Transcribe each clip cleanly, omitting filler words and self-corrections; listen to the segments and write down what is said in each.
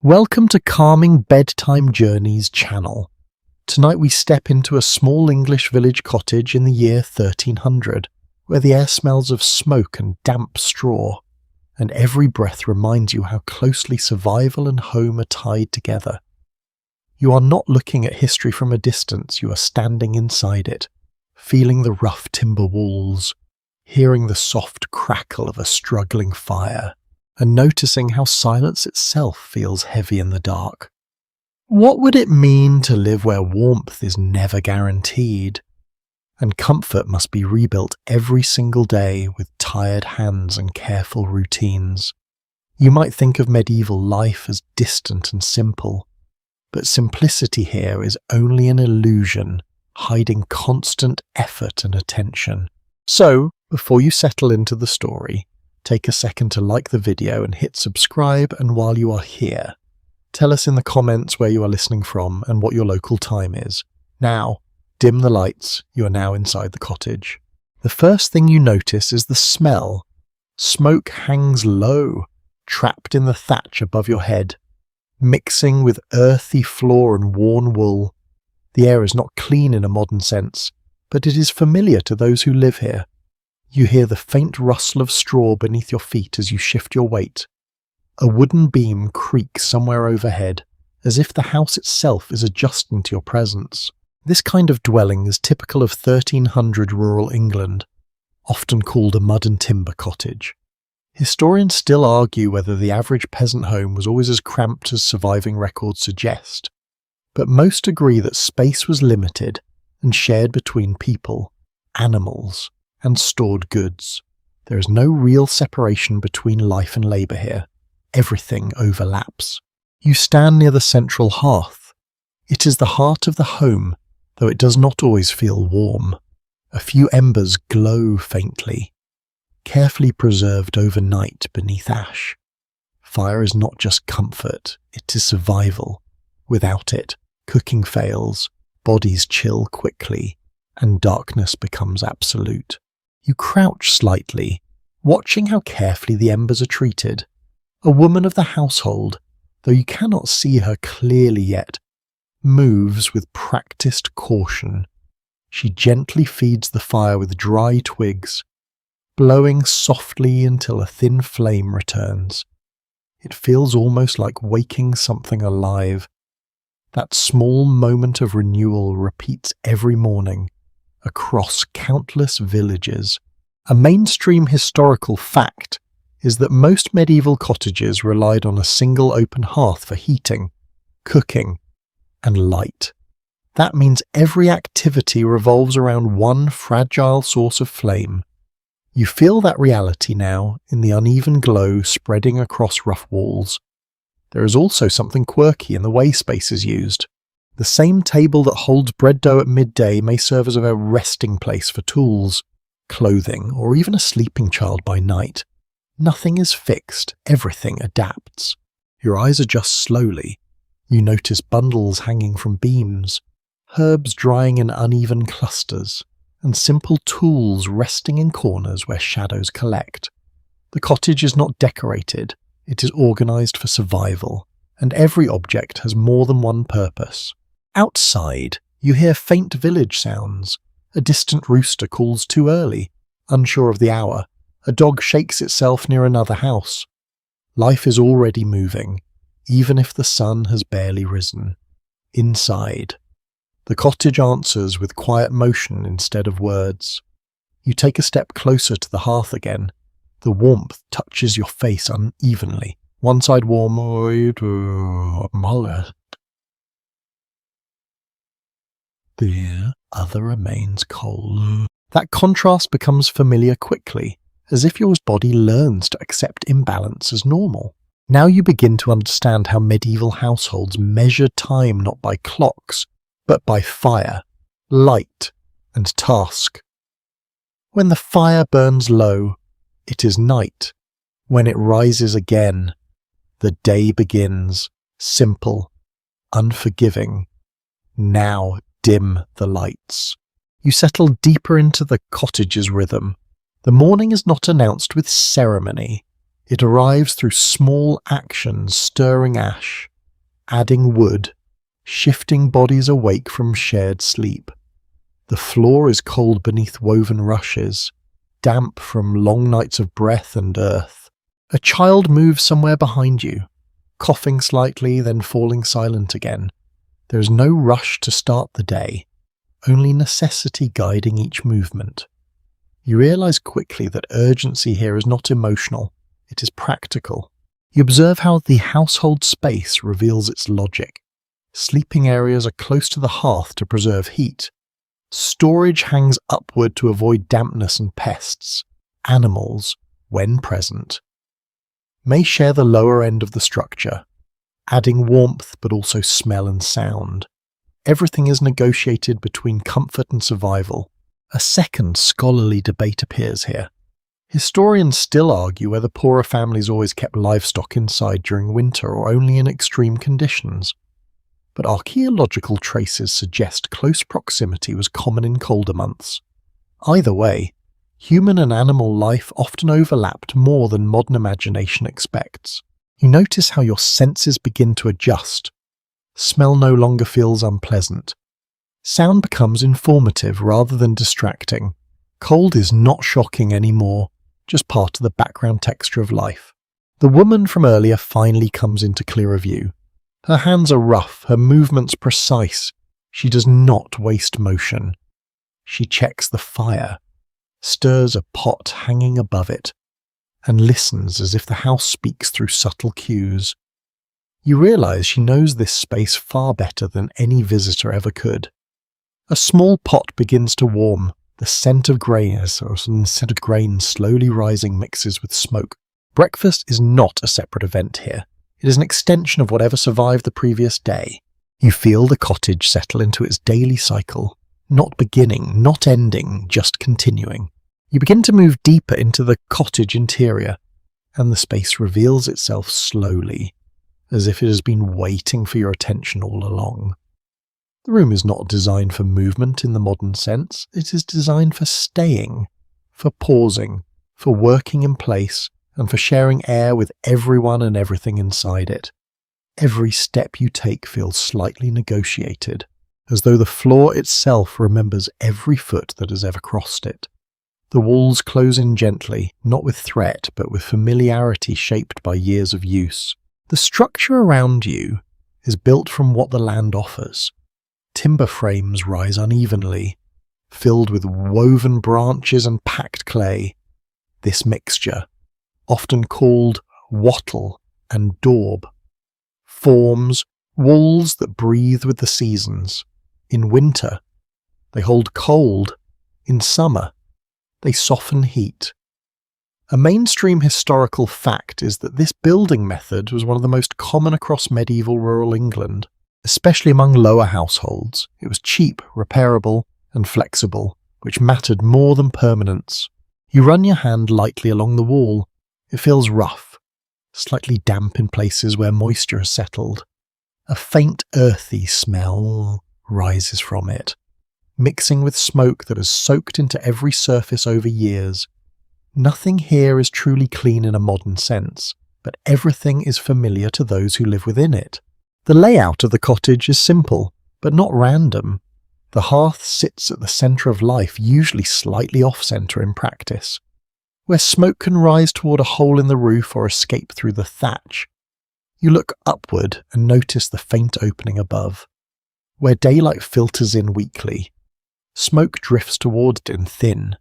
Welcome to Calming Bedtime Journeys channel. Tonight we step into a small English village cottage in the year 1300, where the air smells of smoke and damp straw, and every breath reminds you how closely survival and home are tied together. You are not looking at history from a distance, you are standing inside it, feeling the rough timber walls, hearing the soft crackle of a struggling fire, and noticing how silence itself feels heavy in the dark. What would it mean to live where warmth is never guaranteed, and comfort must be rebuilt every single day with tired hands and careful routines? You might think of medieval life as distant and simple, but simplicity here is only an illusion, hiding constant effort and attention. So, before you settle into the story, take a second to like the video and hit subscribe, and while you are here, tell us in the comments where you are listening from and what your local time is. Now, dim the lights, you are now inside the cottage. The first thing you notice is the smell. Smoke hangs low, trapped in the thatch above your head, mixing with earthy floor and worn wool. The air is not clean in a modern sense, but it is familiar to those who live here. You hear the faint rustle of straw beneath your feet as you shift your weight. A wooden beam creaks somewhere overhead, as if the house itself is adjusting to your presence. This kind of dwelling is typical of 1300 rural England, often called a mud and timber cottage. Historians still argue whether the average peasant home was always as cramped as surviving records suggest, but most agree that space was limited and shared between people, animals, and stored goods. There is no real separation between life and labour here. Everything overlaps. You stand near the central hearth. It is the heart of the home, though it does not always feel warm. A few embers glow faintly, carefully preserved overnight beneath ash. Fire is not just comfort, it is survival. Without it, cooking fails, bodies chill quickly, and darkness becomes absolute. You crouch slightly, watching how carefully the embers are treated. A woman of the household, though you cannot see her clearly yet, moves with practiced caution. She gently feeds the fire with dry twigs, blowing softly until a thin flame returns. It feels almost like waking something alive. That small moment of renewal repeats every morning, across countless villages. A mainstream historical fact is that most medieval cottages relied on a single open hearth for heating, cooking, and light. That means every activity revolves around one fragile source of flame. You feel that reality now in the uneven glow spreading across rough walls. There is also something quirky in the way space is used. The same table that holds bread dough at midday may serve as a resting place for tools, clothing, or even a sleeping child by night. Nothing is fixed, everything adapts. Your eyes adjust slowly. You notice bundles hanging from beams, herbs drying in uneven clusters, and simple tools resting in corners where shadows collect. The cottage is not decorated, it is organized for survival, and every object has more than one purpose. Outside, you hear faint village sounds. A distant rooster calls too early. Unsure of the hour, a dog shakes itself near another house. Life is already moving, even if the sun has barely risen. Inside, the cottage answers with quiet motion instead of words. You take a step closer to the hearth again. The warmth touches your face unevenly. One side warm, the other remains cold. That contrast becomes familiar quickly, as if your body learns to accept imbalance as normal. Now you begin to understand how medieval households measured time not by clocks, but by fire, light, and task. When the fire burns low, it is night. When it rises again, the day begins, simple, unforgiving. Now dim the lights. You settle deeper into the cottage's rhythm. The morning is not announced with ceremony. It arrives through small actions, stirring ash, adding wood, shifting bodies awake from shared sleep. The floor is cold beneath woven rushes, damp from long nights of breath and earth. A child moves somewhere behind you, coughing slightly, then falling silent again. There is no rush to start the day, only necessity guiding each movement. You realize quickly that urgency here is not emotional, it is practical. You observe how the household space reveals its logic. Sleeping areas are close to the hearth to preserve heat. Storage hangs upward to avoid dampness and pests. Animals, when present, may share the lower end of the structure, adding warmth but also smell and sound. Everything is negotiated between comfort and survival. A second scholarly debate appears here. Historians still argue whether poorer families always kept livestock inside during winter or only in extreme conditions. But archaeological traces suggest close proximity was common in colder months. Either way, human and animal life often overlapped more than modern imagination expects. You notice how your senses begin to adjust. Smell no longer feels unpleasant. Sound becomes informative rather than distracting. Cold is not shocking anymore, just part of the background texture of life. The woman from earlier finally comes into clearer view. Her hands are rough, her movements precise. She does not waste motion. She checks the fire, stirs a pot hanging above it, and listens as if the house speaks through subtle cues. You realize she knows this space far better than any visitor ever could. A small pot begins to warm. The scent of grain slowly rising mixes with smoke. Breakfast is not a separate event here. It is an extension of whatever survived the previous day. You feel the cottage settle into its daily cycle, not beginning, not ending, just continuing. You begin to move deeper into the cottage interior, and the space reveals itself slowly, as if it has been waiting for your attention all along. The room is not designed for movement in the modern sense. It is designed for staying, for pausing, for working in place, and for sharing air with everyone and everything inside it. Every step you take feels slightly negotiated, as though the floor itself remembers every foot that has ever crossed it. The walls close in gently, not with threat, but with familiarity shaped by years of use. The structure around you is built from what the land offers. Timber frames rise unevenly, filled with woven branches and packed clay. This mixture, often called wattle and daub, forms walls that breathe with the seasons. In winter, they hold cold. In summer, they soften heat. A mainstream historical fact is that this building method was one of the most common across medieval rural England, especially among lower households. It was cheap, repairable, and flexible, which mattered more than permanence. You run your hand lightly along the wall. It feels rough, slightly damp in places where moisture has settled. A faint earthy smell rises from it, mixing with smoke that has soaked into every surface over years. Nothing here is truly clean in a modern sense, but everything is familiar to those who live within it. The layout of the cottage is simple, but not random. The hearth sits at the centre of life, usually slightly off-centre in practice. Where smoke can rise toward a hole in the roof or escape through the thatch, you look upward and notice the faint opening above. Where daylight filters in weakly, smoke drifts towards it in thin,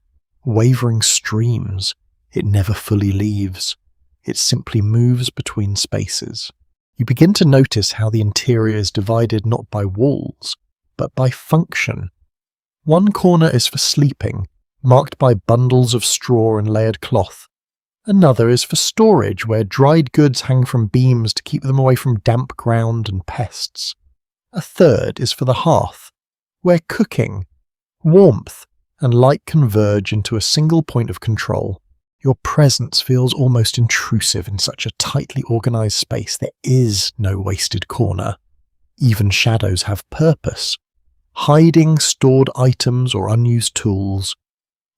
wavering streams. It never fully leaves. It simply moves between spaces. You begin to notice how the interior is divided not by walls, but by function. One corner is for sleeping, marked by bundles of straw and layered cloth. Another is for storage, where dried goods hang from beams to keep them away from damp ground and pests. A third is for the hearth, where cooking, warmth, and light converge into a single point of control. Your presence feels almost intrusive in such a tightly organized space. There is no wasted corner. Even shadows have purpose, hiding stored items or unused tools.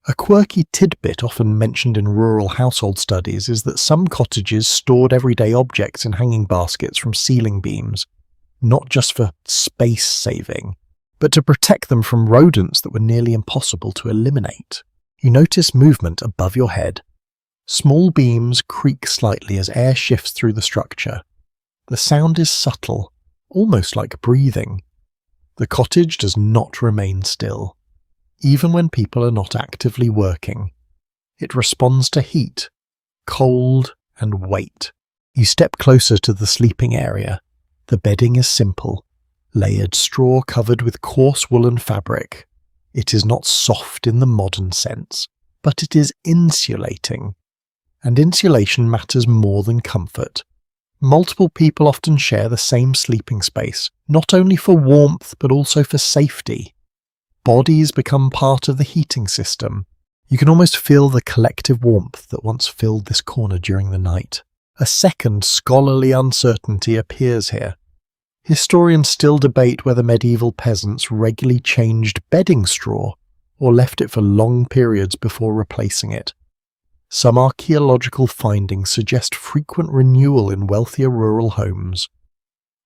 A quirky tidbit often mentioned in rural household studies is that some cottages stored everyday objects in hanging baskets from ceiling beams, not just for space saving, but to protect them from rodents that were nearly impossible to eliminate. You notice movement above your head. Small beams creak slightly as air shifts through the structure. The sound is subtle, almost like breathing. The cottage does not remain still, even when people are not actively working. It responds to heat, cold, and weight. You step closer to the sleeping area. The bedding is simple, layered straw covered with coarse woolen fabric. It is not soft in the modern sense, but it is insulating. And insulation matters more than comfort. Multiple people often share the same sleeping space, not only for warmth but also for safety. Bodies become part of the heating system. You can almost feel the collective warmth that once filled this corner during the night. A second scholarly uncertainty appears here. Historians still debate whether medieval peasants regularly changed bedding straw or left it for long periods before replacing it. Some archaeological findings suggest frequent renewal in wealthier rural homes.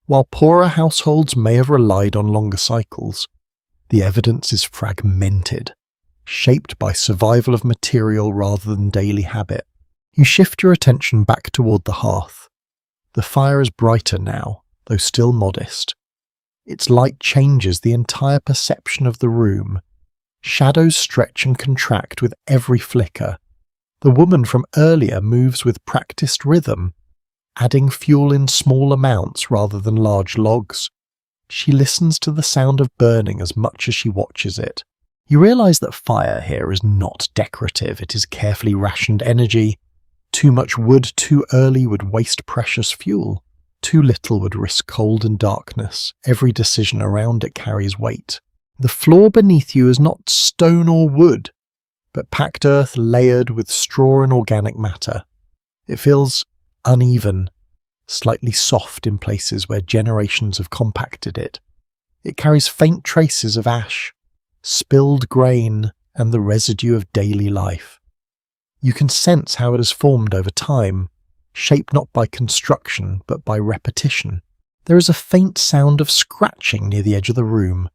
While poorer households may have relied on longer cycles, the evidence is fragmented, shaped by survival of material rather than daily habit. You shift your attention back toward the hearth. The fire is brighter now, though still modest. Its light changes the entire perception of the room. Shadows stretch and contract with every flicker. The woman from earlier moves with practiced rhythm, adding fuel in small amounts rather than large logs. She listens to the sound of burning as much as she watches it. You realize that fire here is not decorative, it is carefully rationed energy. Too much wood too early would waste precious fuel. Too little would risk cold and darkness. Every decision around it carries weight. The floor beneath you is not stone or wood, but packed earth layered with straw and organic matter. It feels uneven, slightly soft in places where generations have compacted it. It carries faint traces of ash, spilled grain, and the residue of daily life. You can sense how it has formed over time, shaped not by construction but by repetition. There is a faint sound of scratching near the edge of the room,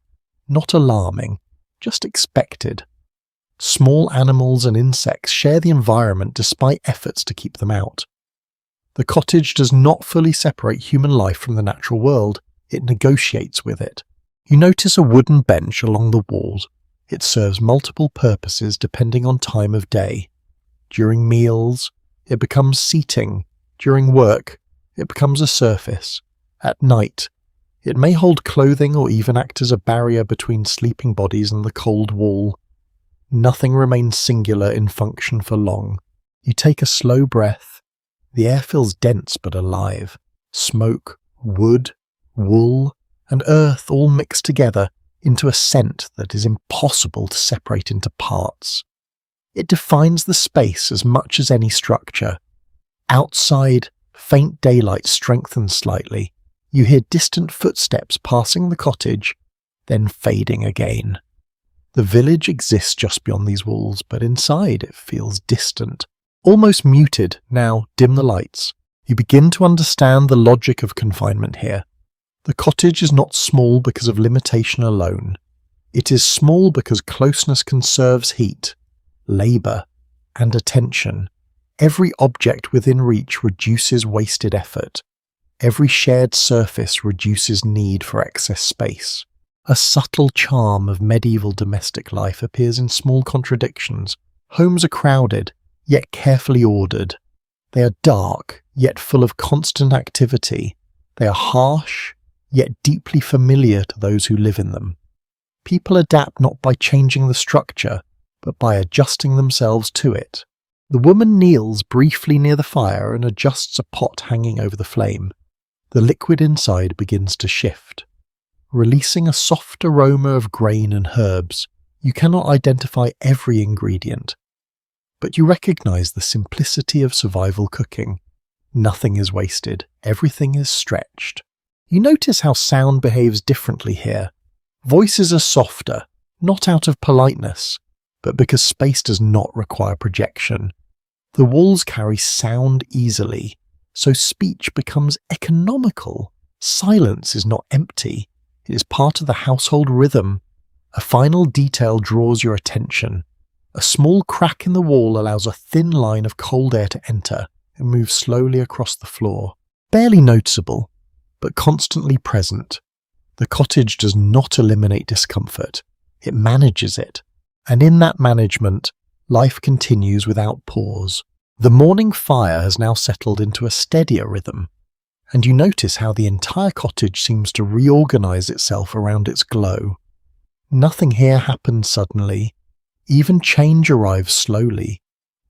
not alarming, just expected. Small animals and insects share the environment despite efforts to keep them out. The cottage does not fully separate human life from the natural world, it negotiates with it. You notice a wooden bench along the walls. It serves multiple purposes depending on time of day. During meals, it becomes seating. During work, it becomes a surface. At night, it may hold clothing or even act as a barrier between sleeping bodies and the cold wall. Nothing remains singular in function for long. You take a slow breath. The air feels dense but alive. Smoke, wood, wool, and earth all mixed together into a scent that is impossible to separate into parts. It defines the space as much as any structure. Outside, faint daylight strengthens slightly. You hear distant footsteps passing the cottage, then fading again. The village exists just beyond these walls, but inside it feels distant, almost muted. Now dim the lights. You begin to understand the logic of confinement here. The cottage is not small because of limitation alone. It is small because closeness conserves heat, labour, and attention. Every object within reach reduces wasted effort. Every shared surface reduces need for excess space. A subtle charm of medieval domestic life appears in small contradictions. Homes are crowded, yet carefully ordered. They are dark, yet full of constant activity. They are harsh, yet deeply familiar to those who live in them. People adapt not by changing the structure, but by adjusting themselves to it. The woman kneels briefly near the fire and adjusts a pot hanging over the flame. The liquid inside begins to shift, releasing a soft aroma of grain and herbs. You cannot identify every ingredient, but you recognize the simplicity of survival cooking. Nothing is wasted, everything is stretched. You notice how sound behaves differently here. Voices are softer, not out of politeness, but because space does not require projection. The walls carry sound easily, so speech becomes economical. Silence is not empty, it is part of the household rhythm. A final detail draws your attention. A small crack in the wall allows a thin line of cold air to enter and move slowly across the floor. Barely noticeable, but constantly present. The cottage does not eliminate discomfort, it manages it. And in that management, life continues without pause. The morning fire has now settled into a steadier rhythm, and you notice how the entire cottage seems to reorganize itself around its glow. Nothing here happens suddenly. Even change arrives slowly,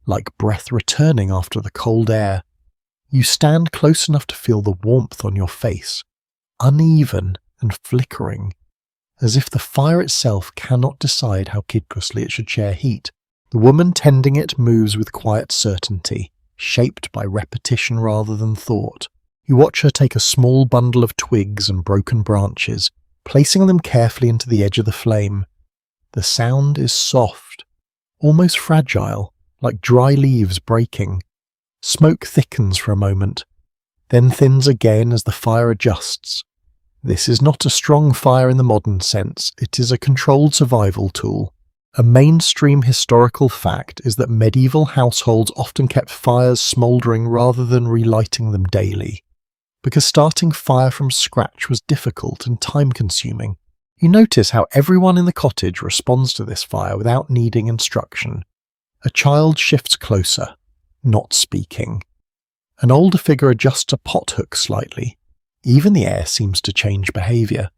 like breath returning after the cold air. You stand close enough to feel the warmth on your face, uneven and flickering, as if the fire itself cannot decide how kidlessly it should share heat. The woman tending it moves with quiet certainty, shaped by repetition rather than thought. You watch her take a small bundle of twigs and broken branches, placing them carefully into the edge of the flame. The sound is soft, almost fragile, like dry leaves breaking. Smoke thickens for a moment, then thins again as the fire adjusts. This is not a strong fire in the modern sense, it is a controlled survival tool. A mainstream historical fact is that medieval households often kept fires smouldering rather than relighting them daily, because starting fire from scratch was difficult and time-consuming. You notice how everyone in the cottage responds to this fire without needing instruction. A child shifts closer, not speaking. An older figure adjusts a pot hook slightly. Even the air seems to change behaviour,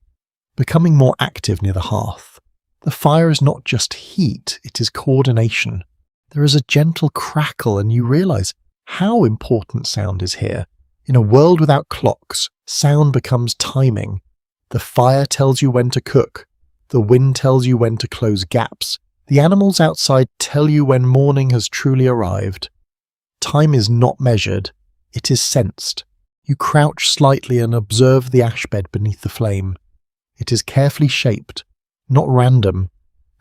becoming more active near the hearth. The fire is not just heat, it is coordination. There is a gentle crackle and you realise how important sound is here. In a world without clocks, sound becomes timing. The fire tells you when to cook. The wind tells you when to close gaps. The animals outside tell you when morning has truly arrived. Time is not measured, it is sensed. You crouch slightly and observe the ash bed beneath the flame. It is carefully shaped, not random.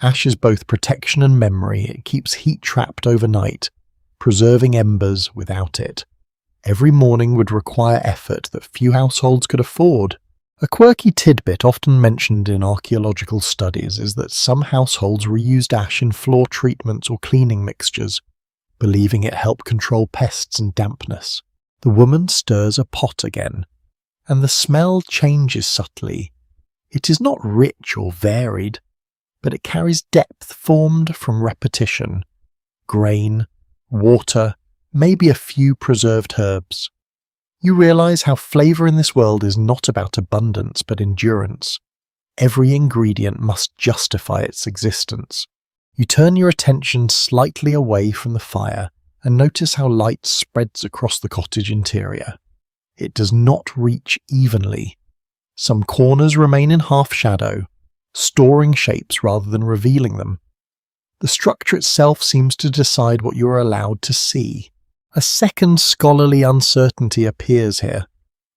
Ash is both protection and memory. It keeps heat trapped overnight, preserving embers without it. Every morning would require effort that few households could afford. A quirky tidbit often mentioned in archaeological studies is that some households reused ash in floor treatments or cleaning mixtures, believing it helped control pests and dampness. The woman stirs a pot again, and the smell changes subtly. It is not rich or varied, but it carries depth formed from repetition. Grain, water, maybe a few preserved herbs. You realise how flavour in this world is not about abundance but endurance. Every ingredient must justify its existence. You turn your attention slightly away from the fire and notice how light spreads across the cottage interior. It does not reach evenly. Some corners remain in half shadow, storing shapes rather than revealing them. The structure itself seems to decide what you are allowed to see. A second scholarly uncertainty appears here.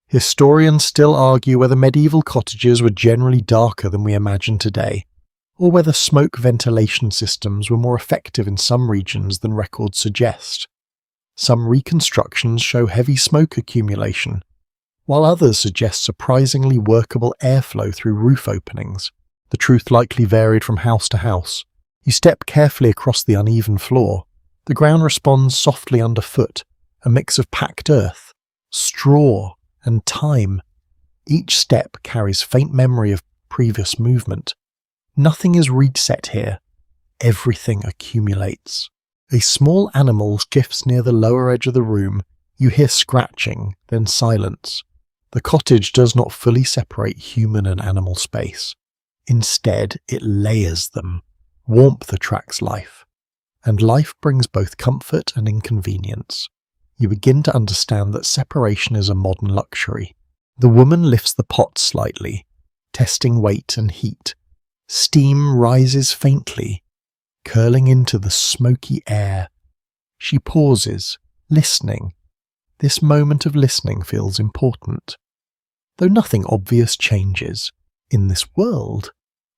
Historians still argue whether medieval cottages were generally darker than we imagine today, or whether smoke ventilation systems were more effective in some regions than records suggest. Some reconstructions show heavy smoke accumulation, while others suggest surprisingly workable airflow through roof openings. The truth likely varied from house to house. You step carefully across the uneven floor. The ground responds softly underfoot, a mix of packed earth, straw, and time. Each step carries faint memory of previous movement. Nothing is reset here. Everything accumulates. A small animal shifts near the lower edge of the room. You hear scratching, then silence. The cottage does not fully separate human and animal space. Instead, it layers them. Warmth attracts life, and life brings both comfort and inconvenience. You begin to understand that separation is a modern luxury. The woman lifts the pot slightly, testing weight and heat. Steam rises faintly, curling into the smoky air. She pauses, listening. This moment of listening feels important. Though nothing obvious changes, in this world,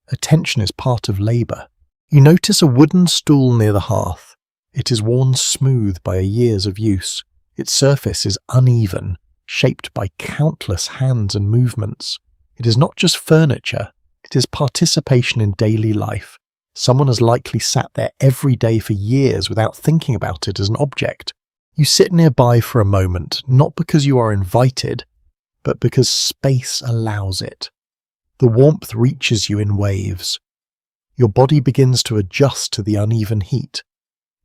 attention is part of labour. You notice a wooden stool near the hearth. It is worn smooth by years of use. Its surface is uneven, shaped by countless hands and movements. It is not just furniture, it is participation in daily life. Someone has likely sat there every day for years without thinking about it as an object. You sit nearby for a moment, not because you are invited, but because space allows it. The warmth reaches you in waves. Your body begins to adjust to the uneven heat.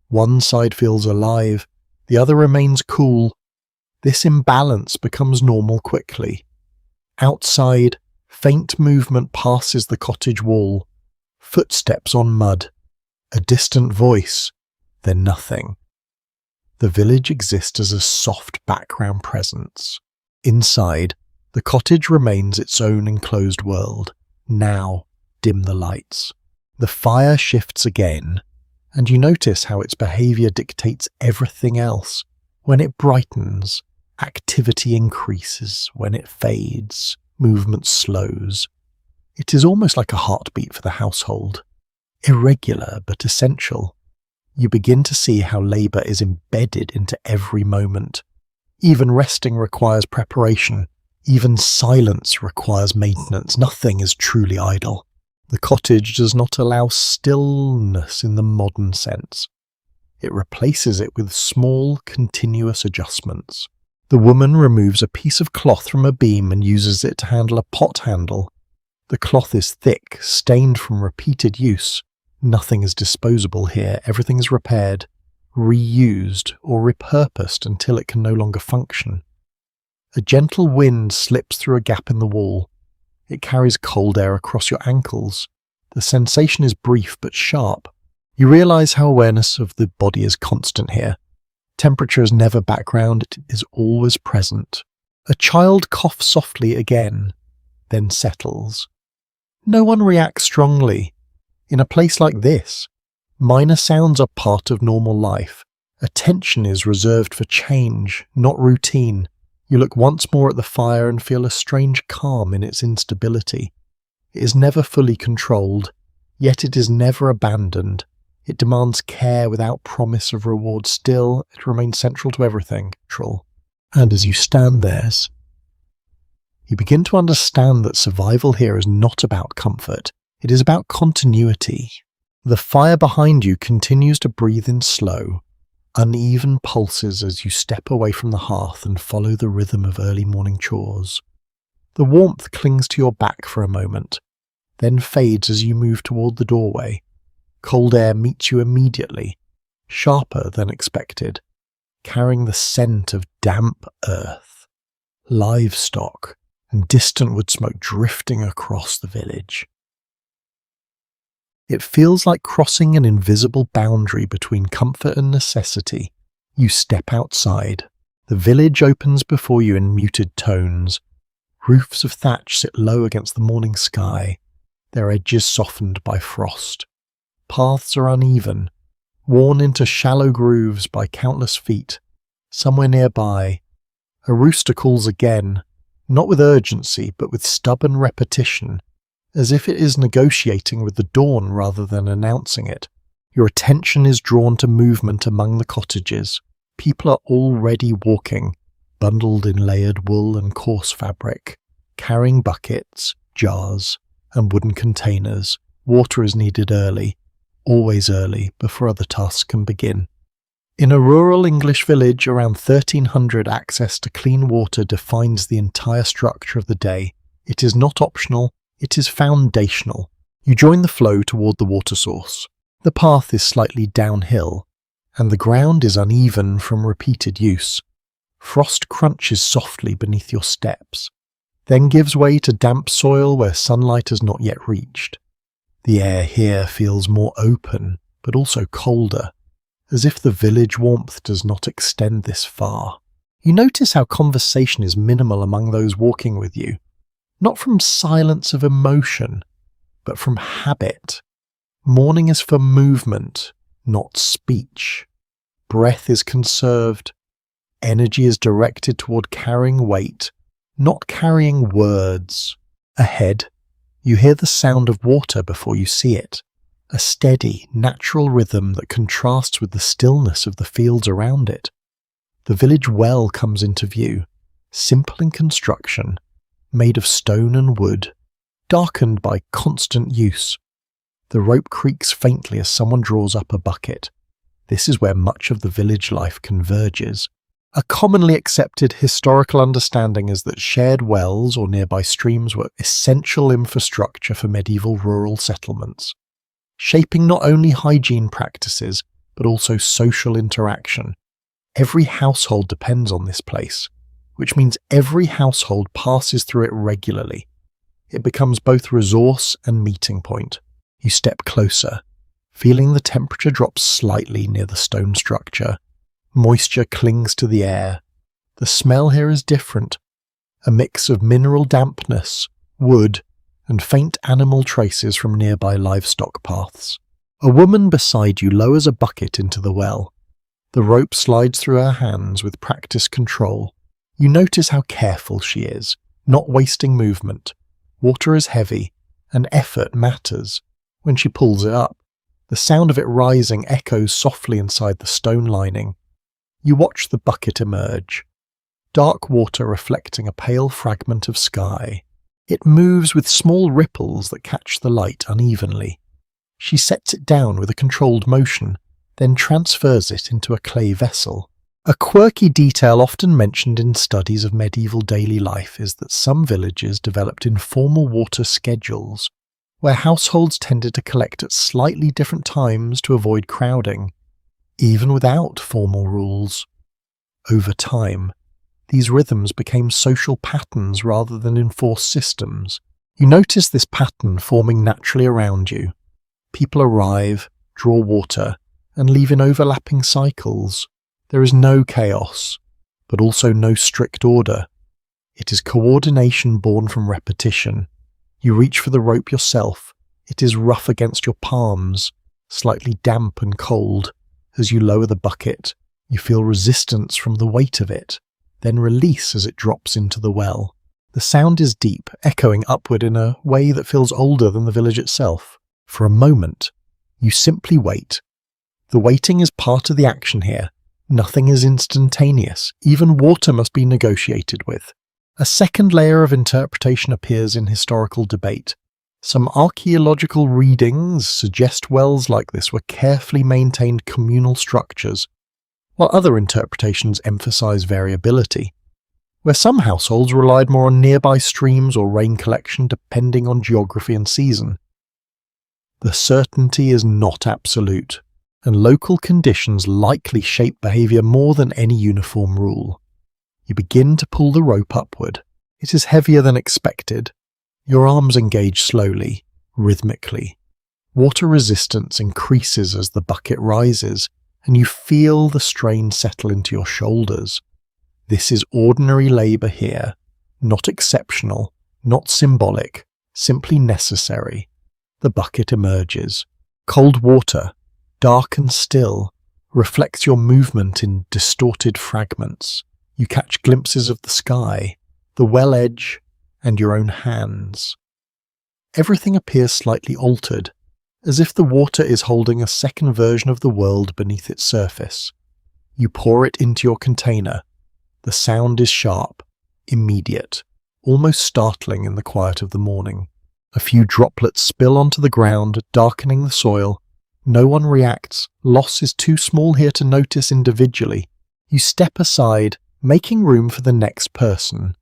One side feels alive, the other remains cool. This imbalance becomes normal quickly. Outside, faint movement passes the cottage wall. Footsteps on mud. A distant voice. Then nothing. The village exists as a soft background presence. Inside, the cottage remains its own enclosed world. Now, dim the lights. The fire shifts again, and you notice how its behaviour dictates everything else. When it brightens, activity increases. When it fades, movement slows. It is almost like a heartbeat for the household. Irregular but essential. You begin to see how labour is embedded into every moment. Even resting requires preparation. Even silence requires maintenance. Nothing is truly idle. The cottage does not allow stillness in the modern sense. It replaces it with small, continuous adjustments. The woman removes a piece of cloth from a beam and uses it to handle a pot handle. The cloth is thick, stained from repeated use. Nothing is disposable here. Everything is repaired, reused, or repurposed until it can no longer function. A gentle wind slips through a gap in the wall. It carries cold air across your ankles. The sensation is brief but sharp. You realize how awareness of the body is constant here. Temperature is never background, it is always present. A child coughs softly again, then settles. No one reacts strongly. In a place like this, minor sounds are part of normal life. Attention is reserved for change, not routine. You look once more at the fire and feel a strange calm in its instability. It is never fully controlled, yet it is never abandoned. It demands care without promise of reward. Still, it remains central to everything. And as you stand there, you begin to understand that survival here is not about comfort. It is about continuity. The fire behind you continues to breathe in slow, uneven pulses as you step away from the hearth and follow the rhythm of early morning chores. The warmth clings to your back for a moment, then fades as you move toward the doorway. Cold air meets you immediately, sharper than expected, carrying the scent of damp earth, livestock, and distant wood smoke drifting across the village. It feels like crossing an invisible boundary between comfort and necessity. You step outside. The village opens before you in muted tones. Roofs of thatch sit low against the morning sky, their edges softened by frost. Paths are uneven, worn into shallow grooves by countless feet. Somewhere nearby, a rooster calls again, not with urgency, but with stubborn repetition, as if it is negotiating with the dawn rather than announcing it. Your attention is drawn to movement among the cottages. People are already walking, bundled in layered wool and coarse fabric, carrying buckets, jars, and wooden containers. Water is needed early, always early, before other tasks can begin. In a rural English village around 1300, access to clean water defines the entire structure of the day. It is not optional, it is foundational. You join the flow toward the water source. The path is slightly downhill, and the ground is uneven from repeated use. Frost crunches softly beneath your steps, then gives way to damp soil where sunlight has not yet reached. The air here feels more open, but also colder, as if the village warmth does not extend this far. You notice how conversation is minimal among those walking with you, not from silence of emotion, but from habit. Morning is for movement, not speech. Breath is conserved. Energy is directed toward carrying weight, not carrying words. Ahead, you hear the sound of water before you see it. a steady, natural rhythm that contrasts with the stillness of the fields around it. The village well comes into view, simple in construction, made of stone and wood, darkened by constant use. The rope creaks faintly as someone draws up a bucket. This is where much of the village life converges. A commonly accepted historical understanding is that shared wells or nearby streams were essential infrastructure for medieval rural settlements, shaping not only hygiene practices but also social interaction. Every household depends on this place, which means every household passes through it regularly. It becomes both resource and meeting point. You step closer, feeling the temperature drop slightly near the stone structure. Moisture clings to the air. The smell here is different, a mix of mineral dampness, wood, and faint animal traces from nearby livestock paths. A woman beside you lowers a bucket into the well. The rope slides through her hands with practiced control. You notice how careful she is, not wasting movement. Water is heavy, and effort matters. When she pulls it up, the sound of it rising echoes softly inside the stone lining. You watch the bucket emerge, dark water reflecting a pale fragment of sky. It moves with small ripples that catch the light unevenly. She sets it down with a controlled motion, then transfers it into a clay vessel. A quirky detail often mentioned in studies of medieval daily life is that some villages developed informal water schedules, where households tended to collect at slightly different times to avoid crowding, even without formal rules. Over time, these rhythms became social patterns rather than enforced systems. You notice this pattern forming naturally around you. People arrive, draw water, and leave in overlapping cycles. There is no chaos, but also no strict order. It is coordination born from repetition. You reach for the rope yourself. It is rough against your palms, slightly damp and cold. As you lower the bucket, you feel resistance from the weight of it, then release as it drops into the well. The sound is deep, echoing upward in a way that feels older than the village itself. For a moment, you simply wait. The waiting is part of the action here. Nothing is instantaneous. Even water must be negotiated with. A second layer of interpretation appears in historical debate. Some archaeological readings suggest wells like this were carefully maintained communal structures, while other interpretations emphasize variability, where some households relied more on nearby streams or rain collection depending on geography and season. The certainty is not absolute, and local conditions likely shape behavior more than any uniform rule. You begin to pull the rope upward. It is heavier than expected. Your arms engage slowly, rhythmically. Water resistance increases as the bucket rises, and you feel the strain settle into your shoulders. This is ordinary labor here, not exceptional, not symbolic, simply necessary. The bucket emerges. Cold water, dark and still, reflects your movement in distorted fragments. You catch glimpses of the sky, the well edge, and your own hands. Everything appears slightly altered, as if the water is holding a second version of the world beneath its surface. You pour it into your container. The sound is sharp, immediate, almost startling in the quiet of the morning. A few droplets spill onto the ground, darkening the soil. No one reacts. Loss is too small here to notice individually. You step aside, making room for the next person.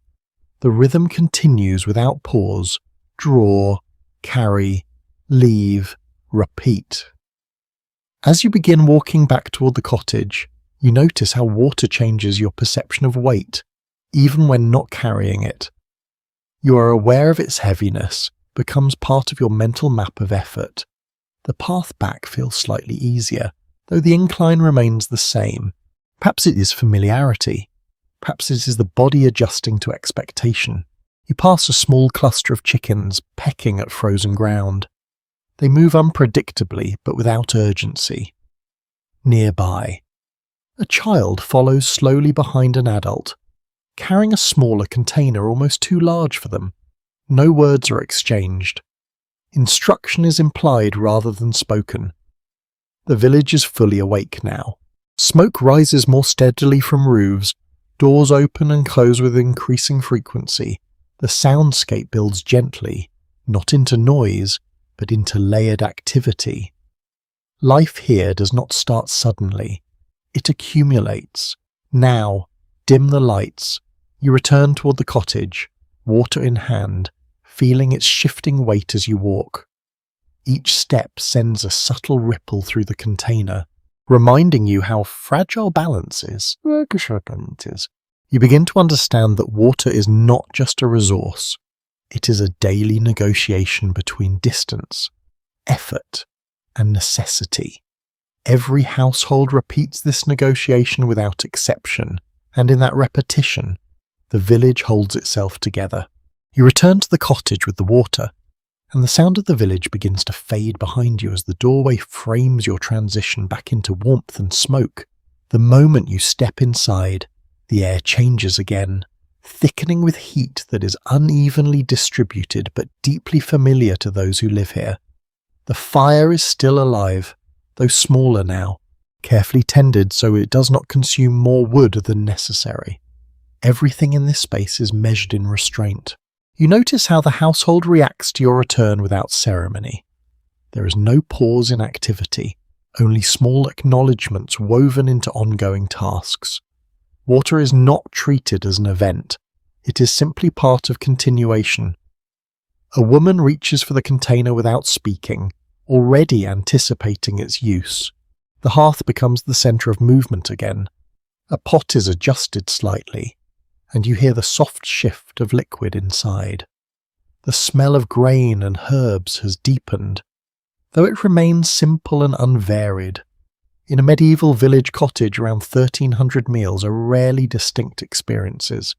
The rhythm continues without pause. Draw, carry, leave, repeat. As you begin walking back toward the cottage, you notice how water changes your perception of weight, even when not carrying it. You are aware of its heaviness, becomes part of your mental map of effort. The path back feels slightly easier, though the incline remains the same. Perhaps it is familiarity. Perhaps it is the body adjusting to expectation. You pass a small cluster of chickens pecking at frozen ground. They move unpredictably, but without urgency. Nearby, a child follows slowly behind an adult, carrying a smaller container almost too large for them. No words are exchanged. Instruction is implied rather than spoken. The village is fully awake now. Smoke rises more steadily from roofs, doors open and close with increasing frequency. The soundscape builds gently, not into noise, but into layered activity. Life here does not start suddenly. It accumulates. Now, dim the lights. You return toward the cottage, water in hand, feeling its shifting weight as you walk. Each step sends a subtle ripple through the container, reminding you how fragile balance is. You begin to understand that water is not just a resource. It is a daily negotiation between distance, effort, and necessity. Every household repeats this negotiation without exception, and in that repetition, the village holds itself together. You return to the cottage with the water, and the sound of the village begins to fade behind you as the doorway frames your transition back into warmth and smoke. The moment you step inside, the air changes again, thickening with heat that is unevenly distributed but deeply familiar to those who live here. The fire is still alive, though smaller now, carefully tended so it does not consume more wood than necessary. Everything in this space is measured in restraint. You notice how the household reacts to your return without ceremony. There is no pause in activity, only small acknowledgements woven into ongoing tasks. Water is not treated as an event. It is simply part of continuation. A woman reaches for the container without speaking, already anticipating its use. The hearth becomes the center of movement again. A pot is adjusted slightly, and you hear the soft shift of liquid inside. The smell of grain and herbs has deepened, though it remains simple and unvaried. In a medieval village cottage, around 1,300 meals are rarely distinct experiences.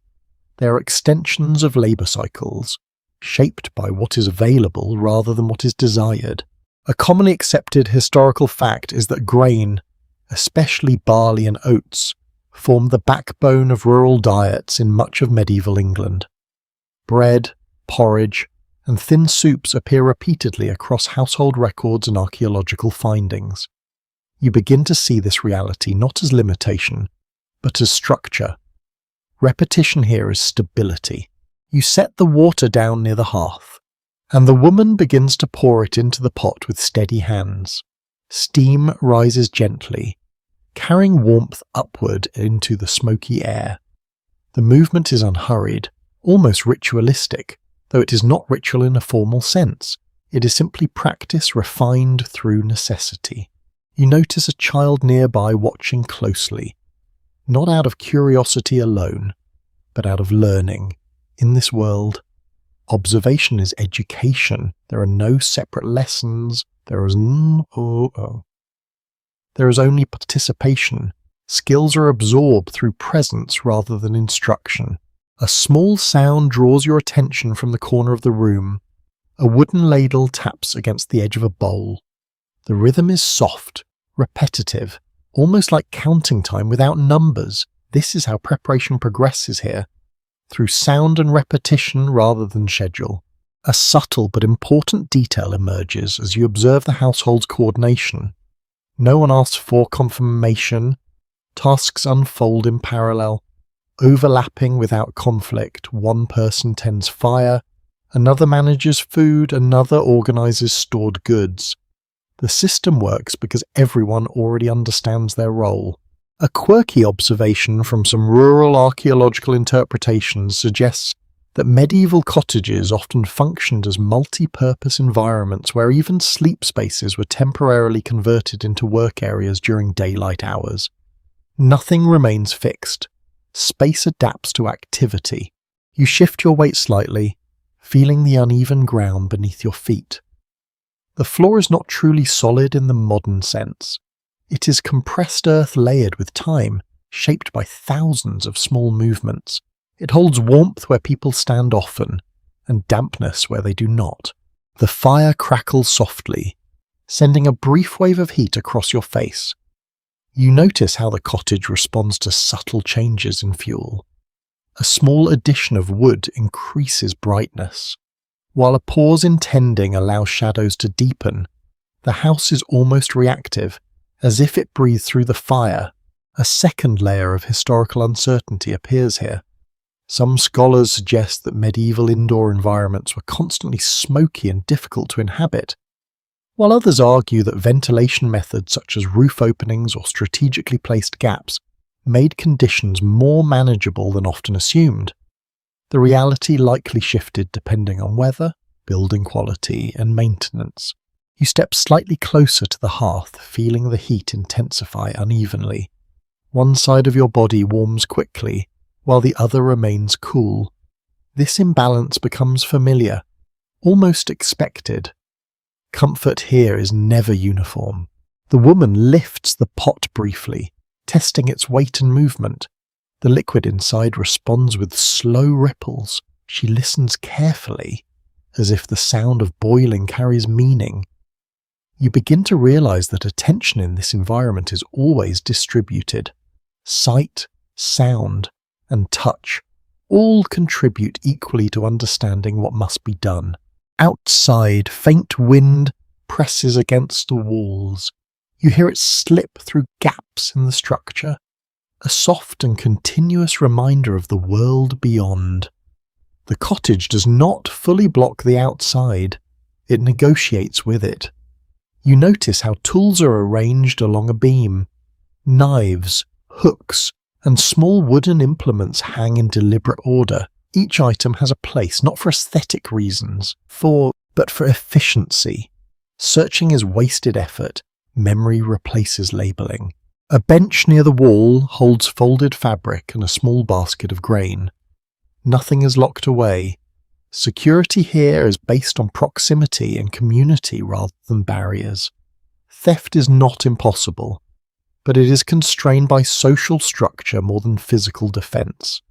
They are extensions of labour cycles, shaped by what is available rather than what is desired. A commonly accepted historical fact is that grain, especially barley and oats, formed the backbone of rural diets in much of medieval England. Bread, porridge, and thin soups appear repeatedly across household records and archaeological findings. You begin to see this reality not as limitation, but as structure. Repetition here is stability. You set the water down near the hearth, and the woman begins to pour it into the pot with steady hands. Steam rises gently, carrying warmth upward into the smoky air. The movement is unhurried, almost ritualistic, though it is not ritual in a formal sense. It is simply practice refined through necessity. You notice a child nearby watching closely, not out of curiosity alone, but out of learning. In this world, observation is education. There are no separate lessons. There is only participation. Skills are absorbed through presence rather than instruction. A small sound draws your attention from the corner of the room. A wooden ladle taps against the edge of a bowl. The rhythm is soft, repetitive, almost like counting time without numbers. This is how preparation progresses here, through sound and repetition rather than schedule. A subtle but important detail emerges as you observe the household's coordination. No one asks for confirmation. Tasks unfold in parallel, overlapping without conflict. One person tends fire, another manages food, another organizes stored goods. The system works because everyone already understands their role. A quirky observation from some rural archaeological interpretations suggests that medieval cottages often functioned as multi-purpose environments where even sleep spaces were temporarily converted into work areas during daylight hours. Nothing remains fixed. Space adapts to activity. You shift your weight slightly, feeling the uneven ground beneath your feet. The floor is not truly solid in the modern sense. It is compressed earth layered with time, shaped by thousands of small movements. It holds warmth where people stand often, and dampness where they do not. The fire crackles softly, sending a brief wave of heat across your face. You notice how the cottage responds to subtle changes in fuel. A small addition of wood increases brightness. While a pause in tending allows shadows to deepen, the house is almost reactive, as if it breathed through the fire. A second layer of historical uncertainty appears here. Some scholars suggest that medieval indoor environments were constantly smoky and difficult to inhabit, while others argue that ventilation methods such as roof openings or strategically placed gaps made conditions more manageable than often assumed. The reality likely shifted depending on weather, building quality, and maintenance. You step slightly closer to the hearth, feeling the heat intensify unevenly. One side of your body warms quickly, while the other remains cool. This imbalance becomes familiar, almost expected. Comfort here is never uniform. The woman lifts the pot briefly, testing its weight and movement. The liquid inside responds with slow ripples. She listens carefully, as if the sound of boiling carries meaning. You begin to realize that attention in this environment is always distributed. Sight, sound, and touch all contribute equally to understanding what must be done. Outside, faint wind presses against the walls. You hear it slip through gaps in the structure, a soft and continuous reminder of the world beyond. The cottage does not fully block the outside, it negotiates with it. You notice how tools are arranged along a beam. Knives, hooks, and small wooden implements hang in deliberate order. Each item has a place, not for aesthetic reasons, but for efficiency. Searching is wasted effort. Memory replaces labeling. A bench near the wall holds folded fabric and a small basket of grain. Nothing is locked away. Security here is based on proximity and community rather than barriers. Theft is not impossible, but it is constrained by social structure more than physical defense.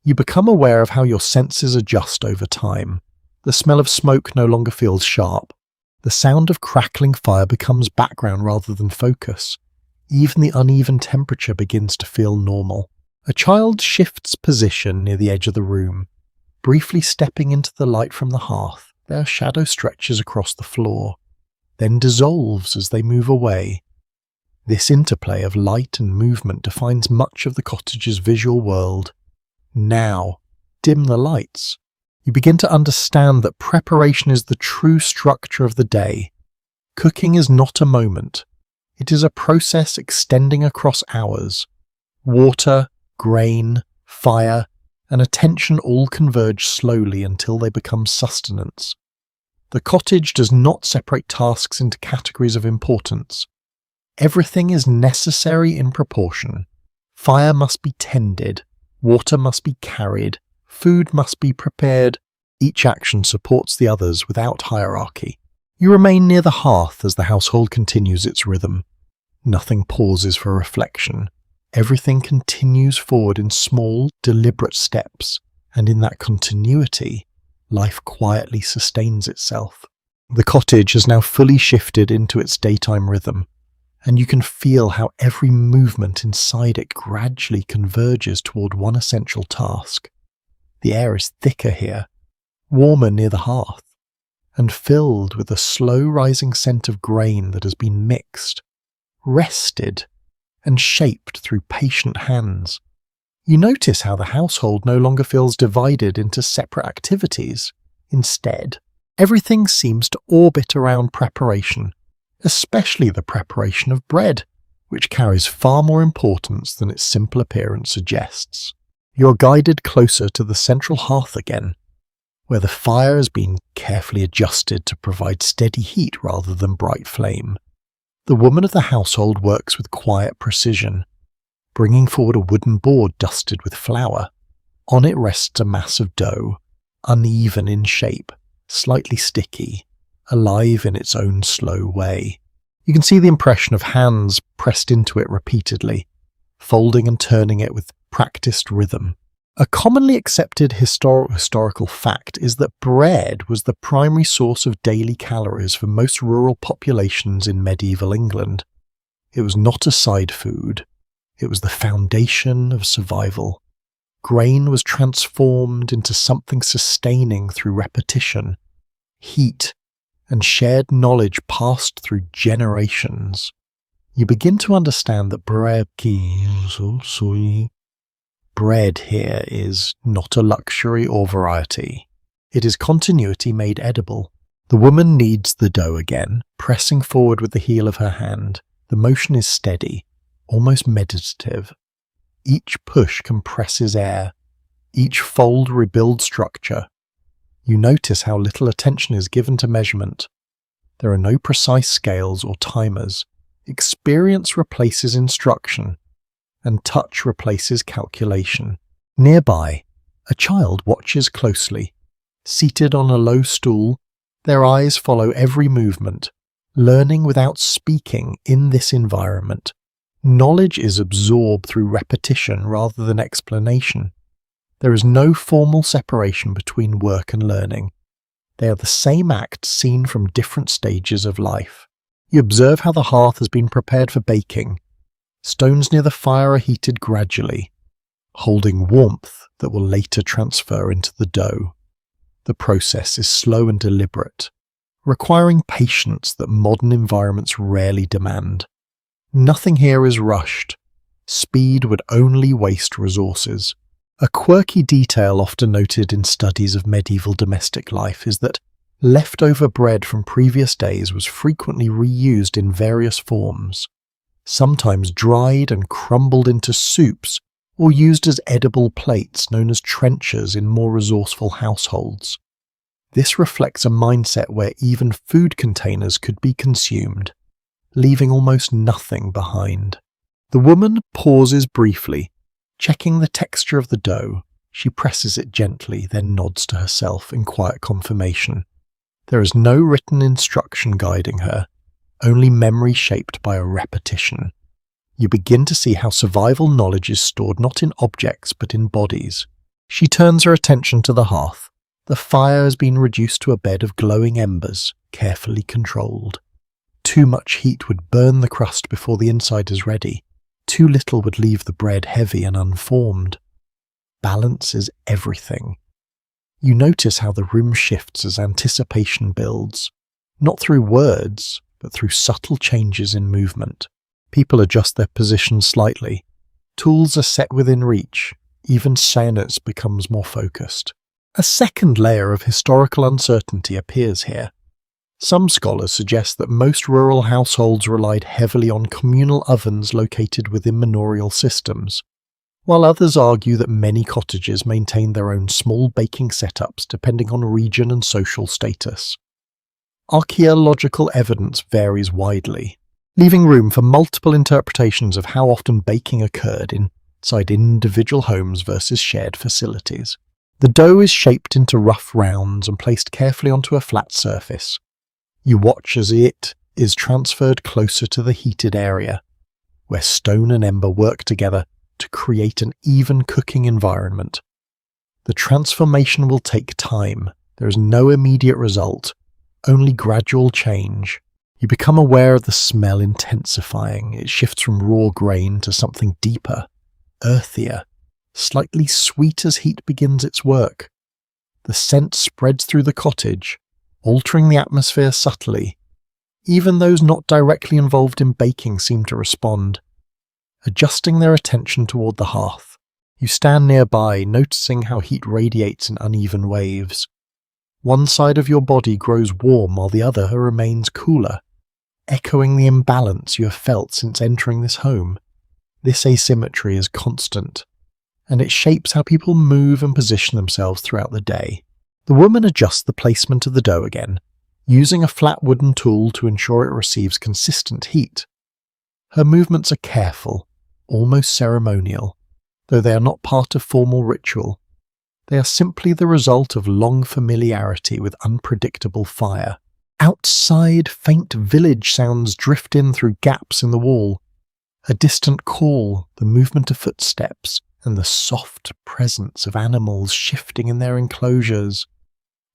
You become aware of how your senses adjust over time. The smell of smoke no longer feels sharp. The sound of crackling fire becomes background rather than focus. Even the uneven temperature begins to feel normal. A child shifts position near the edge of the room. Briefly stepping into the light from the hearth, their shadow stretches across the floor, then dissolves as they move away. This interplay of light and movement defines much of the cottage's visual world. Now, dim the lights. You begin to understand that preparation is the true structure of the day. Cooking is not a moment. It is a process extending across hours. Water, grain, fire, and attention all converge slowly until they become sustenance. The cottage does not separate tasks into categories of importance. Everything is necessary in proportion. Fire must be tended, water must be carried, food must be prepared. Each action supports the others without hierarchy. You remain near the hearth as the household continues its rhythm. Nothing pauses for reflection. Everything continues forward in small, deliberate steps, and in that continuity, life quietly sustains itself. The cottage has now fully shifted into its daytime rhythm, and you can feel how every movement inside it gradually converges toward one essential task. The air is thicker here, warmer near the hearth, and filled with a slow-rising scent of grain that has been mixed, rested, and shaped through patient hands. You notice how the household no longer feels divided into separate activities. Instead, everything seems to orbit around preparation, especially the preparation of bread, which carries far more importance than its simple appearance suggests. You're guided closer to the central hearth again, where the fire has been carefully adjusted to provide steady heat rather than bright flame. The woman of the household works with quiet precision, bringing forward a wooden board dusted with flour. On it rests a mass of dough, uneven in shape, slightly sticky, alive in its own slow way. You can see the impression of hands pressed into it repeatedly, folding and turning it with practiced rhythm. A commonly accepted historical fact is that bread was the primary source of daily calories for most rural populations in medieval England. It was not a side food. It was the foundation of survival. Grain was transformed into something sustaining through repetition, heat, and shared knowledge passed through generations. You begin to understand that bread here is not a luxury or variety. It is continuity made edible. The woman kneads the dough again, pressing forward with the heel of her hand. The motion is steady, almost meditative. Each push compresses air. Each fold rebuilds structure. You notice how little attention is given to measurement. There are no precise scales or timers. Experience replaces instruction, and touch replaces calculation. Nearby, a child watches closely. Seated on a low stool, their eyes follow every movement, learning without speaking in this environment. Knowledge is absorbed through repetition rather than explanation. There is no formal separation between work and learning. They are the same act seen from different stages of life. You observe how the hearth has been prepared for baking. Stones near the fire are heated gradually, holding warmth that will later transfer into the dough. The process is slow and deliberate, requiring patience that modern environments rarely demand. Nothing here is rushed. Speed would only waste resources. A quirky detail often noted in studies of medieval domestic life is that leftover bread from previous days was frequently reused in various forms, sometimes dried and crumbled into soups or used as edible plates known as trenchers in more resourceful households. This reflects a mindset where even food containers could be consumed, leaving almost nothing behind. The woman pauses briefly, checking the texture of the dough. She presses it gently, then nods to herself in quiet confirmation. There is no written instruction guiding her, only memory shaped by a repetition. You begin to see how survival knowledge is stored not in objects but in bodies. She turns her attention to the hearth. The fire has been reduced to a bed of glowing embers, carefully controlled. Too much heat would burn the crust before the inside is ready. Too little would leave the bread heavy and unformed. Balance is everything. You notice how the room shifts as anticipation builds, not through words, but through subtle changes in movement. People adjust their positions slightly. Tools are set within reach. Even silence becomes more focused. A second layer of historical uncertainty appears here. Some scholars suggest that most rural households relied heavily on communal ovens located within manorial systems, while others argue that many cottages maintained their own small baking setups depending on region and social status. Archaeological evidence varies widely, leaving room for multiple interpretations of how often baking occurred inside individual homes versus shared facilities. The dough is shaped into rough rounds and placed carefully onto a flat surface. You watch as it is transferred closer to the heated area, where stone and ember work together to create an even cooking environment. The transformation will take time. There is no immediate result, only gradual change. You become aware of the smell intensifying. It shifts from raw grain to something deeper, earthier, slightly sweet as heat begins its work. The scent spreads through the cottage, altering the atmosphere subtly. Even those not directly involved in baking seem to respond, adjusting their attention toward the hearth. You stand nearby, noticing how heat radiates in uneven waves. One side of your body grows warm while the other remains cooler, echoing the imbalance you have felt since entering this home. This asymmetry is constant, and it shapes how people move and position themselves throughout the day. The woman adjusts the placement of the dough again, using a flat wooden tool to ensure it receives consistent heat. Her movements are careful, almost ceremonial, though they are not part of formal ritual. They are simply the result of long familiarity with unpredictable fire. Outside, faint village sounds drift in through gaps in the wall. A distant call, the movement of footsteps, and the soft presence of animals shifting in their enclosures.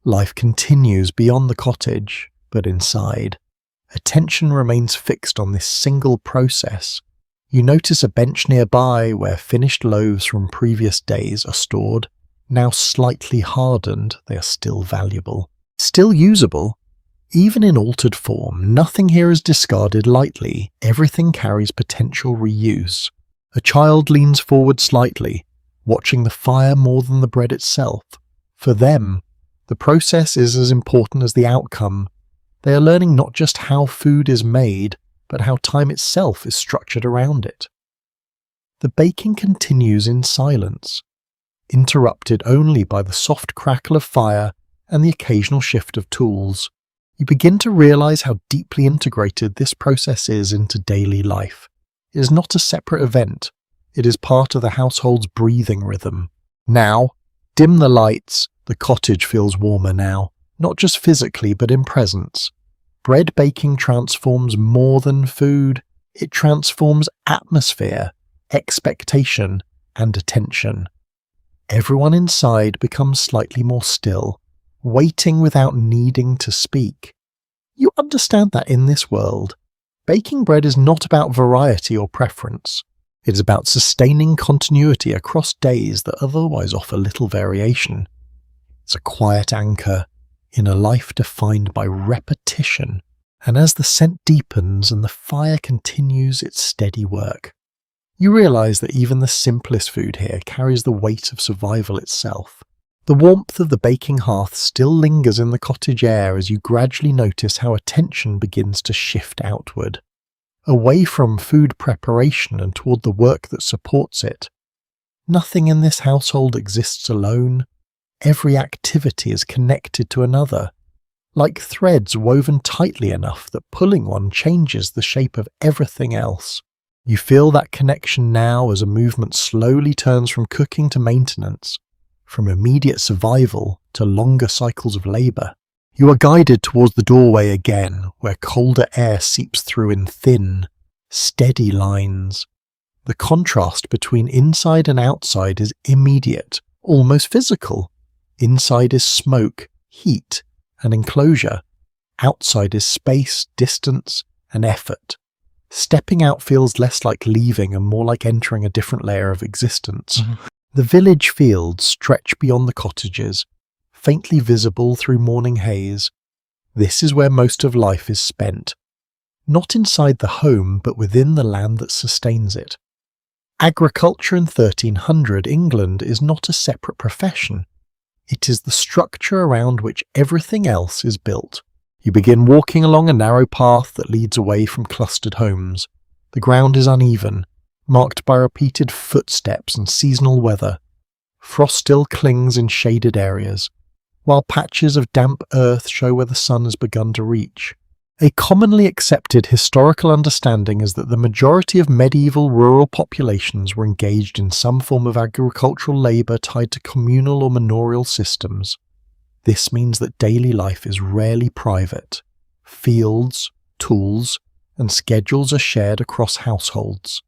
Life continues beyond the cottage, but inside. Attention remains fixed on this single process. You notice a bench nearby where finished loaves from previous days are stored. Now slightly hardened, they are still valuable. Still usable, even in altered form, nothing here is discarded lightly. Everything carries potential reuse. A child leans forward slightly, watching the fire more than the bread itself. For them, the process is as important as the outcome. They are learning not just how food is made, but how time itself is structured around it. The baking continues in silence, interrupted only by the soft crackle of fire and the occasional shift of tools. You begin to realize how deeply integrated this process is into daily life. It is not a separate event. It is part of the household's breathing rhythm. Now, dim the lights. The cottage feels warmer now, not just physically but in presence. Bread baking transforms more than food. It transforms atmosphere, expectation, and attention. Everyone inside becomes slightly more still, waiting without needing to speak. You understand that in this world, baking bread is not about variety or preference. It is about sustaining continuity across days that otherwise offer little variation. It's a quiet anchor in a life defined by repetition, and as the scent deepens and the fire continues its steady work, you realize that even the simplest food here carries the weight of survival itself. The warmth of the baking hearth still lingers in the cottage air as you gradually notice how attention begins to shift outward, away from food preparation and toward the work that supports it. Nothing in this household exists alone. Every activity is connected to another, like threads woven tightly enough that pulling one changes the shape of everything else. You feel that connection now as a movement slowly turns from cooking to maintenance, from immediate survival to longer cycles of labour. You are guided towards the doorway again, where colder air seeps through in thin, steady lines. The contrast between inside and outside is immediate, almost physical. Inside is smoke, heat, and enclosure. Outside is space, distance, and effort. Stepping out feels less like leaving and more like entering a different layer of existence. The village fields stretch beyond the cottages, faintly visible through morning haze. This is where most of life is spent. Not inside the home, but within the land that sustains it. Agriculture in 1300 England is not a separate profession. It is the structure around which everything else is built. You begin walking along a narrow path that leads away from clustered homes. The ground is uneven, marked by repeated footsteps and seasonal weather. Frost still clings in shaded areas, while patches of damp earth show where the sun has begun to reach. A commonly accepted historical understanding is that the majority of medieval rural populations were engaged in some form of agricultural labour tied to communal or manorial systems. This means that daily life is rarely private. Fields, tools, and schedules are shared across households,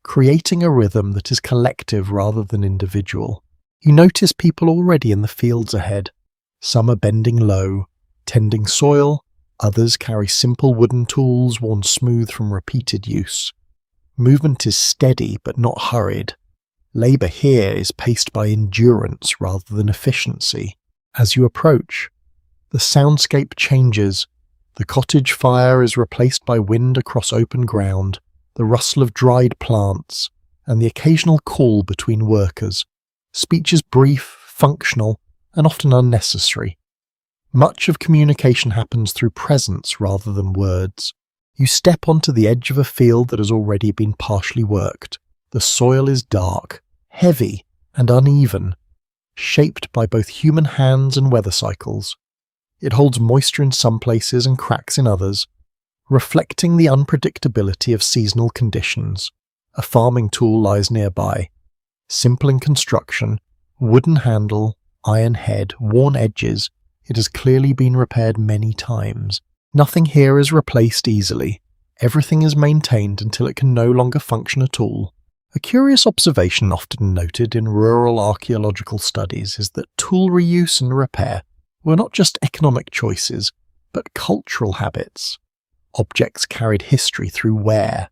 creating a rhythm that is collective rather than individual. You notice people already in the fields ahead. Some are bending low, tending soil. Others carry simple wooden tools worn smooth from repeated use. Movement is steady but not hurried. Labour here is paced by endurance rather than efficiency. As you approach, the soundscape changes. The cottage fire is replaced by wind across open ground, the rustle of dried plants, and the occasional call between workers. Speech is brief, functional, and often unnecessary. Much of communication happens through presence rather than words. You step onto the edge of a field that has already been partially worked. The soil is dark, heavy, and uneven, shaped by both human hands and weather cycles. It holds moisture in some places and cracks in others, reflecting the unpredictability of seasonal conditions. A farming tool lies nearby, simple in construction, wooden handle, iron head, worn edges. It has clearly been repaired many times. Nothing here is replaced easily. Everything is maintained until it can no longer function at all. A curious observation often noted in rural archaeological studies is that tool reuse and repair were not just economic choices, but cultural habits. Objects carried history through wear,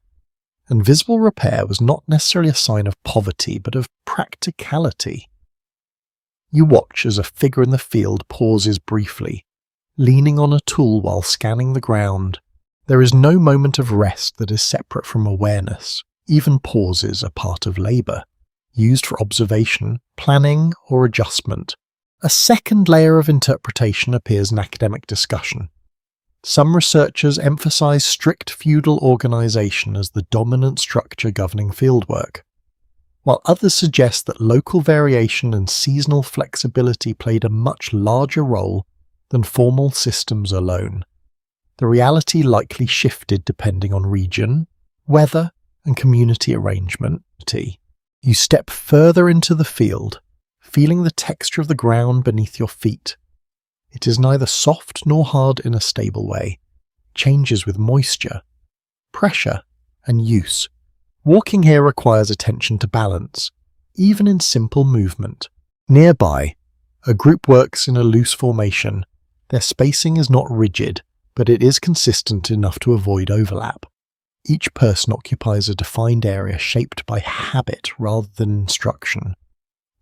and visible repair was not necessarily a sign of poverty, but of practicality. You watch as a figure in the field pauses briefly, leaning on a tool while scanning the ground. There is no moment of rest that is separate from awareness. Even pauses are part of labour, used for observation, planning, or adjustment. A second layer of interpretation appears in academic discussion. Some researchers emphasise strict feudal organisation as the dominant structure governing fieldwork, while others suggest that local variation and seasonal flexibility played a much larger role than formal systems alone. The reality likely shifted depending on region, weather, and community arrangement. You step further into the field, feeling the texture of the ground beneath your feet. It is neither soft nor hard in a stable way. It changes with moisture, pressure, and use. Walking here requires attention to balance, even in simple movement. Nearby, a group works in a loose formation. Their spacing is not rigid, but it is consistent enough to avoid overlap. Each person occupies a defined area shaped by habit rather than instruction.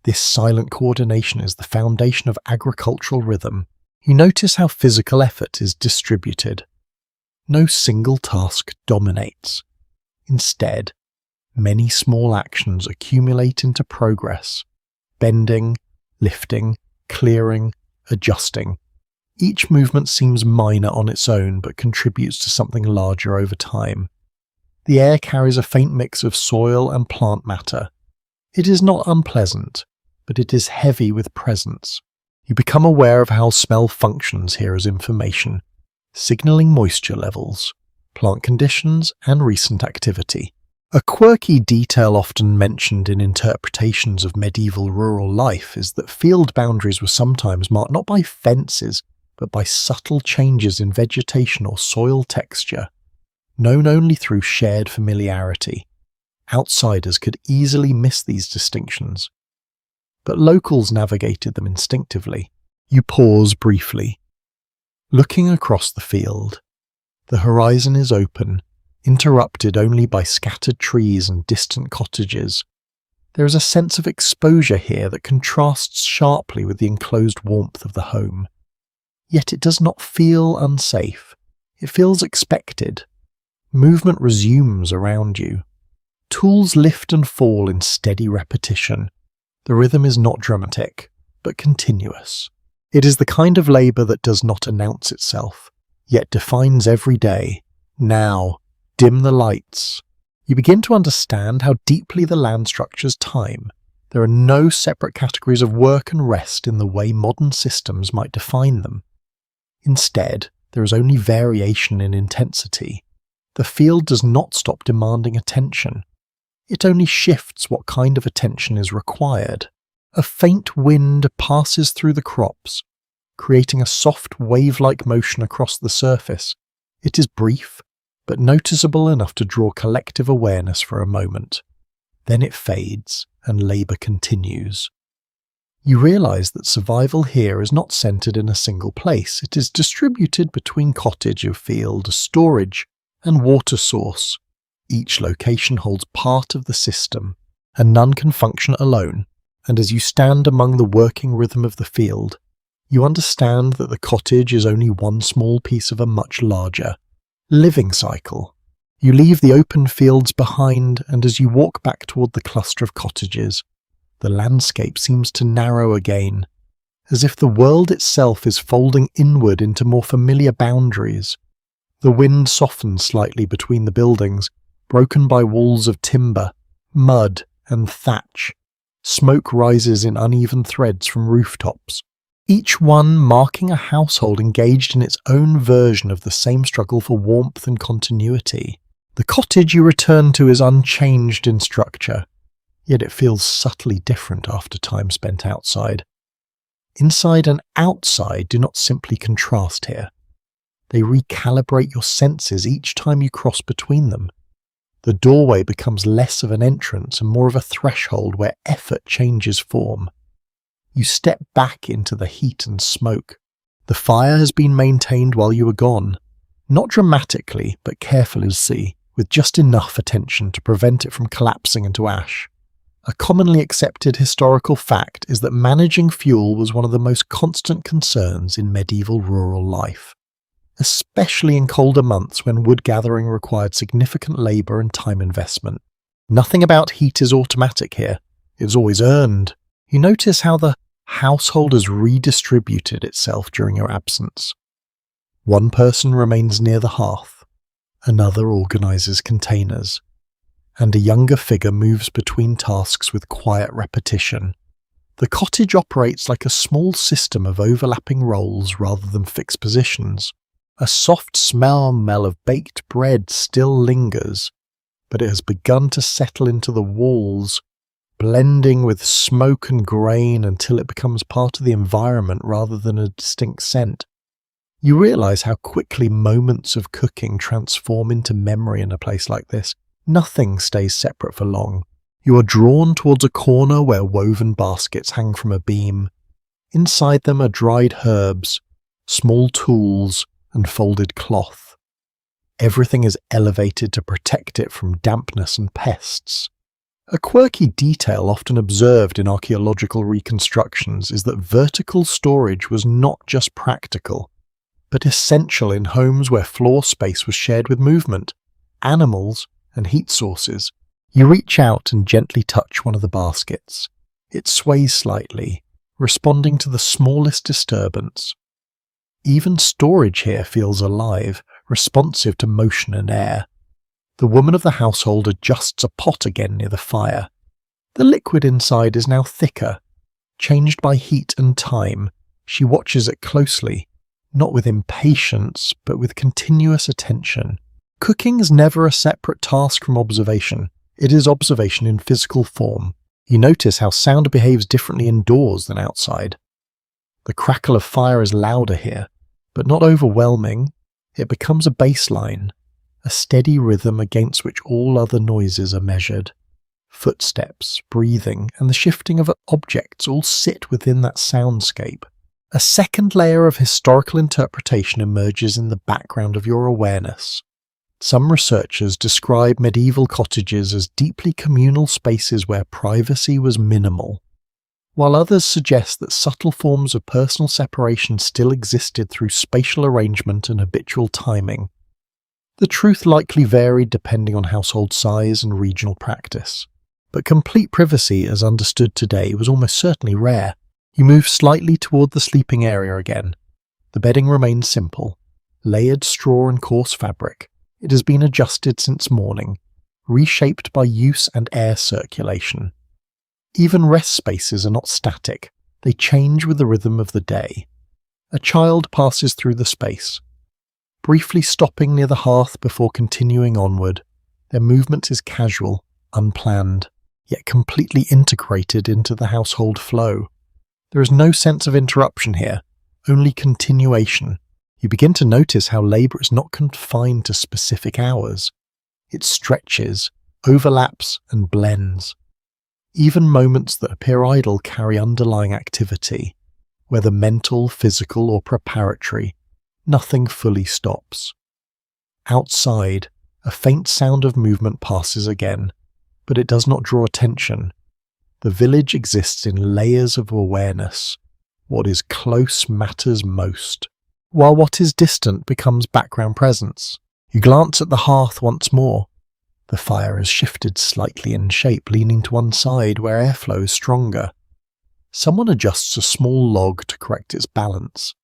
This silent coordination is the foundation of agricultural rhythm. You notice how physical effort is distributed. No single task dominates. Instead, many small actions accumulate into progress. Bending, lifting, clearing, adjusting. Each movement seems minor on its own but contributes to something larger over time. The air carries a faint mix of soil and plant matter. It is not unpleasant, but it is heavy with presence. You become aware of how smell functions here as information, signalling moisture levels, plant conditions, and recent activity. A quirky detail often mentioned in interpretations of medieval rural life is that field boundaries were sometimes marked not by fences, but by subtle changes in vegetation or soil texture, known only through shared familiarity. Outsiders could easily miss these distinctions, but locals navigated them instinctively. You pause briefly, looking across the field. The horizon is open, interrupted only by scattered trees and distant cottages. There is a sense of exposure here that contrasts sharply with the enclosed warmth of the home. Yet it does not feel unsafe. It feels expected. Movement resumes around you. Tools lift and fall in steady repetition. The rhythm is not dramatic, but continuous. It is the kind of labour that does not announce itself, yet defines every day. Now, dim the lights. You begin to understand how deeply the land structures time. There are no separate categories of work and rest in the way modern systems might define them. Instead, there is only variation in intensity. The field does not stop demanding attention. It only shifts what kind of attention is required. A faint wind passes through the crops, creating a soft wave-like motion across the surface. It is brief, but noticeable enough to draw collective awareness for a moment. Then it fades, and labour continues. You realise that survival here is not centred in a single place. It is distributed between cottage of field, storage, and water source. Each location holds part of the system, and none can function alone. And as you stand among the working rhythm of the field, you understand that the cottage is only one small piece of a much larger living cycle. You leave the open fields behind, and as you walk back toward the cluster of cottages, the landscape seems to narrow again, as if the world itself is folding inward into more familiar boundaries. The wind softens slightly between the buildings, broken by walls of timber, mud, and thatch. Smoke rises in uneven threads from rooftops, each one marking a household engaged in its own version of the same struggle for warmth and continuity. The cottage you return to is unchanged in structure, yet it feels subtly different after time spent outside. Inside and outside do not simply contrast here. They recalibrate your senses each time you cross between them. The doorway becomes less of an entrance and more of a threshold where effort changes form. You step back into the heat and smoke. The fire has been maintained while you were gone, not dramatically but carefully, with just enough attention to prevent it from collapsing into ash. A commonly accepted historical fact is that managing fuel was one of the most constant concerns in medieval rural life, especially in colder months when wood gathering required significant labour and time investment. Nothing about heat is automatic here. It's always earned. You notice how the household has redistributed itself during your absence. One person remains near the hearth, another organises containers, and a younger figure moves between tasks with quiet repetition. The cottage operates like a small system of overlapping roles rather than fixed positions. A soft smell of baked bread still lingers, but it has begun to settle into the walls, blending with smoke and grain until it becomes part of the environment rather than a distinct scent. You realise how quickly moments of cooking transform into memory in a place like this. Nothing stays separate for long. You are drawn towards a corner where woven baskets hang from a beam. Inside them are dried herbs, small tools, and folded cloth. Everything is elevated to protect it from dampness and pests. A quirky detail often observed in archaeological reconstructions is that vertical storage was not just practical, but essential in homes where floor space was shared with movement, animals, and heat sources. You reach out and gently touch one of the baskets. It sways slightly, responding to the smallest disturbance. Even storage here feels alive, responsive to motion and air. The woman of the household adjusts a pot again near the fire. The liquid inside is now thicker, changed by heat and time. She watches it closely, not with impatience, but with continuous attention. Cooking is never a separate task from observation. It is observation in physical form. You notice how sound behaves differently indoors than outside. The crackle of fire is louder here, but not overwhelming. It becomes a baseline, a steady rhythm against which all other noises are measured. Footsteps, breathing, and the shifting of objects all sit within that soundscape. A second layer of historical interpretation emerges in the background of your awareness. Some researchers describe medieval cottages as deeply communal spaces where privacy was minimal, while others suggest that subtle forms of personal separation still existed through spatial arrangement and habitual timing. The truth likely varied depending on household size and regional practice, but complete privacy as understood today was almost certainly rare. You move slightly toward the sleeping area again. The bedding remains simple, layered straw and coarse fabric. It has been adjusted since morning, reshaped by use and air circulation. Even rest spaces are not static. They change with the rhythm of the day. A child passes through the space, briefly stopping near the hearth before continuing onward. Their movement is casual, unplanned, yet completely integrated into the household flow. There is no sense of interruption here, only continuation. You begin to notice how labour is not confined to specific hours. It stretches, overlaps, and blends. Even moments that appear idle carry underlying activity, whether mental, physical, or preparatory. Nothing fully stops. Outside, a faint sound of movement passes again, but it does not draw attention. The village exists in layers of awareness. What is close matters most, while what is distant becomes background presence. You glance at the hearth once more. The fire has shifted slightly in shape, leaning to one side where airflow is stronger. Someone adjusts a small log to correct its balance.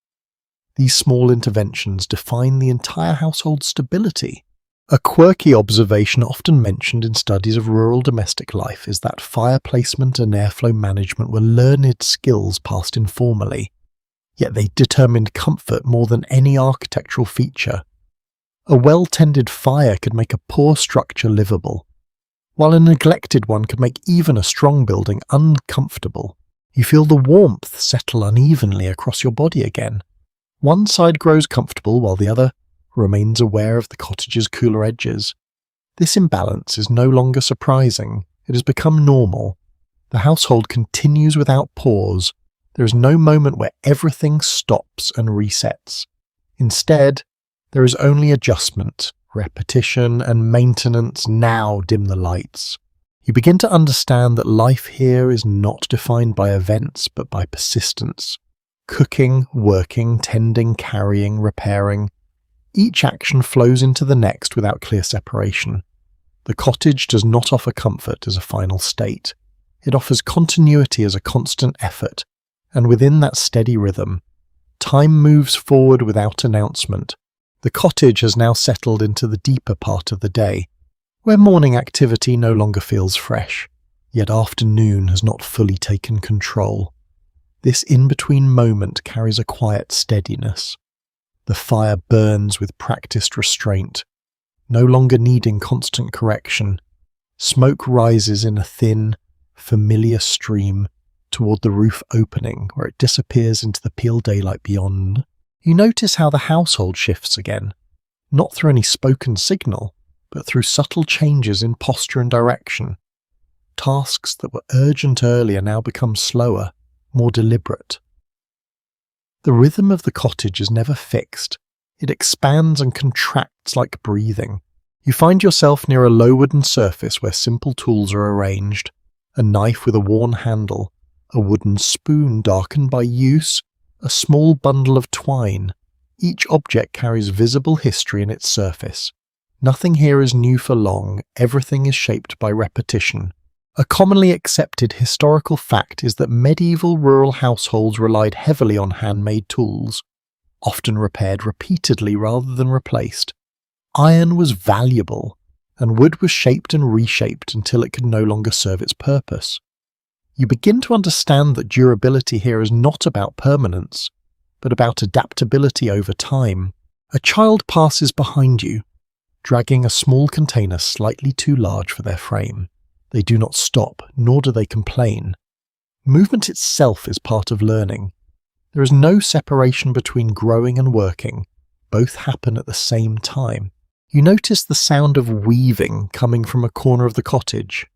These small interventions define the entire household's stability. A quirky observation often mentioned in studies of rural domestic life is that fire placement and airflow management were learned skills passed informally, yet they determined comfort more than any architectural feature. A well-tended fire could make a poor structure livable, while a neglected one could make even a strong building uncomfortable. You feel the warmth settle unevenly across your body again. One side grows comfortable while the other remains aware of the cottage's cooler edges. This imbalance is no longer surprising. It has become normal. The household continues without pause. There is no moment where everything stops and resets. Instead, there is only adjustment, repetition, and maintenance. Now dim the lights. You begin to understand that life here is not defined by events but by persistence. Cooking, working, tending, carrying, repairing. Each action flows into the next without clear separation. The cottage does not offer comfort as a final state. It offers continuity as a constant effort, and within that steady rhythm, time moves forward without announcement. The cottage has now settled into the deeper part of the day, where morning activity no longer feels fresh, yet afternoon has not fully taken control. This in-between moment carries a quiet steadiness. The fire burns with practiced restraint, no longer needing constant correction. Smoke rises in a thin, familiar stream toward the roof opening, where it disappears into the pale daylight beyond. You notice how the household shifts again, not through any spoken signal, but through subtle changes in posture and direction. Tasks that were urgent earlier now become slower, more deliberate. The rhythm of the cottage is never fixed. It expands and contracts like breathing. You find yourself near a low wooden surface where simple tools are arranged: a knife with a worn handle, a wooden spoon darkened by use, a small bundle of twine. Each object carries visible history in its surface. Nothing here is new for long, everything is shaped by repetition. A commonly accepted historical fact is that medieval rural households relied heavily on handmade tools, often repaired repeatedly rather than replaced. Iron was valuable, and wood was shaped and reshaped until it could no longer serve its purpose. You begin to understand that durability here is not about permanence, but about adaptability over time. A child passes behind you, dragging a small container slightly too large for their frame. They do not stop, nor do they complain. Movement itself is part of learning. There is no separation between growing and working. Both happen at the same time. You notice the sound of weaving coming from a corner of the cottage.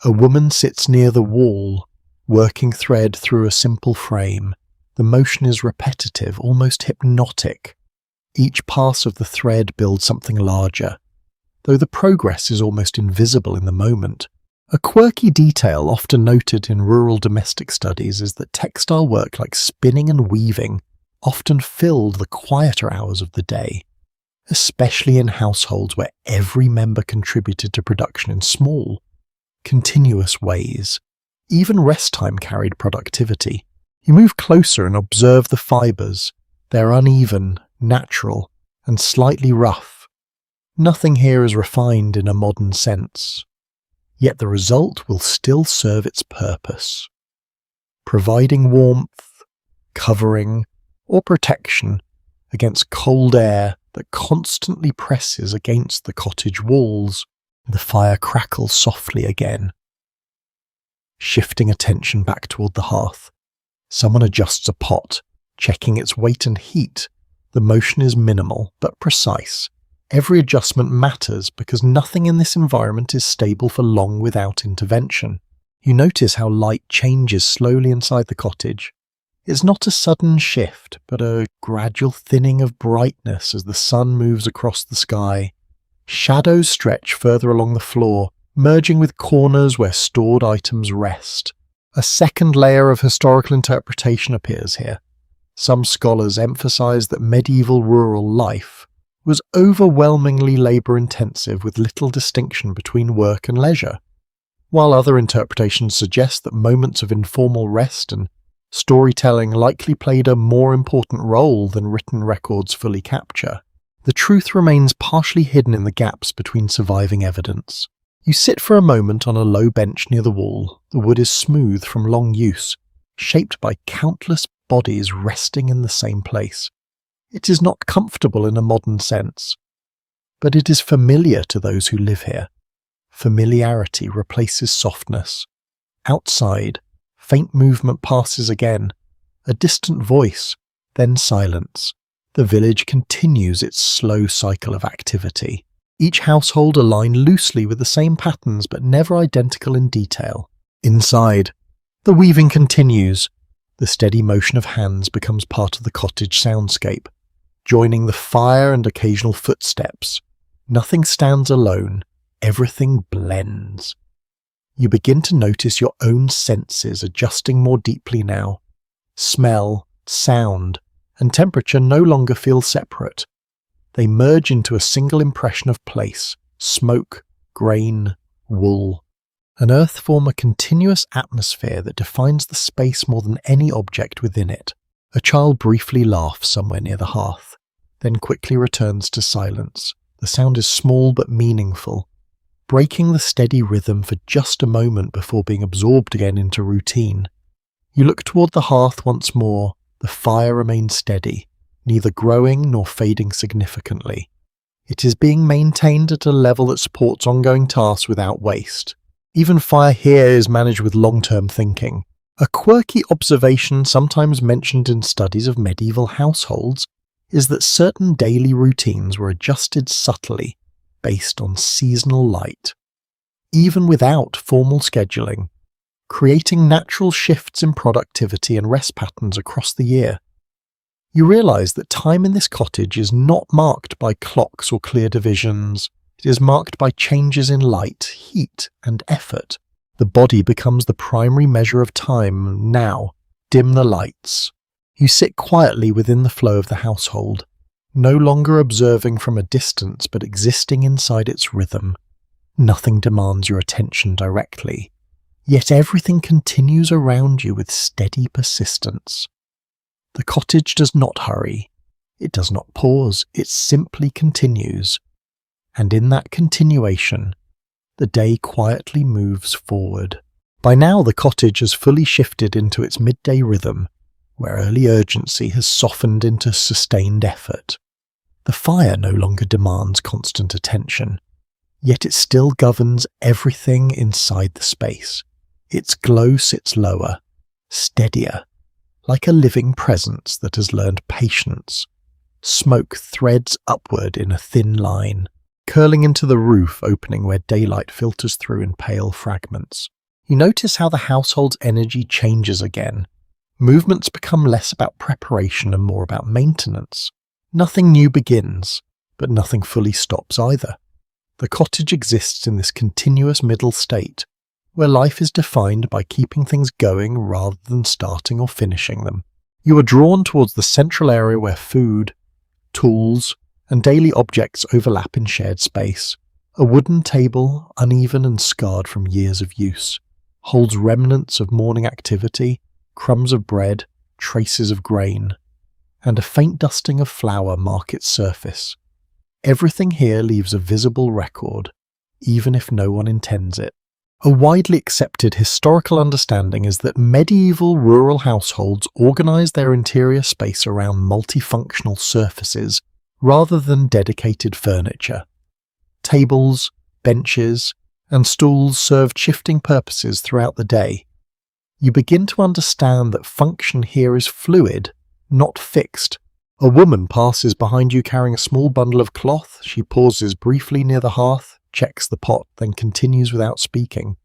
A woman sits near the wall, working thread through a simple frame. The motion is repetitive, almost hypnotic. Each pass of the thread builds something larger, though the progress is almost invisible in the moment. A quirky detail often noted in rural domestic studies is that textile work like spinning and weaving often filled the quieter hours of the day, especially in households where every member contributed to production in small, continuous ways. Even rest time carried productivity. You move closer and observe the fibres. They're uneven, natural, and slightly rough. Nothing here is refined in a modern sense, yet the result will still serve its purpose, providing warmth, covering, or protection against cold air that constantly presses against the cottage walls. The fire crackles softly again, shifting attention back toward the hearth. Someone adjusts a pot, checking its weight and heat. The motion is minimal, but precise. Every adjustment matters because nothing in this environment is stable for long without intervention. You notice how light changes slowly inside the cottage. It's not a sudden shift, but a gradual thinning of brightness as the sun moves across the sky. Shadows stretch further along the floor, merging with corners where stored items rest. A second layer of historical interpretation appears here. Some scholars emphasize that medieval rural life was overwhelmingly labour-intensive with little distinction between work and leisure, while other interpretations suggest that moments of informal rest and storytelling likely played a more important role than written records fully capture. The truth remains partially hidden in the gaps between surviving evidence. You sit for a moment on a low bench near the wall. The wood is smooth from long use, shaped by countless bodies resting in the same place. It is not comfortable in a modern sense, but it is familiar to those who live here. Familiarity replaces softness. Outside, faint movement passes again, a distant voice, then silence. The village continues its slow cycle of activity. Each household aligned loosely with the same patterns but never identical in detail. Inside, the weaving continues. The steady motion of hands becomes part of the cottage soundscape, joining the fire and occasional footsteps. Nothing stands alone, everything blends. You begin to notice your own senses adjusting more deeply now. Smell, sound, and temperature no longer feel separate. They merge into a single impression of place: smoke, grain, wool. And earth form a continuous atmosphere that defines the space more than any object within it. A child briefly laughs somewhere near the hearth, then quickly returns to silence. The sound is small but meaningful, breaking the steady rhythm for just a moment before being absorbed again into routine. You look toward the hearth once more. The fire remains steady, neither growing nor fading significantly. It is being maintained at a level that supports ongoing tasks without waste. Even fire here is managed with long-term thinking. A quirky observation sometimes mentioned in studies of medieval households is that certain daily routines were adjusted subtly based on seasonal light, even without formal scheduling, creating natural shifts in productivity and rest patterns across the year. You realise that time in this cottage is not marked by clocks or clear divisions. It is marked by changes in light, heat, and effort. The body becomes the primary measure of time. Now, dim the lights. You sit quietly within the flow of the household, no longer observing from a distance but existing inside its rhythm. Nothing demands your attention directly, yet everything continues around you with steady persistence. The cottage does not hurry. It does not pause. It simply continues. And in that continuation, the day quietly moves forward. By now the cottage has fully shifted into its midday rhythm, where early urgency has softened into sustained effort. The fire no longer demands constant attention, yet it still governs everything inside the space. Its glow sits lower, steadier, like a living presence that has learned patience. Smoke threads upward in a thin line, curling into the roof opening where daylight filters through in pale fragments. You notice how the household's energy changes again. Movements become less about preparation and more about maintenance. Nothing new begins, but nothing fully stops either. The cottage exists in this continuous middle state, where life is defined by keeping things going rather than starting or finishing them. You are drawn towards the central area where food, tools, and daily objects overlap in shared space. A wooden table, uneven and scarred from years of use, holds remnants of morning activity, crumbs of bread, traces of grain, and a faint dusting of flour mark its surface. Everything here leaves a visible record, even if no one intends it. A widely accepted historical understanding is that medieval rural households organized their interior space around multifunctional surfaces rather than dedicated furniture. Tables, benches, and stools served shifting purposes throughout the day. You begin to understand that function here is fluid, not fixed. A woman passes behind you carrying a small bundle of cloth. She pauses briefly near the hearth, checks the pot, then continues without speaking.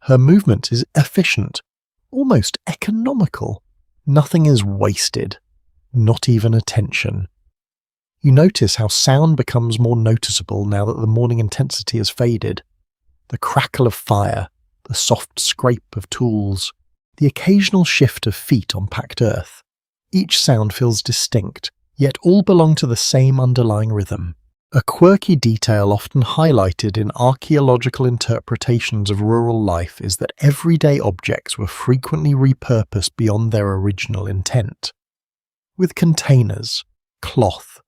Her movement is efficient, almost economical. Nothing is wasted, not even attention. You notice how sound becomes more noticeable now that the morning intensity has faded. The crackle of fire, the soft scrape of tools, the occasional shift of feet on packed earth. Each sound feels distinct, yet all belong to the same underlying rhythm. A quirky detail often highlighted in archaeological interpretations of rural life is that everyday objects were frequently repurposed beyond their original intent. With containers, cloth,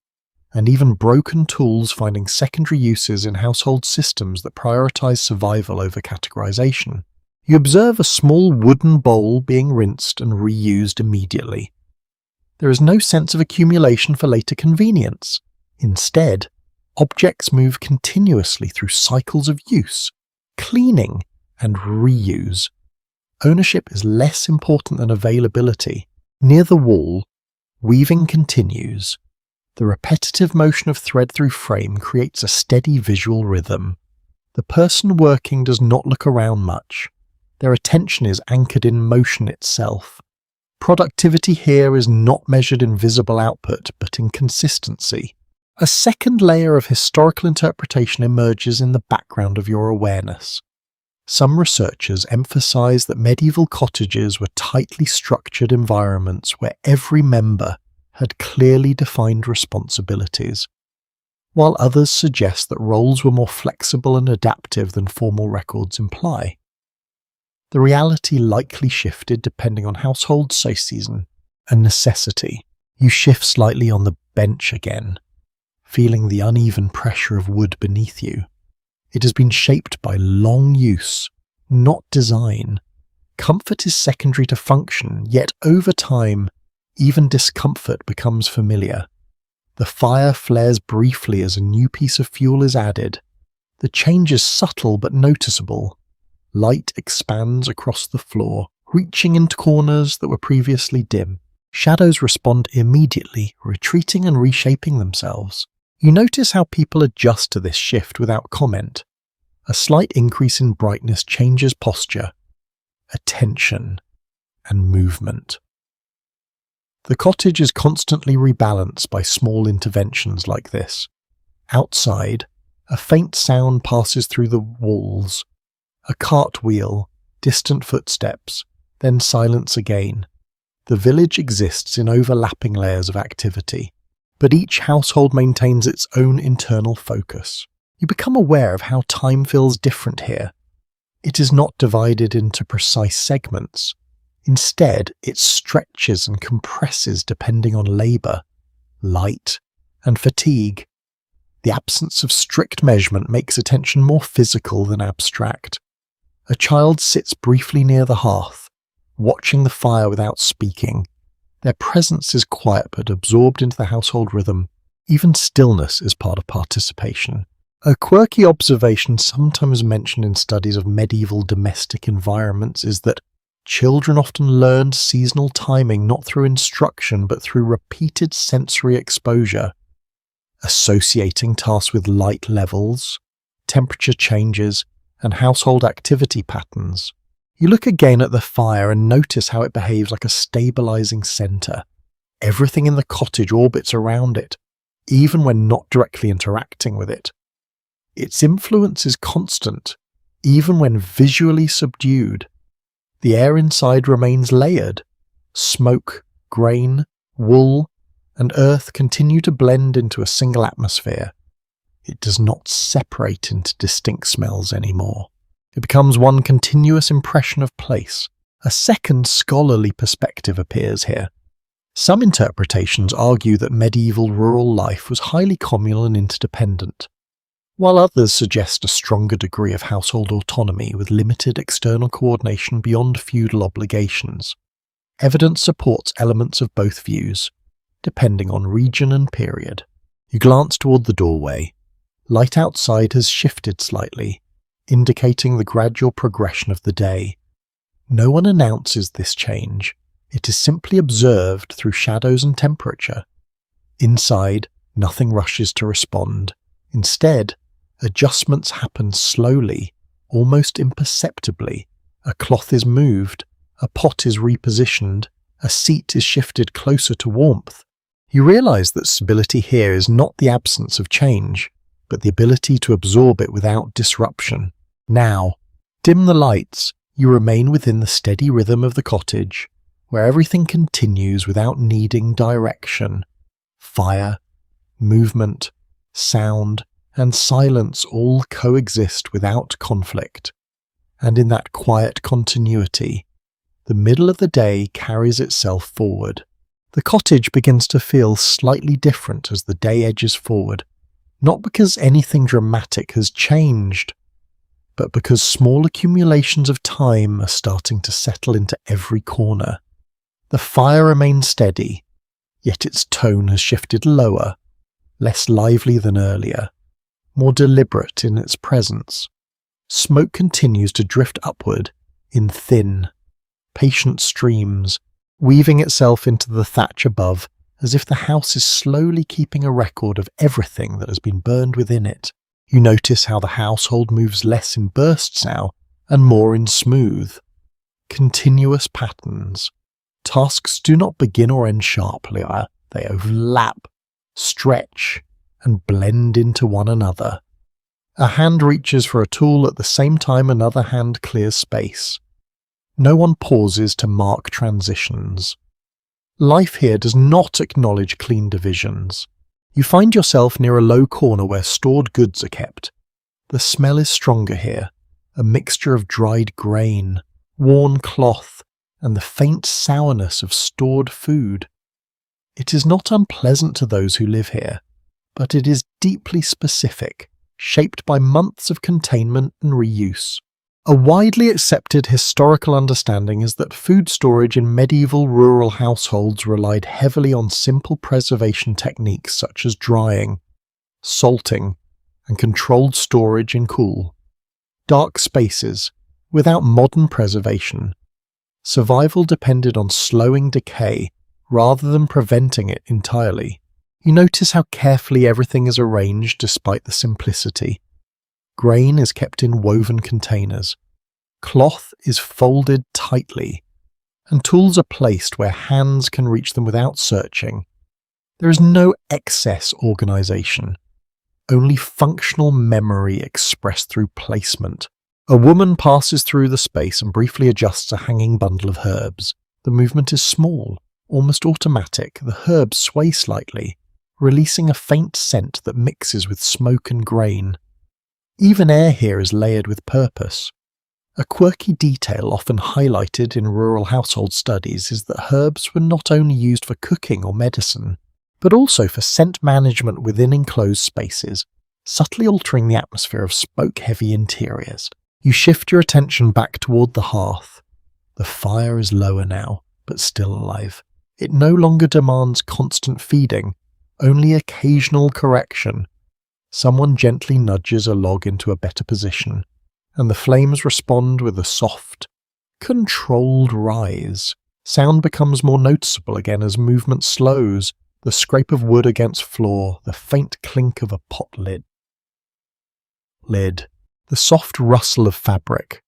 and even broken tools finding secondary uses in household systems that prioritize survival over categorization. You observe a small wooden bowl being rinsed and reused immediately. There is no sense of accumulation for later convenience. Instead, objects move continuously through cycles of use, cleaning, and reuse. Ownership is less important than availability. Near the wall, weaving continues. The repetitive motion of thread through frame creates a steady visual rhythm. The person working does not look around much. Their attention is anchored in motion itself. Productivity here is not measured in visible output, but in consistency. A second layer of historical interpretation emerges in the background of your awareness. Some researchers emphasize that medieval cottages were tightly structured environments where every member had clearly defined responsibilities, while others suggest that roles were more flexible and adaptive than formal records imply. The reality likely shifted depending on household season and necessity. You shift slightly on the bench again, feeling the uneven pressure of wood beneath you. It has been shaped by long use, not design. Comfort is secondary to function, yet over time, even discomfort becomes familiar. The fire flares briefly as a new piece of fuel is added. The change is subtle but noticeable. Light expands across the floor, reaching into corners that were previously dim. Shadows respond immediately, retreating and reshaping themselves. You notice how people adjust to this shift without comment. A slight increase in brightness changes posture, attention, and movement. The cottage is constantly rebalanced by small interventions like this. Outside, a faint sound passes through the walls. A cartwheel, distant footsteps, then silence again. The village exists in overlapping layers of activity, but each household maintains its own internal focus. You become aware of how time feels different here. It is not divided into precise segments. Instead, it stretches and compresses depending on labour, light, and fatigue. The absence of strict measurement makes attention more physical than abstract. A child sits briefly near the hearth, watching the fire without speaking. Their presence is quiet but absorbed into the household rhythm. Even stillness is part of participation. A quirky observation sometimes mentioned in studies of medieval domestic environments is that children often learned seasonal timing not through instruction but through repeated sensory exposure, associating tasks with light levels, temperature changes, and household activity patterns. You look again at the fire and notice how it behaves like a stabilizing center. Everything in the cottage orbits around it, even when not directly interacting with it. Its influence is constant, even when visually subdued. The air inside remains layered. Smoke, grain, wool, and earth continue to blend into a single atmosphere. It does not separate into distinct smells anymore. It becomes one continuous impression of place. A second scholarly perspective appears here. Some interpretations argue that medieval rural life was highly communal and interdependent, while others suggest a stronger degree of household autonomy with limited external coordination beyond feudal obligations. Evidence supports elements of both views, depending on region and period. You glance toward the doorway. Light outside has shifted slightly, indicating the gradual progression of the day. No one announces this change. It is simply observed through shadows and temperature. Inside, nothing rushes to respond. Instead, adjustments happen slowly, almost imperceptibly. A cloth is moved, a pot is repositioned, a seat is shifted closer to warmth. You realize that stability here is not the absence of change, but the ability to absorb it without disruption. Now, dim the lights, you remain within the steady rhythm of the cottage, where everything continues without needing direction. Fire, movement, sound, and silence all coexist without conflict. And in that quiet continuity, the middle of the day carries itself forward. The cottage begins to feel slightly different as the day edges forward, not because anything dramatic has changed, but because small accumulations of time are starting to settle into every corner. The fire remains steady, yet its tone has shifted lower, less lively than earlier, more deliberate in its presence. Smoke continues to drift upward in thin, patient streams, weaving itself into the thatch above, as if the house is slowly keeping a record of everything that has been burned within it. You notice how the household moves less in bursts now, and more in smooth, continuous patterns. Tasks do not begin or end sharply, they overlap, stretch, and blend into one another. A hand reaches for a tool at the same time another hand clears space. No one pauses to mark transitions. Life here does not acknowledge clean divisions. You find yourself near a low corner where stored goods are kept. The smell is stronger here, a mixture of dried grain, worn cloth, and the faint sourness of stored food. It is not unpleasant to those who live here, but it is deeply specific, shaped by months of containment and reuse. A widely accepted historical understanding is that food storage in medieval rural households relied heavily on simple preservation techniques such as drying, salting, and controlled storage in cool, dark spaces. Without modern preservation, survival depended on slowing decay rather than preventing it entirely. You notice how carefully everything is arranged despite the simplicity. Grain is kept in woven containers. Cloth is folded tightly, and tools are placed where hands can reach them without searching. There is no excess organization, only functional memory expressed through placement. A woman passes through the space and briefly adjusts a hanging bundle of herbs. The movement is small, almost automatic. The herbs sway slightly, releasing a faint scent that mixes with smoke and grain. Even air here is layered with purpose. A quirky detail often highlighted in rural household studies is that herbs were not only used for cooking or medicine, but also for scent management within enclosed spaces, subtly altering the atmosphere of smoke-heavy interiors. You shift your attention back toward the hearth. The fire is lower now, but still alive. It no longer demands constant feeding, only occasional correction. Someone gently nudges a log into a better position, and the flames respond with a soft, controlled rise. Sound becomes more noticeable again as movement slows, the scrape of wood against floor, the faint clink of a pot lid. The soft rustle of fabric.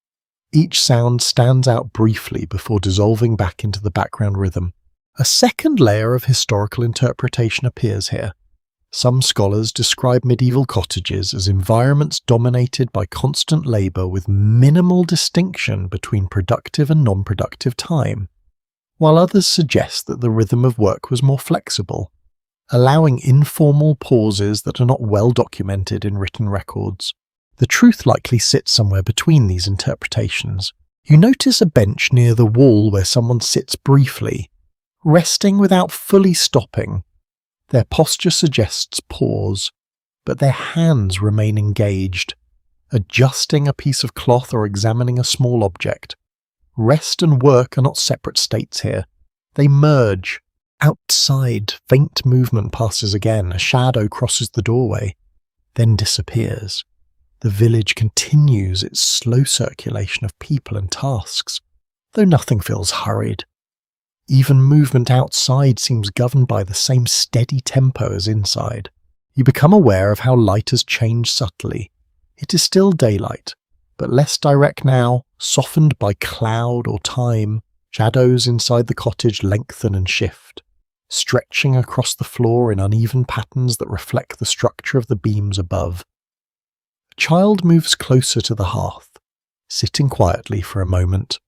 Each sound stands out briefly before dissolving back into the background rhythm. A second layer of historical interpretation appears here. Some scholars describe medieval cottages as environments dominated by constant labour with minimal distinction between productive and non-productive time, while others suggest that the rhythm of work was more flexible, allowing informal pauses that are not well documented in written records. The truth likely sits somewhere between these interpretations. You notice a bench near the wall where someone sits briefly, resting without fully stopping. Their posture suggests pause, but their hands remain engaged, adjusting a piece of cloth or examining a small object. Rest and work are not separate states here. They merge. Outside, faint movement passes again. A shadow crosses the doorway, then disappears. The village continues its slow circulation of people and tasks, though nothing feels hurried. Even movement outside seems governed by the same steady tempo as inside. You become aware of how light has changed subtly. It is still daylight, but less direct now, softened by cloud or time. Shadows inside the cottage lengthen and shift, stretching across the floor in uneven patterns that reflect the structure of the beams above. A child moves closer to the hearth, sitting quietly for a moment.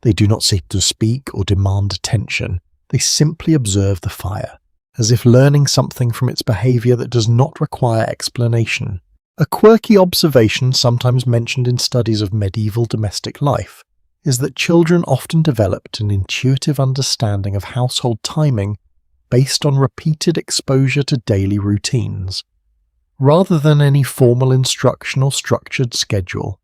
They do not seek to speak or demand attention. They simply observe the fire, as if learning something from its behaviour that does not require explanation. A quirky observation sometimes mentioned in studies of medieval domestic life is that children often developed an intuitive understanding of household timing based on repeated exposure to daily routines, rather than any formal instruction or structured schedule.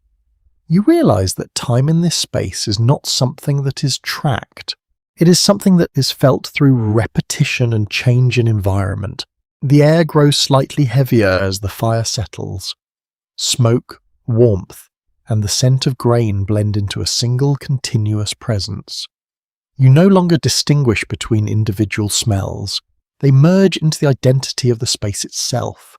You realise that time in this space is not something that is tracked. It is something that is felt through repetition and change in environment. The air grows slightly heavier as the fire settles. Smoke, warmth, and the scent of grain blend into a single continuous presence. You no longer distinguish between individual smells. They merge into the identity of the space itself.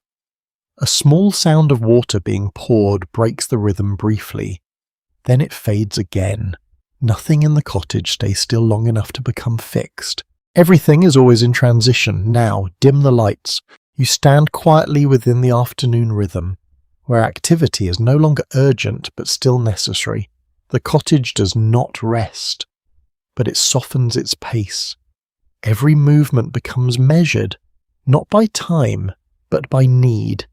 A small sound of water being poured breaks the rhythm briefly. Then it fades again. Nothing in the cottage stays still long enough to become fixed. Everything is always in transition. Now, dim the lights. You stand quietly within the afternoon rhythm. where activity is no longer urgent but still necessary. The cottage does not rest, but it softens its pace. Every movement becomes measured, not by time, but by need,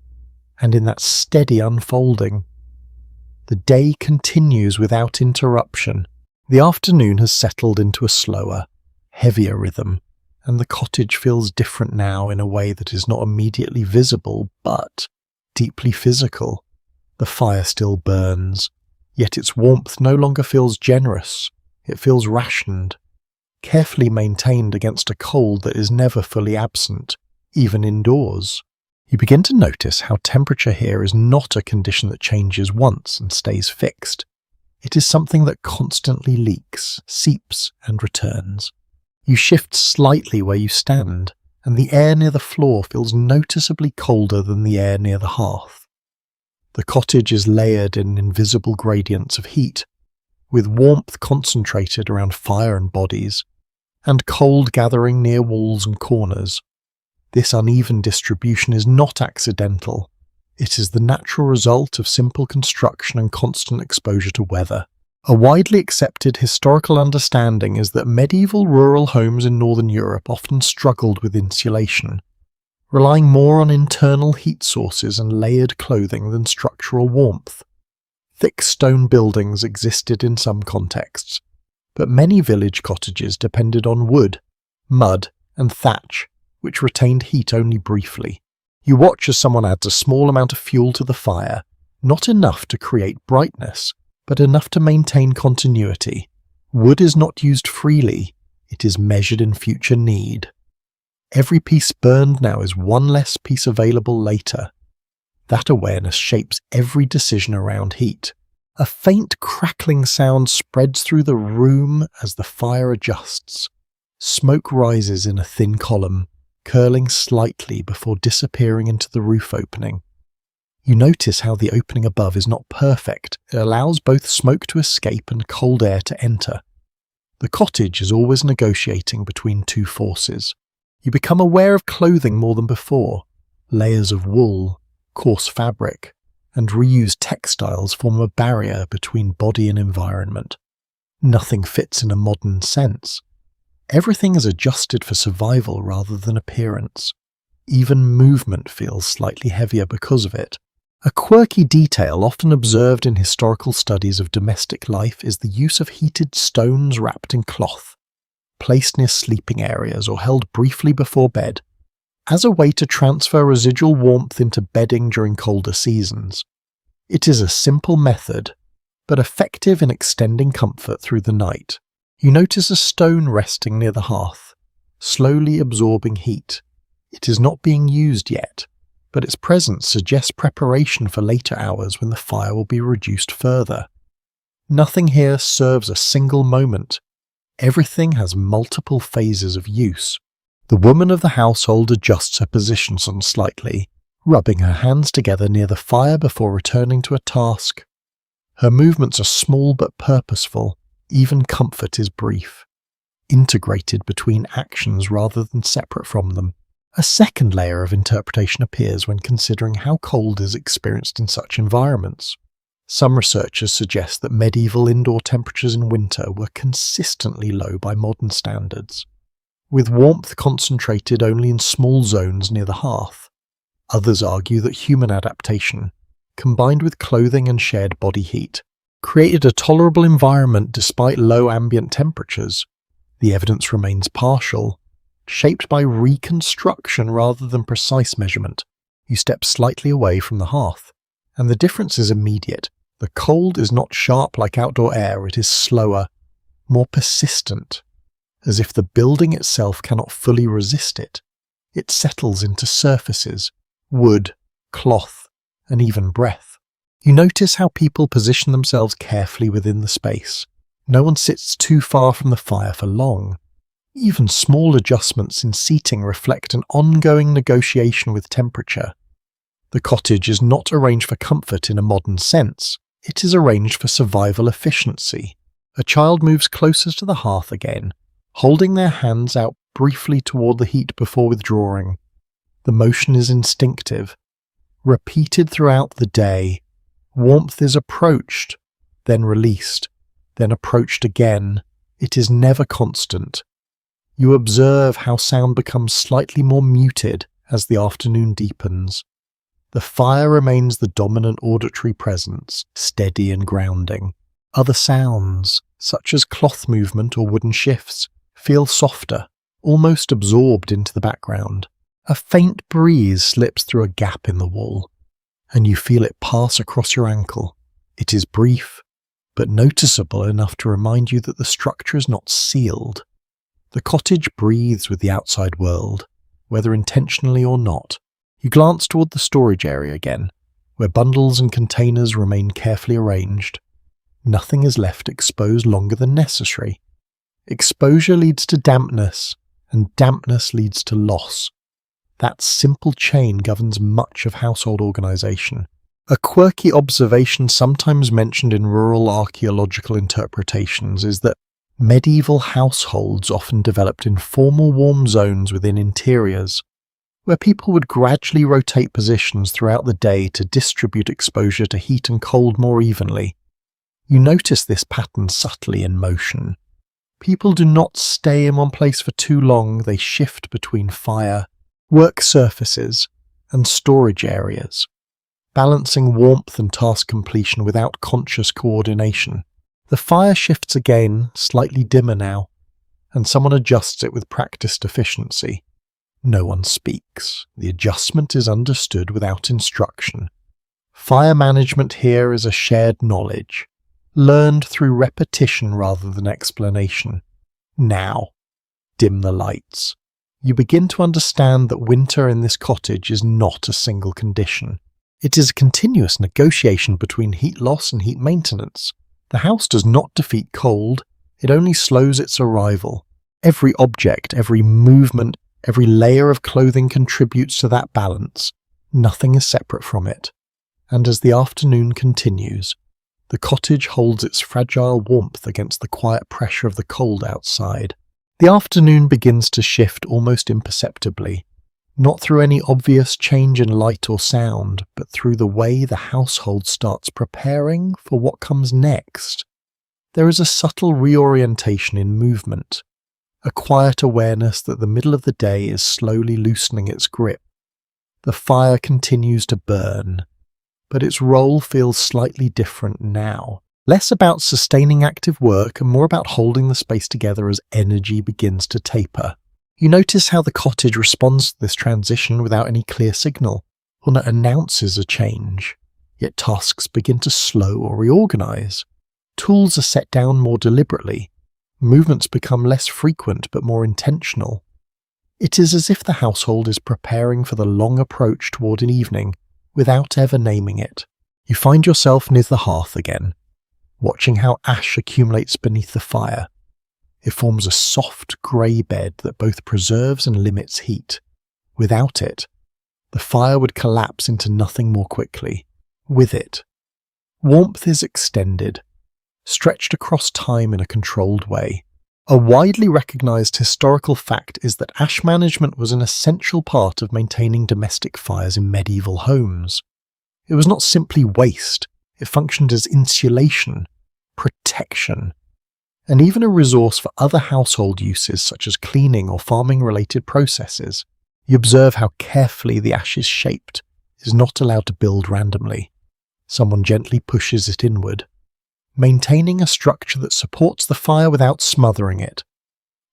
and in that steady unfolding, the day continues without interruption. The afternoon has settled into a slower, heavier rhythm, and the cottage feels different now in a way that is not immediately visible, but deeply physical. The fire still burns, yet its warmth no longer feels generous. It feels rationed, carefully maintained against a cold that is never fully absent, even indoors. You begin to notice how temperature here is not a condition that changes once and stays fixed. It is something that constantly leaks, seeps, and returns. You shift slightly where you stand, and the air near the floor feels noticeably colder than the air near the hearth. The cottage is layered in invisible gradients of heat, with warmth concentrated around fire and bodies, and cold gathering near walls and corners. This uneven distribution is not accidental. It is the natural result of simple construction and constant exposure to weather. A widely accepted historical understanding is that medieval rural homes in Northern Europe often struggled with insulation, relying more on internal heat sources and layered clothing than structural warmth. Thick stone buildings existed in some contexts, but many village cottages depended on wood, mud, and thatch, which retained heat only briefly. You watch as someone adds a small amount of fuel to the fire, not enough to create brightness, but enough to maintain continuity. Wood is not used freely, it is measured in future need. Every piece burned now is one less piece available later. That awareness shapes every decision around heat. A faint crackling sound spreads through the room as the fire adjusts. Smoke rises in a thin column, curling slightly before disappearing into the roof opening. You notice how the opening above is not perfect. It allows both smoke to escape and cold air to enter. The cottage is always negotiating between two forces. You become aware of clothing more than before. Layers of wool, coarse fabric, and reused textiles form a barrier between body and environment. Nothing fits in a modern sense. Everything is adjusted for survival rather than appearance. Even movement feels slightly heavier because of it. A quirky detail often observed in historical studies of domestic life is the use of heated stones wrapped in cloth, placed near sleeping areas or held briefly before bed, as a way to transfer residual warmth into bedding during colder seasons. It is a simple method, but effective in extending comfort through the night. You notice a stone resting near the hearth, slowly absorbing heat. It is not being used yet, but its presence suggests preparation for later hours when the fire will be reduced further. Nothing here serves a single moment. Everything has multiple phases of use. The woman of the household adjusts her position slightly, rubbing her hands together near the fire before returning to a task. Her movements are small but purposeful. Even comfort is brief, integrated between actions rather than separate from them. A second layer of interpretation appears when considering how cold is experienced in such environments. Some researchers suggest that medieval indoor temperatures in winter were consistently low by modern standards, with warmth concentrated only in small zones near the hearth. Others argue that human adaptation, combined with clothing and shared body heat, created a tolerable environment despite low ambient temperatures. The evidence remains partial, shaped by reconstruction rather than precise measurement. You step slightly away from the hearth, and the difference is immediate. The cold is not sharp like outdoor air, it is slower, more persistent, as if the building itself cannot fully resist it. It settles into surfaces, wood, cloth, and even breath. You notice how people position themselves carefully within the space. No one sits too far from the fire for long. Even small adjustments in seating reflect an ongoing negotiation with temperature. The cottage is not arranged for comfort in a modern sense. It is arranged for survival efficiency. A child moves closer to the hearth again, holding their hands out briefly toward the heat before withdrawing. The motion is instinctive, Repeated throughout the day, warmth is approached, then released, then approached again. It is never constant. You observe how sound becomes slightly more muted as the afternoon deepens. The fire remains the dominant auditory presence, steady and grounding. Other sounds, such as cloth movement or wooden shifts, feel softer, almost absorbed into the background. A faint breeze slips through a gap in the wall, and you feel it pass across your ankle. It is brief, but noticeable enough to remind you that the structure is not sealed. The cottage breathes with the outside world, whether intentionally or not. You glance toward the storage area again, where bundles and containers remain carefully arranged. Nothing is left exposed longer than necessary. Exposure leads to dampness, and dampness leads to loss. That simple chain governs much of household organization. A quirky observation sometimes mentioned in rural archaeological interpretations is that medieval households often developed informal warm zones within interiors, where people would gradually rotate positions throughout the day to distribute exposure to heat and cold more evenly. You notice this pattern subtly in motion. People do not stay in one place for too long, they shift between fire, work surfaces, and storage areas, balancing warmth and task completion without conscious coordination. The fire shifts again, slightly dimmer now, and someone adjusts it with practiced efficiency. No one speaks. The adjustment is understood without instruction. Fire management here is a shared knowledge, learned through repetition rather than explanation. Now, dim the lights. You begin to understand that winter in this cottage is not a single condition. It is a continuous negotiation between heat loss and heat maintenance. The house does not defeat cold, it only slows its arrival. Every object, every movement, every layer of clothing contributes to that balance. Nothing is separate from it. And as the afternoon continues, the cottage holds its fragile warmth against the quiet pressure of the cold outside. The afternoon begins to shift almost imperceptibly, not through any obvious change in light or sound, but through the way the household starts preparing for what comes next. There is a subtle reorientation in movement, a quiet awareness that the middle of the day is slowly loosening its grip. The fire continues to burn, but its role feels slightly different now. Less about sustaining active work and more about holding the space together as energy begins to taper. You notice how the cottage responds to this transition without any clear signal, or that announces a change. Yet tasks begin to slow or reorganize. Tools are set down more deliberately. Movements become less frequent but more intentional. It is as if the household is preparing for the long approach toward an evening without ever naming it. You find yourself near the hearth again, watching how ash accumulates beneath the fire. It forms a soft grey bed that both preserves and limits heat. Without it, the fire would collapse into nothing more quickly. With it, warmth is extended, stretched across time in a controlled way. A widely recognised historical fact is that ash management was an essential part of maintaining domestic fires in medieval homes. It was not simply waste, it functioned as insulation, protection, and even a resource for other household uses such as cleaning or farming-related processes. You observe how carefully the ash is shaped. It is not allowed to build randomly. Someone gently pushes it inward, maintaining a structure that supports the fire without smothering it.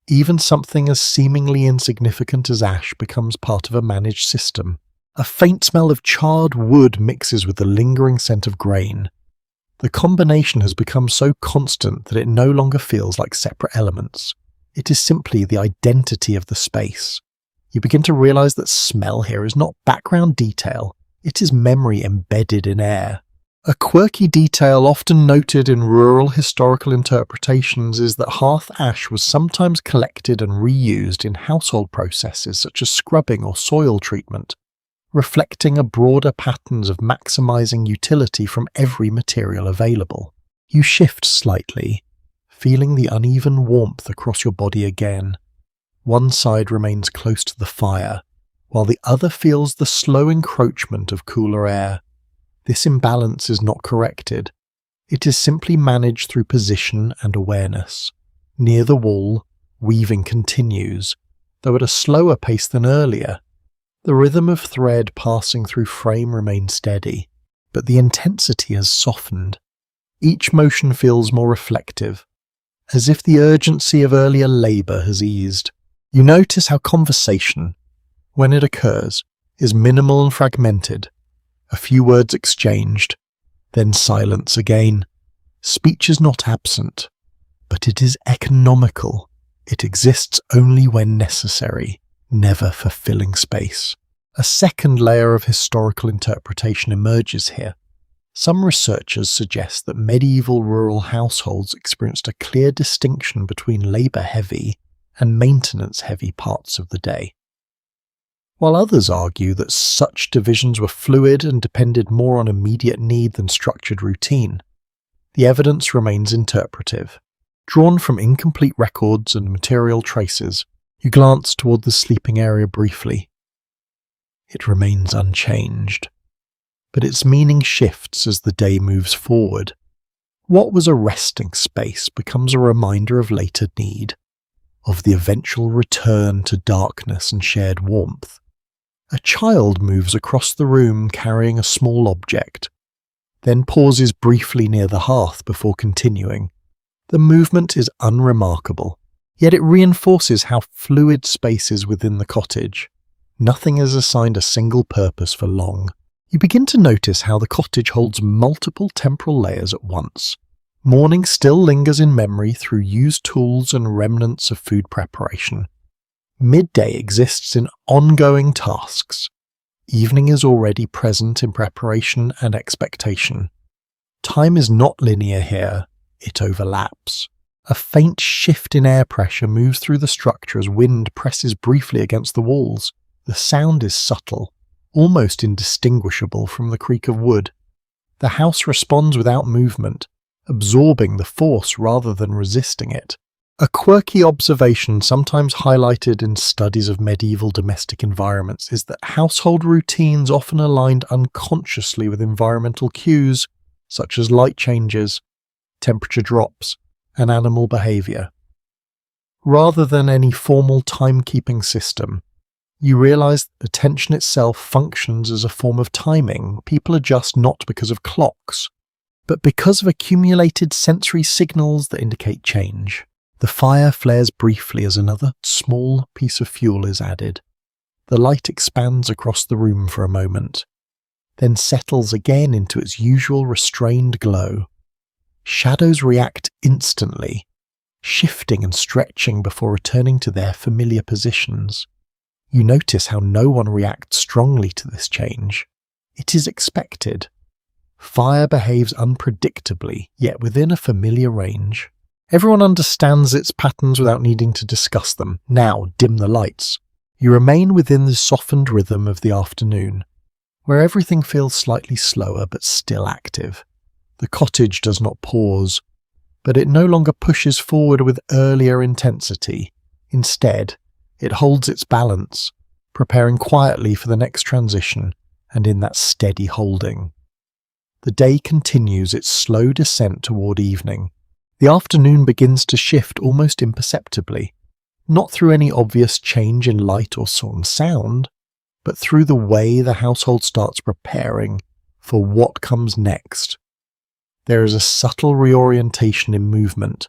Even something as seemingly insignificant as ash becomes part of a managed system. A faint smell of charred wood mixes with the lingering scent of grain. The combination has become so constant that it no longer feels like separate elements. It is simply the identity of the space. You begin to realize that smell here is not background detail, it is memory embedded in air. A quirky detail often noted in rural historical interpretations is that hearth ash was sometimes collected and reused in household processes such as scrubbing or soil treatment, reflecting a broader patterns of maximizing utility from every material available. You shift slightly, feeling the uneven warmth across your body again. One side remains close to the fire, while the other feels the slow encroachment of cooler air. This imbalance is not corrected. It is simply managed through position and awareness. Near the wall, weaving continues, though at a slower pace than earlier. The rhythm of thread passing through frame remains steady, but the intensity has softened. Each motion feels more reflective, as if the urgency of earlier labour has eased. You notice how conversation, when it occurs, is minimal and fragmented. A few words exchanged, then silence again. Speech is not absent, but it is economical. It exists only when necessary, never for filling space. A second layer of historical interpretation emerges here. Some researchers suggest that medieval rural households experienced a clear distinction between labour-heavy and maintenance-heavy parts of the day, while others argue that such divisions were fluid and depended more on immediate need than structured routine. The evidence remains interpretive. Drawn from incomplete records and material traces, you glance toward the sleeping area briefly. It remains unchanged, but its meaning shifts as the day moves forward. What was a resting space becomes a reminder of later need, of the eventual return to darkness and shared warmth. A child moves across the room carrying a small object, then pauses briefly near the hearth before continuing. The movement is unremarkable, yet it reinforces how fluid space is within the cottage. Nothing is assigned a single purpose for long. You begin to notice how the cottage holds multiple temporal layers at once. Morning still lingers in memory through used tools and remnants of food preparation. Midday exists in ongoing tasks. Evening is already present in preparation and expectation. Time is not linear here, it overlaps. A faint shift in air pressure moves through the structure as wind presses briefly against the walls. The sound is subtle, almost indistinguishable from the creak of wood. The house responds without movement, absorbing the force rather than resisting it. A quirky observation sometimes highlighted in studies of medieval domestic environments is that household routines often aligned unconsciously with environmental cues, such as light changes, temperature drops, and animal behaviour. Rather than any formal timekeeping system, you realize that attention itself functions as a form of timing. People adjust not because of clocks, but because of accumulated sensory signals that indicate change. The fire flares briefly as another small piece of fuel is added. The light expands across the room for a moment, then settles again into its usual restrained glow. Shadows react instantly, shifting and stretching before returning to their familiar positions. You notice how no one reacts strongly to this change. It is expected. Fire behaves unpredictably, yet within a familiar range. Everyone understands its patterns without needing to discuss them. Now, dim the lights. You remain within the softened rhythm of the afternoon, where everything feels slightly slower but still active. The cottage does not pause, but it no longer pushes forward with earlier intensity. Instead, it holds its balance, preparing quietly for the next transition, and in that steady holding. The day continues its slow descent toward evening. The afternoon begins to shift almost imperceptibly, not through any obvious change in light or sound, but through the way the household starts preparing for what comes next. There is a subtle reorientation in movement,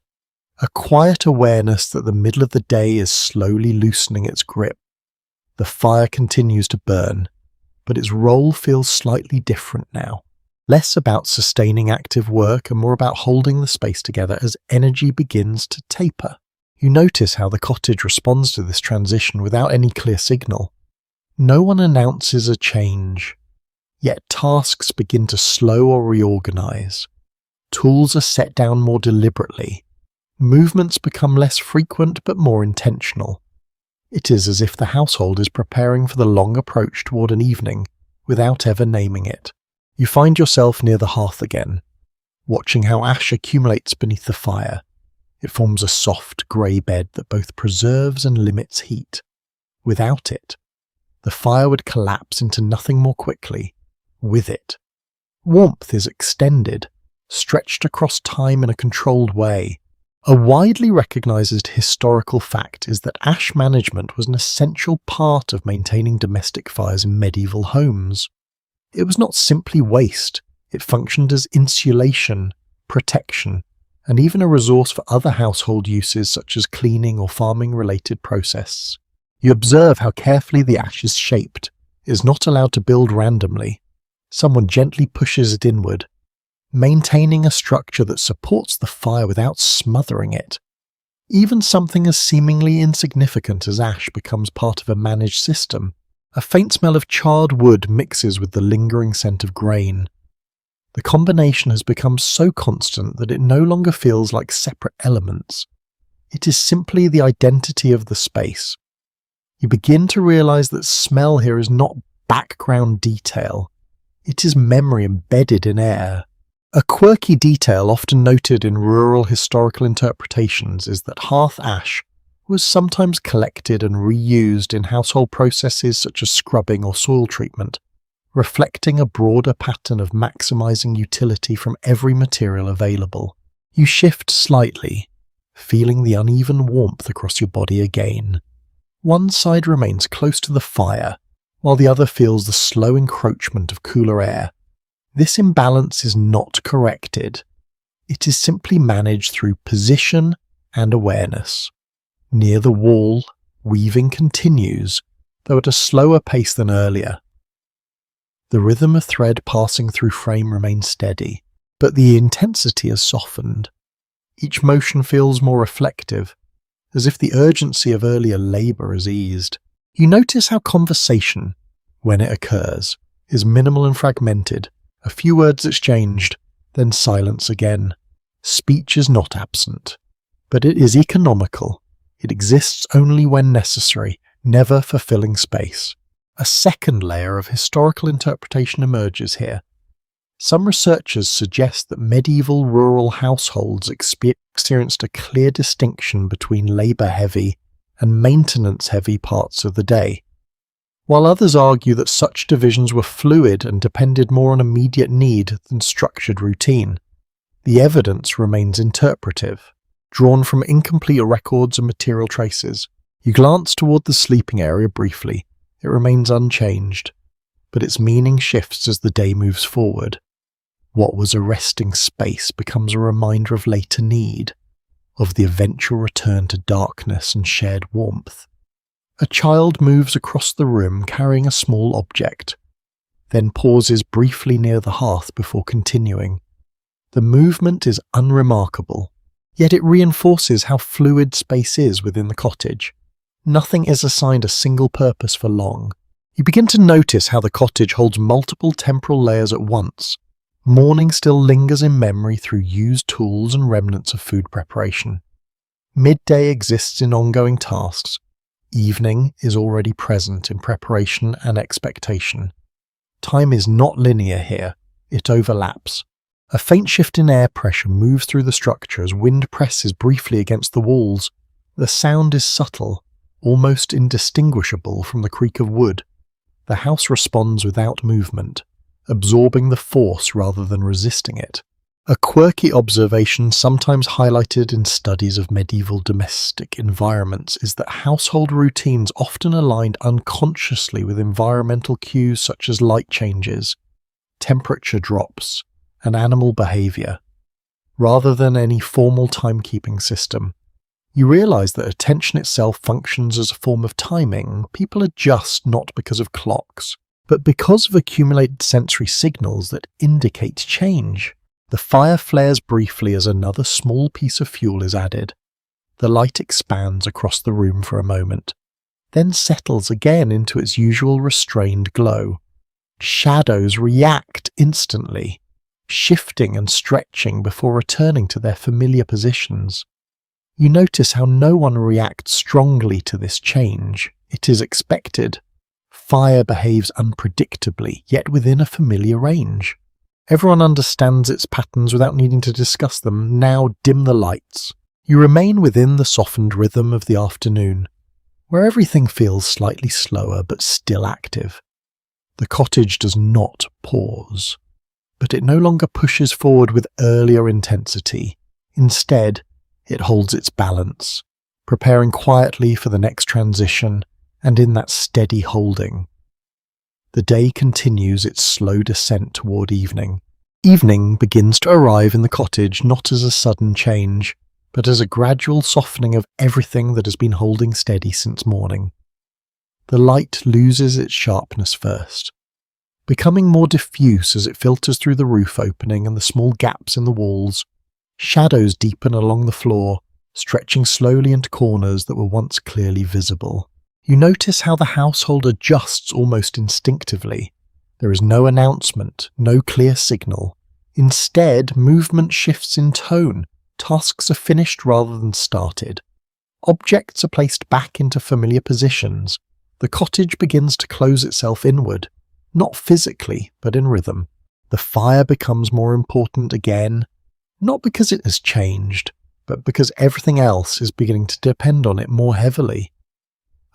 a quiet awareness that the middle of the day is slowly loosening its grip. The fire continues to burn, but its role feels slightly different now. Less about sustaining active work and more about holding the space together as energy begins to taper. You notice how the cottage responds to this transition without any clear signal. No one announces a change, yet tasks begin to slow or reorganize. Tools are set down more deliberately. Movements become less frequent but more intentional. It is as if the household is preparing for the long approach toward an evening without ever naming it. You find yourself near the hearth again, watching how ash accumulates beneath the fire. It forms a soft grey bed that both preserves and limits heat. Without it, the fire would collapse into nothing more quickly with it. Warmth is extended, stretched across time in a controlled way. A widely recognised historical fact is that ash management was an essential part of maintaining domestic fires in medieval homes. It was not simply waste, it functioned as insulation, protection, and even a resource for other household uses such as cleaning or farming-related processes. You observe how carefully the ash is shaped. It is not allowed to build randomly. Someone gently pushes it inward, maintaining a structure that supports the fire without smothering it. Even something as seemingly insignificant as ash becomes part of a managed system. A faint smell of charred wood mixes with the lingering scent of grain. The combination has become so constant that it no longer feels like separate elements. It is simply the identity of the space. You begin to realize that smell here is not background detail. It is memory embedded in air. A quirky detail often noted in rural historical interpretations is that hearth ash was sometimes collected and reused in household processes such as scrubbing or soil treatment, reflecting a broader pattern of maximizing utility from every material available. You shift slightly, feeling the uneven warmth across your body again. One side remains close to the fire, while the other feels the slow encroachment of cooler air. This imbalance is not corrected. It is simply managed through position and awareness. Near the wall, weaving continues, though at a slower pace than earlier. The rhythm of thread passing through frame remains steady, but the intensity has softened. Each motion feels more reflective, as if the urgency of earlier labour has eased. You notice how conversation, when it occurs, is minimal and fragmented. A few words exchanged, then silence again. Speech is not absent, but it is economical. It exists only when necessary, never fulfilling space. A second layer of historical interpretation emerges here. Some researchers suggest that medieval rural households experienced a clear distinction between labour-heavy and maintenance-heavy parts of the day, while others argue that such divisions were fluid and depended more on immediate need than structured routine. The evidence remains interpretive, drawn from incomplete records and material traces. You glance toward the sleeping area briefly. It remains unchanged, but its meaning shifts as the day moves forward. What was a resting space becomes a reminder of later need, of the eventual return to darkness and shared warmth. A child moves across the room carrying a small object, then pauses briefly near the hearth before continuing. The movement is unremarkable, yet it reinforces how fluid space is within the cottage. Nothing is assigned a single purpose for long. You begin to notice how the cottage holds multiple temporal layers at once. Morning still lingers in memory through used tools and remnants of food preparation. Midday exists in ongoing tasks. Evening is already present in preparation and expectation. Time is not linear here, it overlaps. A faint shift in air pressure moves through the structure as wind presses briefly against the walls. The sound is subtle, almost indistinguishable from the creak of wood. The house responds without movement, absorbing the force rather than resisting it. A quirky observation sometimes highlighted in studies of medieval domestic environments is that household routines often aligned unconsciously with environmental cues such as light changes, temperature drops, and animal behaviour, rather than any formal timekeeping system. You realise that attention itself functions as a form of timing. People adjust not because of clocks, but because of accumulated sensory signals that indicate change. The fire flares briefly as another small piece of fuel is added. The light expands across the room for a moment, then settles again into its usual restrained glow. Shadows react instantly, shifting and stretching before returning to their familiar positions. You notice how no one reacts strongly to this change. It is expected. Fire behaves unpredictably, yet within a familiar range. Everyone understands its patterns without needing to discuss them. Now dim the lights. You remain within the softened rhythm of the afternoon, where everything feels slightly slower but still active. The cottage does not pause, but it no longer pushes forward with earlier intensity. Instead, it holds its balance, preparing quietly for the next transition, and in that steady holding. The day continues its slow descent toward evening. Evening begins to arrive in the cottage not as a sudden change, but as a gradual softening of everything that has been holding steady since morning. The light loses its sharpness first, becoming more diffuse as it filters through the roof opening and the small gaps in the walls. Shadows deepen along the floor, stretching slowly into corners that were once clearly visible. You notice how the household adjusts almost instinctively. There is no announcement, no clear signal. Instead, movement shifts in tone. Tasks are finished rather than started. Objects are placed back into familiar positions. The cottage begins to close itself inward, not physically, but in rhythm. The fire becomes more important again, not because it has changed, but because everything else is beginning to depend on it more heavily.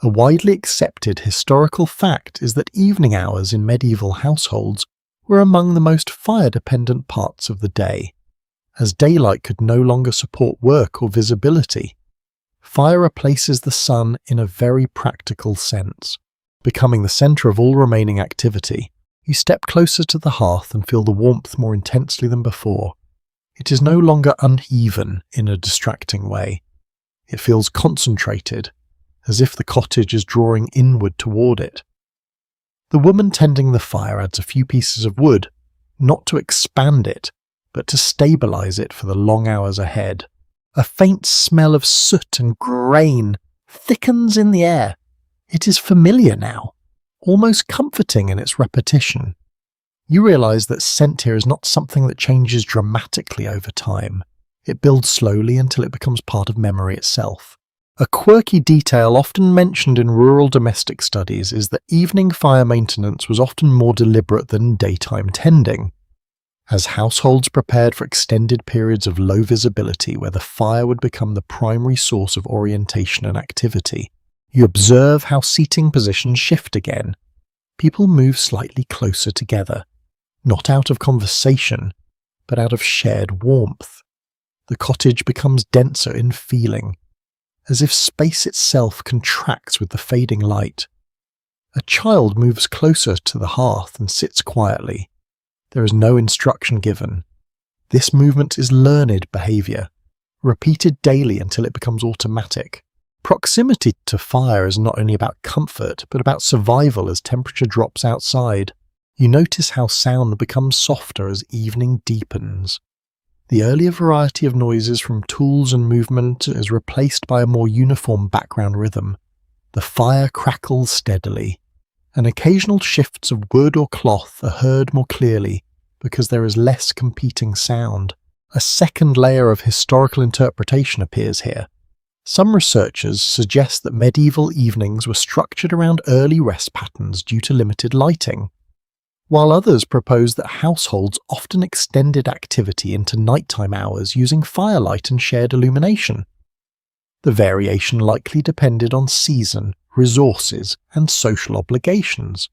A widely accepted historical fact is that evening hours in medieval households were among the most fire-dependent parts of the day, as daylight could no longer support work or visibility. Fire replaces the sun in a very practical sense, becoming the centre of all remaining activity. You step closer to the hearth and feel the warmth more intensely than before. It is no longer uneven in a distracting way. It feels concentrated, as if the cottage is drawing inward toward it. The woman tending the fire adds a few pieces of wood, not to expand it, but to stabilize it for the long hours ahead. A faint smell of soot and grain thickens in the air. It is familiar now, almost comforting in its repetition. You realize that scent here is not something that changes dramatically over time. It builds slowly until it becomes part of memory itself. A quirky detail often mentioned in rural domestic studies is that evening fire maintenance was often more deliberate than daytime tending. As households prepared for extended periods of low visibility where the fire would become the primary source of orientation and activity, you observe how seating positions shift again. People move slightly closer together, not out of conversation, but out of shared warmth. The cottage becomes denser in feeling, as if space itself contracts with the fading light. A child moves closer to the hearth and sits quietly. There is no instruction given. This movement is learned behaviour, repeated daily until it becomes automatic. Proximity to fire is not only about comfort, but about survival as temperature drops outside. You notice how sound becomes softer as evening deepens. The earlier variety of noises from tools and movement is replaced by a more uniform background rhythm. The fire crackles steadily, and occasional shifts of wood or cloth are heard more clearly because there is less competing sound. A second layer of historical interpretation appears here. Some researchers suggest that medieval evenings were structured around early rest patterns due to limited lighting, while others propose that households often extended activity into nighttime hours using firelight and shared illumination. The variation likely depended on season, resources, and social obligations.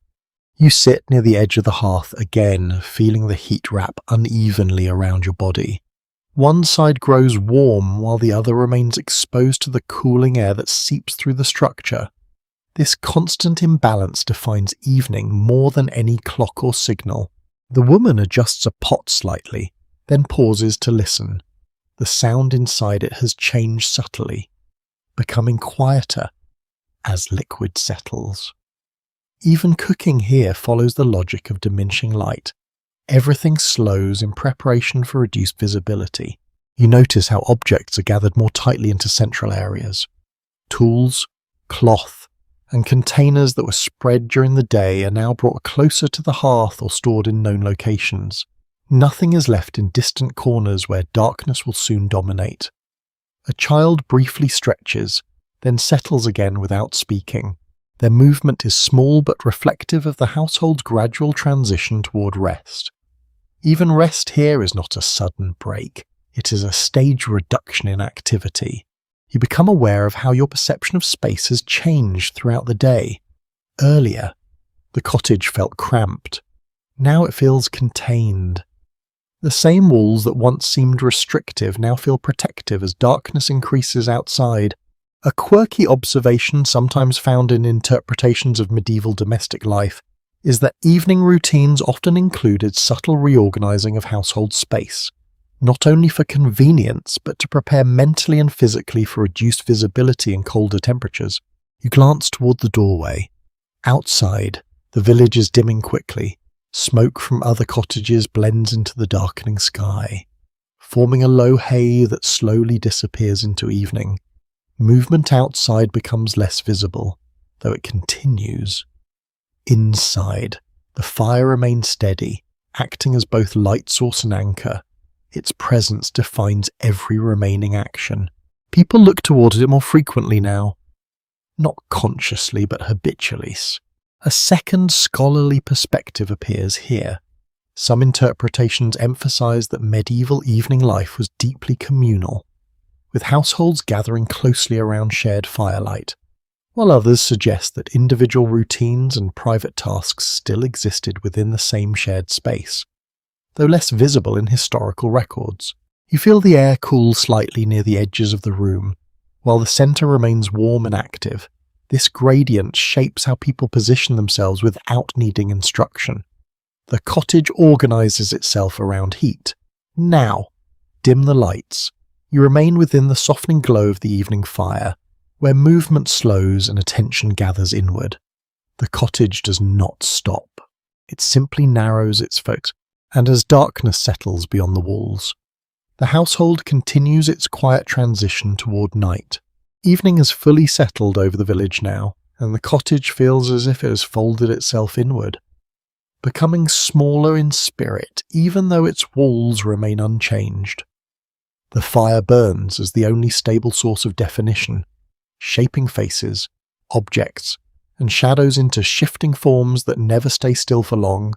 You sit near the edge of the hearth again, feeling the heat wrap unevenly around your body. One side grows warm while the other remains exposed to the cooling air that seeps through the structure. This constant imbalance defines evening more than any clock or signal. The woman adjusts a pot slightly, then pauses to listen. The sound inside it has changed subtly, becoming quieter as liquid settles. Even cooking here follows the logic of diminishing light. Everything slows in preparation for reduced visibility. You notice how objects are gathered more tightly into central areas. Tools, cloth, and containers that were spread during the day are now brought closer to the hearth or stored in known locations. Nothing is left in distant corners where darkness will soon dominate. A child briefly stretches, then settles again without speaking. Their movement is small but reflective of the household's gradual transition toward rest. Even rest here is not a sudden break. It is a staged reduction in activity. You become aware of how your perception of space has changed throughout the day. Earlier, the cottage felt cramped. Now it feels contained. The same walls that once seemed restrictive now feel protective as darkness increases outside. A quirky observation sometimes found in interpretations of medieval domestic life is that evening routines often included subtle reorganizing of household space, not only for convenience but to prepare mentally and physically for reduced visibility and colder temperatures. You glance toward the doorway. Outside, the village is dimming quickly. Smoke from other cottages blends into the darkening sky, forming a low haze that slowly disappears into evening. Movement outside becomes less visible, though it continues. Inside, the fire remains steady, acting as both light source and anchor. Its presence defines every remaining action. People look towards it more frequently now. Not consciously, but habitually. A second scholarly perspective appears here. Some interpretations emphasize that medieval evening life was deeply communal, with households gathering closely around shared firelight, while others suggest that individual routines and private tasks still existed within the same shared space, though less visible in historical records. You feel the air cool slightly near the edges of the room, while the centre remains warm and active. This gradient shapes how people position themselves without needing instruction. The cottage organizes itself around heat. Now, dim the lights. You remain within the softening glow of the evening fire, where movement slows and attention gathers inward. The cottage does not stop. It simply narrows its focus, and as darkness settles beyond the walls, the household continues its quiet transition toward night. Evening has fully settled over the village now, and the cottage feels as if it has folded itself inward, becoming smaller in spirit even though its walls remain unchanged. The fire burns as the only stable source of definition, shaping faces, objects, and shadows into shifting forms that never stay still for long.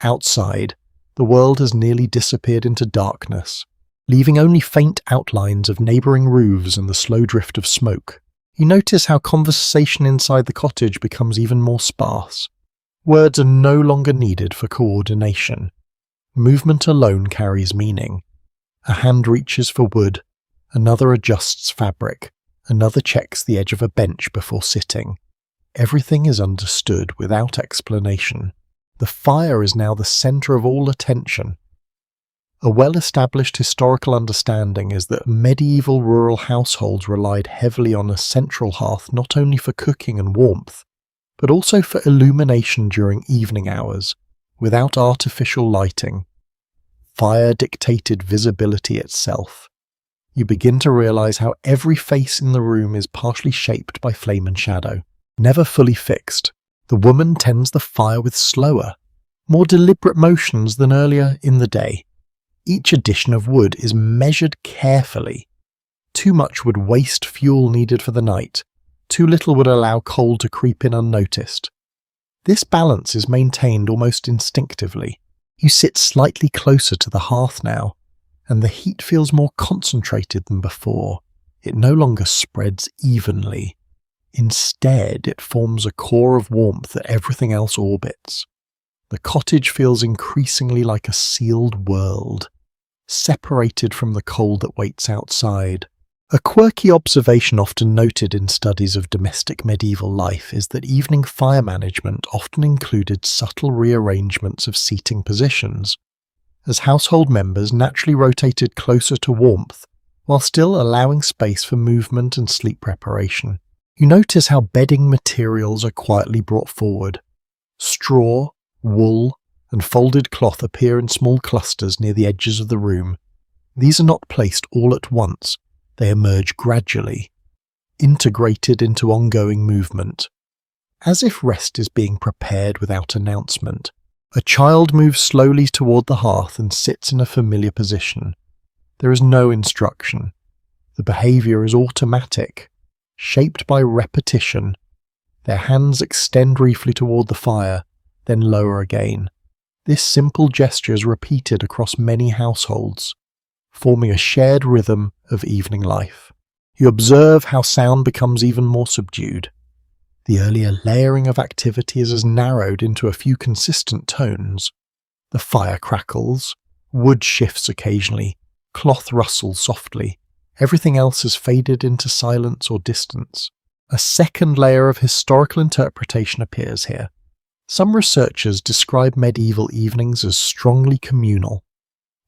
Outside, the world has nearly disappeared into darkness, leaving only faint outlines of neighbouring roofs and the slow drift of smoke. You notice how conversation inside the cottage becomes even more sparse. Words are no longer needed for coordination. Movement alone carries meaning. A hand reaches for wood, another adjusts fabric, another checks the edge of a bench before sitting. Everything is understood without explanation. The fire is now the centre of all attention. A well-established historical understanding is that medieval rural households relied heavily on a central hearth not only for cooking and warmth, but also for illumination during evening hours, without artificial lighting. Fire dictated visibility itself. You begin to realize how every face in the room is partially shaped by flame and shadow. Never fully fixed, the woman tends the fire with slower, more deliberate motions than earlier in the day. Each addition of wood is measured carefully. Too much would waste fuel needed for the night. Too little would allow coal to creep in unnoticed. This balance is maintained almost instinctively. You sit slightly closer to the hearth now, and the heat feels more concentrated than before. It no longer spreads evenly. Instead, it forms a core of warmth that everything else orbits. The cottage feels increasingly like a sealed world, separated from the cold that waits outside. A quirky observation often noted in studies of domestic medieval life is that evening fire management often included subtle rearrangements of seating positions, as household members naturally rotated closer to warmth, while still allowing space for movement and sleep preparation. You notice how bedding materials are quietly brought forward. Straw, wool, and folded cloth appear in small clusters near the edges of the room. These are not placed all at once. They emerge gradually, integrated into ongoing movement. As if rest is being prepared without announcement, a child moves slowly toward the hearth and sits in a familiar position. There is no instruction. The behaviour is automatic, shaped by repetition. Their hands extend briefly toward the fire, then lower again. This simple gesture is repeated across many households, forming a shared rhythm of evening life. You observe how sound becomes even more subdued. The earlier layering of activity is narrowed into a few consistent tones. The fire crackles, wood shifts occasionally, cloth rustles softly. Everything else has faded into silence or distance. A second layer of historical interpretation appears here. Some researchers describe medieval evenings as strongly communal,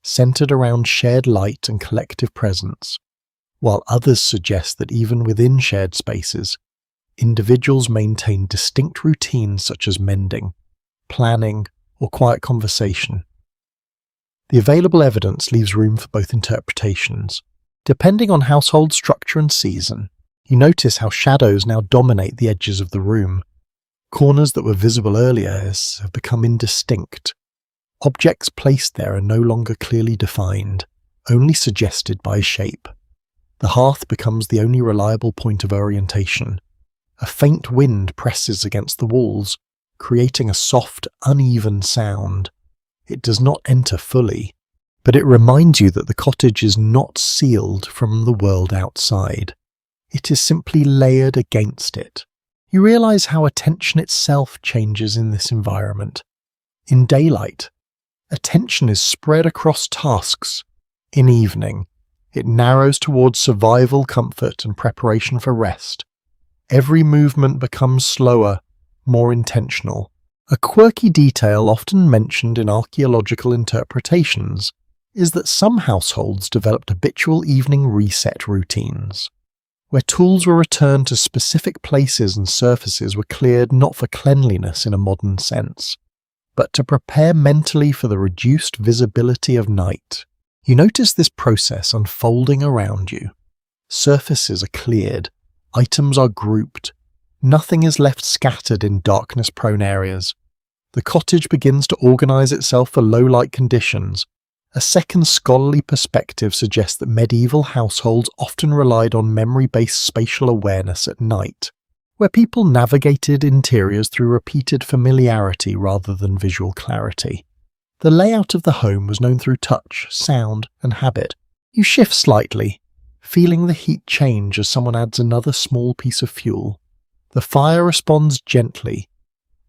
centered around shared light and collective presence, while others suggest that even within shared spaces, individuals maintain distinct routines such as mending, planning, or quiet conversation. The available evidence leaves room for both interpretations. Depending on household structure and season, you notice how shadows now dominate the edges of the room. Corners that were visible earlier have become indistinct. Objects placed there are no longer clearly defined, only suggested by shape. The hearth becomes the only reliable point of orientation. A faint wind presses against the walls, creating a soft, uneven sound. It does not enter fully, but it reminds you that the cottage is not sealed from the world outside. It is simply layered against it. You realize how attention itself changes in this environment. In daylight, attention is spread across tasks. In evening, it narrows towards survival, comfort, and preparation for rest. Every movement becomes slower, more intentional. A quirky detail often mentioned in archaeological interpretations is that some households developed habitual evening reset routines, where tools were returned to specific places and surfaces were cleared not for cleanliness in a modern sense, but to prepare mentally for the reduced visibility of night. You notice this process unfolding around you. Surfaces are cleared, items are grouped, nothing is left scattered in darkness-prone areas. The cottage begins to organize itself for low-light conditions. A second scholarly perspective suggests that medieval households often relied on memory-based spatial awareness at night, where people navigated interiors through repeated familiarity rather than visual clarity. The layout of the home was known through touch, sound, and habit. You shift slightly, feeling the heat change as someone adds another small piece of fuel. The fire responds gently,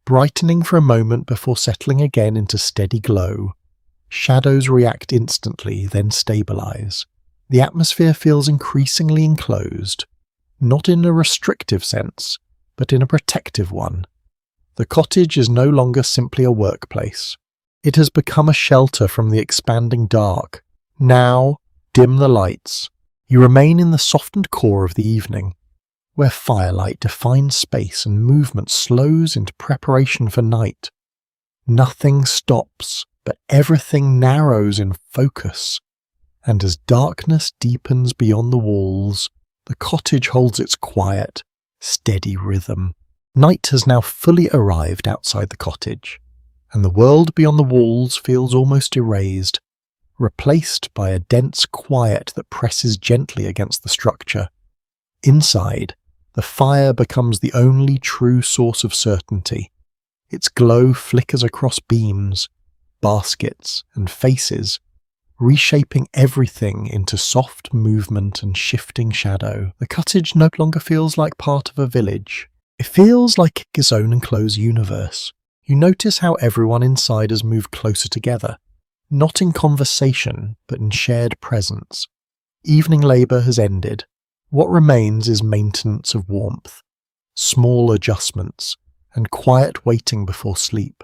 brightening for a moment before settling again into steady glow. Shadows react instantly, then stabilize. The atmosphere feels increasingly enclosed, not in a restrictive sense, but in a protective one. The cottage is no longer simply a workplace. It has become a shelter from the expanding dark. Now, dim the lights. You remain in the softened core of the evening, where firelight defines space and movement slows into preparation for night. Nothing stops, but everything narrows in focus. And as darkness deepens beyond the walls, the cottage holds its quiet, steady rhythm. Night has now fully arrived outside the cottage, and the world beyond the walls feels almost erased, replaced by a dense quiet that presses gently against the structure. Inside, the fire becomes the only true source of certainty. Its glow flickers across beams, baskets, and faces, reshaping everything into soft movement and shifting shadow. The cottage no longer feels like part of a village. It feels like its own enclosed universe. You notice how everyone inside has moved closer together, not in conversation, but in shared presence. Evening labour has ended. What remains is maintenance of warmth, small adjustments, and quiet waiting before sleep.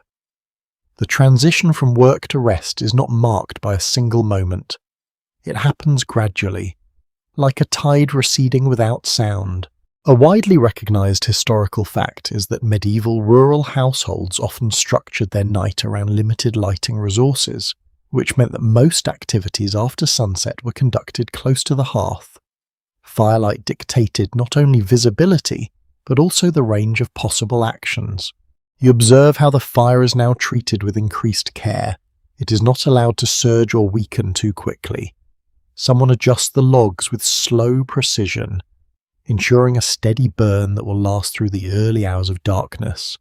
The transition from work to rest is not marked by a single moment. It happens gradually, like a tide receding without sound. A widely recognized historical fact is that medieval rural households often structured their night around limited lighting resources, which meant that most activities after sunset were conducted close to the hearth. Firelight dictated not only visibility, but also the range of possible actions. You observe how the fire is now treated with increased care. It is not allowed to surge or weaken too quickly. Someone adjusts the logs with slow precision, ensuring a steady burn that will last through the early hours of darkness.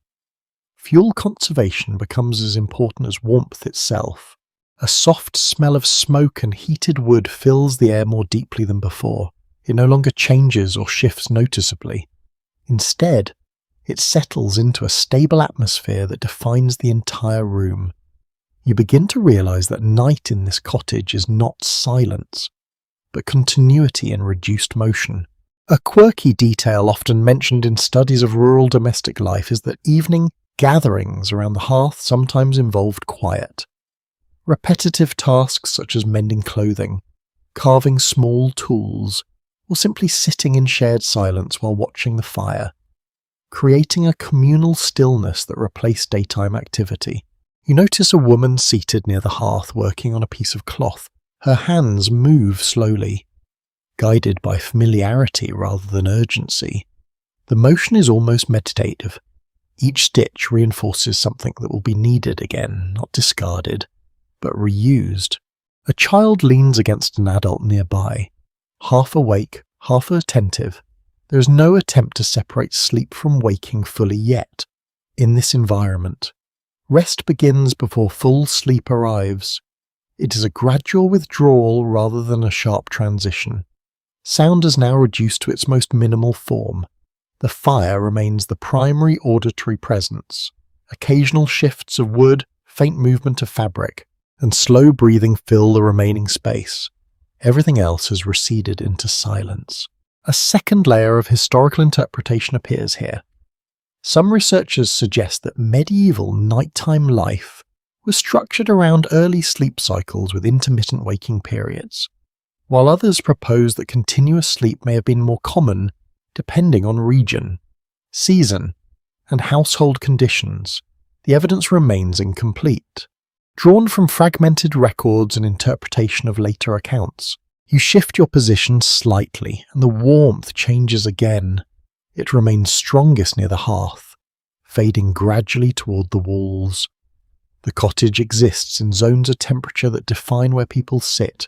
Fuel conservation becomes as important as warmth itself. A soft smell of smoke and heated wood fills the air more deeply than before. It no longer changes or shifts noticeably. Instead, it settles into a stable atmosphere that defines the entire room. You begin to realize that night in this cottage is not silence, but continuity and reduced motion. A quirky detail often mentioned in studies of rural domestic life is that evening gatherings around the hearth sometimes involved quiet. Repetitive tasks such as mending clothing, carving small tools, or simply sitting in shared silence while watching the fire, creating a communal stillness that replaced daytime activity. You notice a woman seated near the hearth working on a piece of cloth. Her hands move slowly, guided by familiarity rather than urgency. The motion is almost meditative. Each stitch reinforces something that will be needed again, not discarded, but reused. A child leans against an adult nearby, half awake, half attentive. There is no attempt to separate sleep from waking fully yet. In this environment, rest begins before full sleep arrives. It is a gradual withdrawal rather than a sharp transition. Sound is now reduced to its most minimal form. The fire remains the primary auditory presence. Occasional shifts of wood, faint movement of fabric, and slow breathing fill the remaining space. Everything else has receded into silence. A second layer of historical interpretation appears here. Some researchers suggest that medieval nighttime life was structured around early sleep cycles with intermittent waking periods, while others propose that continuous sleep may have been more common depending on region, season, and household conditions. The evidence remains incomplete. Drawn from fragmented records and interpretation of later accounts, you shift your position slightly and the warmth changes again. It remains strongest near the hearth, fading gradually toward the walls. The cottage exists in zones of temperature that define where people sit,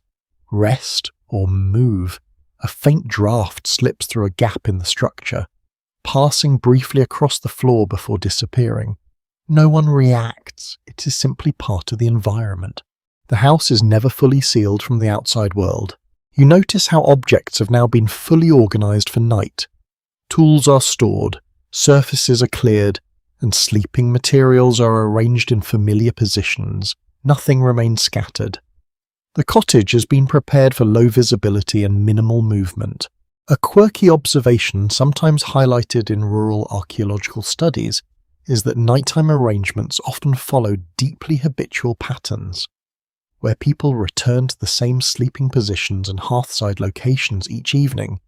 rest, or move. A faint draft slips through a gap in the structure, passing briefly across the floor before disappearing. No one reacts, it is simply part of the environment. The house is never fully sealed from the outside world. You notice how objects have now been fully organized for night. Tools are stored, surfaces are cleared, and sleeping materials are arranged in familiar positions. Nothing remains scattered. The cottage has been prepared for low visibility and minimal movement. A quirky observation sometimes highlighted in rural archaeological studies is that nighttime arrangements often follow deeply habitual patterns, where people return to the same sleeping positions and hearthside locations each evening,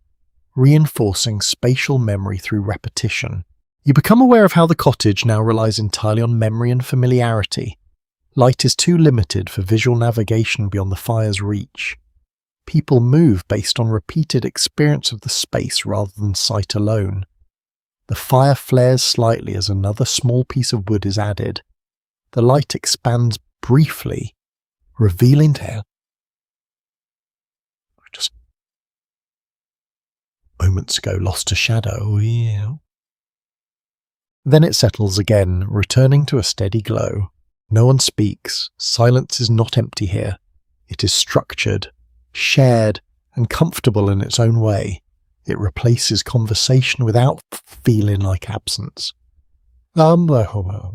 reinforcing spatial memory through repetition. You become aware of how the cottage now relies entirely on memory and familiarity. Light is too limited for visual navigation beyond the fire's reach. People move based on repeated experience of the space rather than sight alone. The fire flares slightly as another small piece of wood is added. The light expands briefly, revealing just moments ago lost to shadow. Yeah. Then it settles again, returning to a steady glow. No one speaks. Silence is not empty here. It is structured, shared, and comfortable in its own way. It replaces conversation without feeling like absence.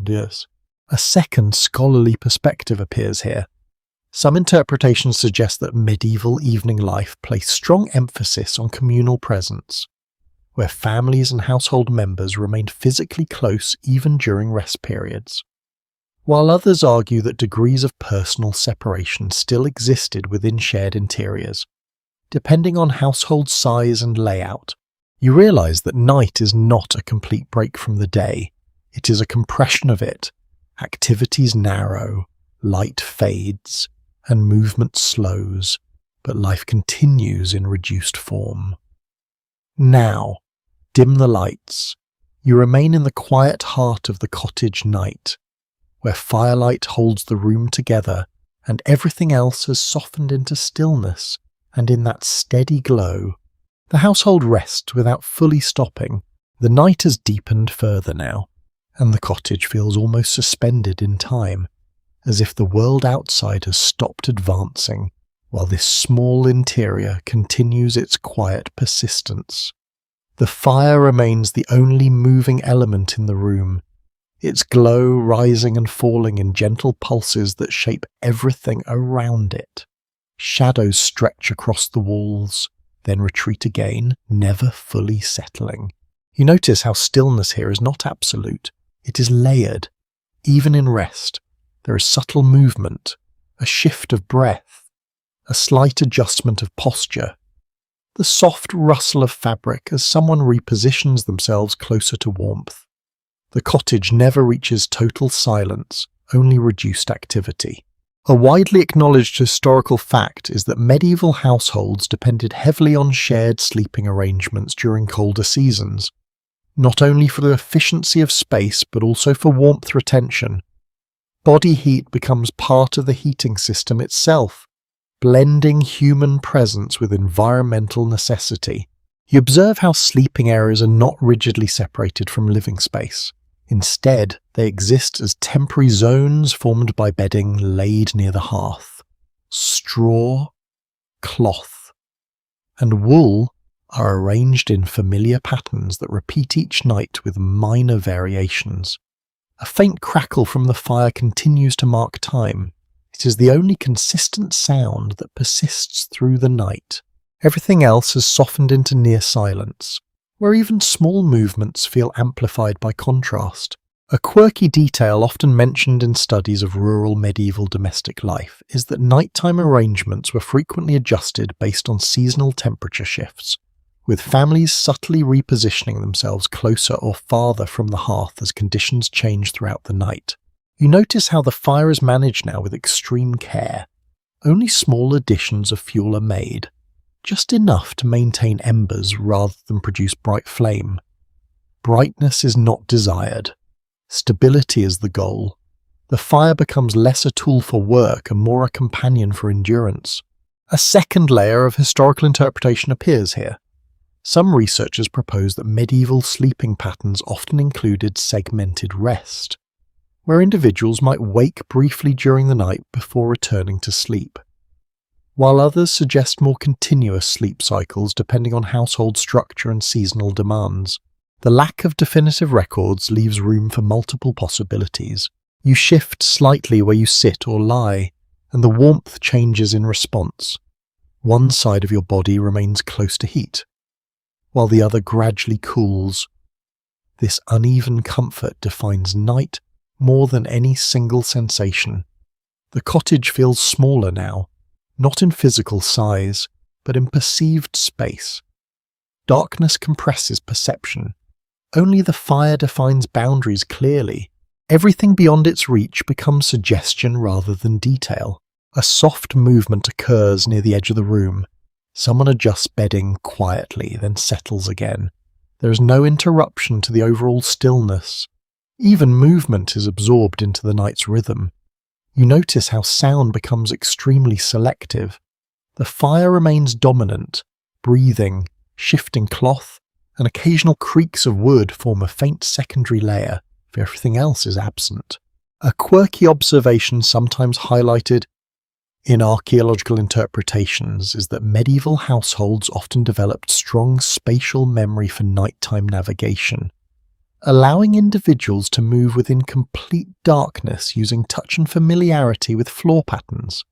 Yes. A second scholarly perspective appears here. Some interpretations suggest that medieval evening life placed strong emphasis on communal presence, where families and household members remained physically close even during rest periods, while others argue that degrees of personal separation still existed within shared interiors. Depending on household size and layout, you realize that night is not a complete break from the day. It is a compression of it. Activities narrow, light fades, and movement slows, but life continues in reduced form. Now, dim the lights. You remain in the quiet heart of the cottage night, where firelight holds the room together and everything else has softened into stillness, and in that steady glow, the household rests without fully stopping. The night has deepened further now, and the cottage feels almost suspended in time, as if the world outside has stopped advancing while this small interior continues its quiet persistence. The fire remains the only moving element in the room, its glow rising and falling in gentle pulses that shape everything around it. Shadows stretch across the walls, then retreat again, never fully settling. You notice how stillness here is not absolute. It is layered. Even in rest, there is subtle movement, a shift of breath, a slight adjustment of posture, the soft rustle of fabric as someone repositions themselves closer to warmth. The cottage never reaches total silence, only reduced activity. A widely acknowledged historical fact is that medieval households depended heavily on shared sleeping arrangements during colder seasons, not only for the efficiency of space but also for warmth retention. Body heat becomes part of the heating system itself, blending human presence with environmental necessity. You observe how sleeping areas are not rigidly separated from living space. Instead, they exist as temporary zones formed by bedding laid near the hearth. Straw, cloth, and wool are arranged in familiar patterns that repeat each night with minor variations. A faint crackle from the fire continues to mark time. It is the only consistent sound that persists through the night. Everything else has softened into near silence, where even small movements feel amplified by contrast. A quirky detail often mentioned in studies of rural medieval domestic life is that nighttime arrangements were frequently adjusted based on seasonal temperature shifts, with families subtly repositioning themselves closer or farther from the hearth as conditions change throughout the night. You notice how the fire is managed now with extreme care. Only small additions of fuel are made, just enough to maintain embers rather than produce bright flame. Brightness is not desired. Stability is the goal. The fire becomes less a tool for work and more a companion for endurance. A second layer of historical interpretation appears here. Some researchers propose that medieval sleeping patterns often included segmented rest, where individuals might wake briefly during the night before returning to sleep, while others suggest more continuous sleep cycles depending on household structure and seasonal demands. The lack of definitive records leaves room for multiple possibilities. You shift slightly where you sit or lie, and the warmth changes in response. One side of your body remains close to heat, while the other gradually cools. This uneven comfort defines night more than any single sensation. The cottage feels smaller now, not in physical size, but in perceived space. Darkness compresses perception. Only the fire defines boundaries clearly. Everything beyond its reach becomes suggestion rather than detail. A soft movement occurs near the edge of the room. Someone adjusts bedding quietly, then settles again. There is no interruption to the overall stillness. Even movement is absorbed into the night's rhythm. You notice how sound becomes extremely selective. The fire remains dominant. Breathing, shifting cloth, and occasional creaks of wood form a faint secondary layer, for everything else is absent. A quirky observation sometimes highlighted in archaeological interpretations is that medieval households often developed strong spatial memory for nighttime navigation, allowing individuals to move within complete darkness using touch and familiarity with floor patterns,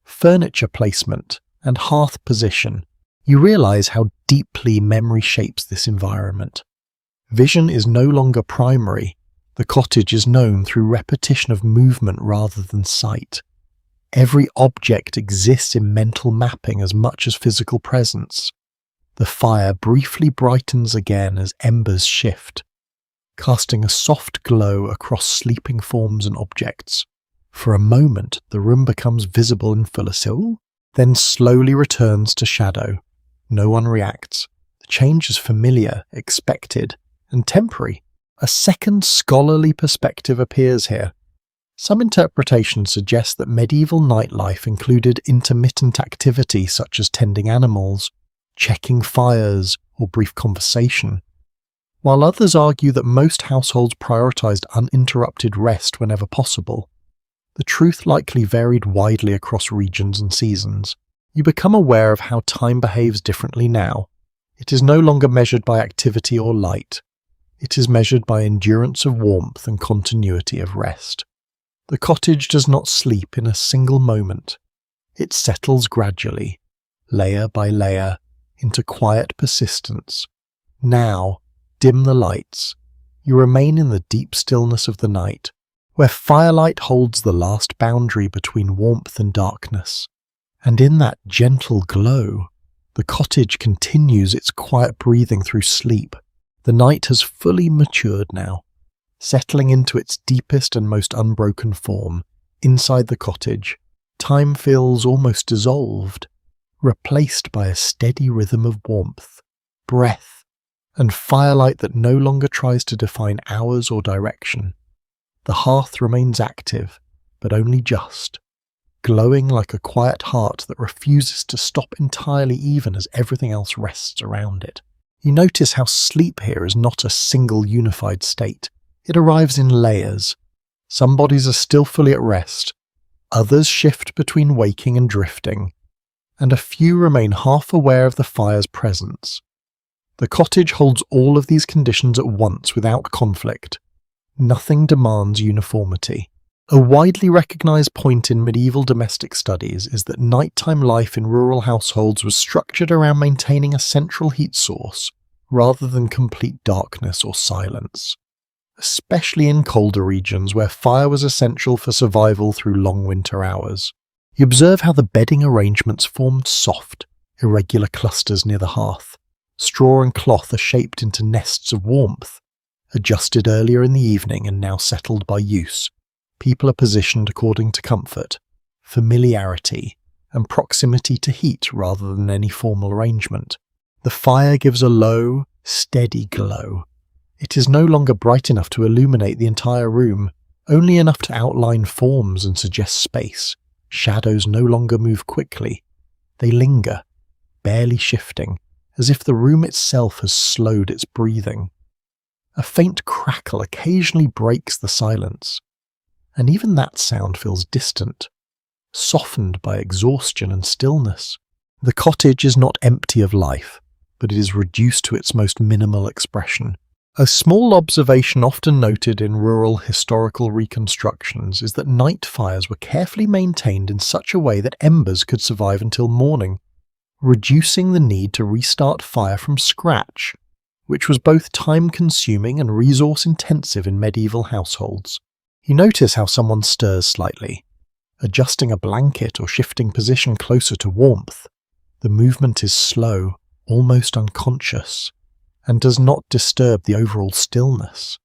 furniture placement, and hearth position. You realize how deeply memory shapes this environment. Vision is no longer primary. The cottage is known through repetition of movement rather than sight. Every object exists in mental mapping as much as physical presence. The fire briefly brightens again as embers shift, casting a soft glow across sleeping forms and objects. For a moment, the room becomes visible in full silhouette, then slowly returns to shadow. No one reacts. The change is familiar, expected, and temporary. A second scholarly perspective appears here. Some interpretations suggest that medieval nightlife included intermittent activity such as tending animals, checking fires, or brief conversation, while others argue that most households prioritized uninterrupted rest whenever possible. The truth likely varied widely across regions and seasons. You become aware of how time behaves differently now. It is no longer measured by activity or light. It is measured by endurance of warmth and continuity of rest. The cottage does not sleep in a single moment. It settles gradually, layer by layer, into quiet persistence. Now, dim the lights. You remain in the deep stillness of the night, where firelight holds the last boundary between warmth and darkness. And in that gentle glow, the cottage continues its quiet breathing through sleep. The night has fully matured now, settling into its deepest and most unbroken form. Inside the cottage, time feels almost dissolved, replaced by a steady rhythm of warmth, breath, and firelight that no longer tries to define hours or direction. The hearth remains active, but only just, glowing like a quiet heart that refuses to stop entirely even as everything else rests around it. You notice how sleep here is not a single unified state. It arrives in layers. Some bodies are still fully at rest, others shift between waking and drifting, and a few remain half aware of the fire's presence. The cottage holds all of these conditions at once without conflict. Nothing demands uniformity. A widely recognized point in medieval domestic studies is that nighttime life in rural households was structured around maintaining a central heat source, rather than complete darkness or silence. Especially in colder regions where fire was essential for survival through long winter hours. You observe how the bedding arrangements formed soft, irregular clusters near the hearth. Straw and cloth are shaped into nests of warmth, adjusted earlier in the evening and now settled by use. People are positioned according to comfort, familiarity, and proximity to heat rather than any formal arrangement. The fire gives a low, steady glow. It is no longer bright enough to illuminate the entire room, only enough to outline forms and suggest space. Shadows no longer move quickly. They linger, barely shifting, as if the room itself has slowed its breathing. A faint crackle occasionally breaks the silence, and even that sound feels distant, softened by exhaustion and stillness. The cottage is not empty of life, but it is reduced to its most minimal expression. A small observation often noted in rural historical reconstructions is that night fires were carefully maintained in such a way that embers could survive until morning, reducing the need to restart fire from scratch, which was both time-consuming and resource-intensive in medieval households. You notice how someone stirs slightly, adjusting a blanket or shifting position closer to warmth. The movement is slow, almost unconscious, and does not disturb the overall stillness.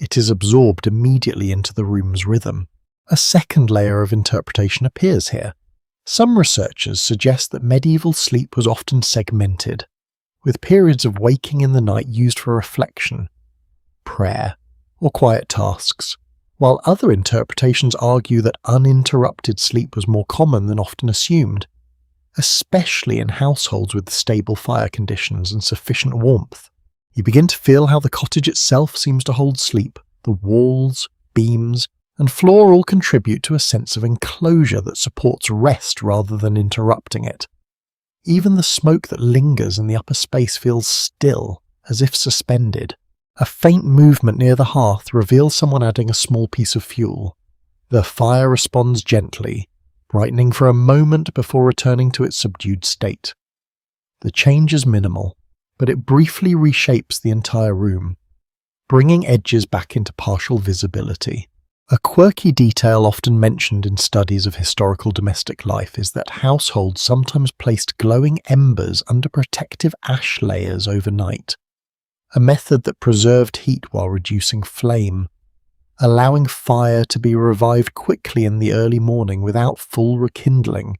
It is absorbed immediately into the room's rhythm. A second layer of interpretation appears here. Some researchers suggest that medieval sleep was often segmented, with periods of waking in the night used for reflection, prayer, or quiet tasks, while other interpretations argue that uninterrupted sleep was more common than often assumed, especially in households with stable fire conditions and sufficient warmth. You begin to feel how the cottage itself seems to hold sleep. The walls, beams, and floor all contribute to a sense of enclosure that supports rest rather than interrupting it. Even the smoke that lingers in the upper space feels still, as if suspended. A faint movement near the hearth reveals someone adding a small piece of fuel. The fire responds gently, brightening for a moment before returning to its subdued state. The change is minimal, but it briefly reshapes the entire room, bringing edges back into partial visibility. A quirky detail often mentioned in studies of historical domestic life is that households sometimes placed glowing embers under protective ash layers overnight, a method that preserved heat while reducing flame, allowing fire to be revived quickly in the early morning without full rekindling.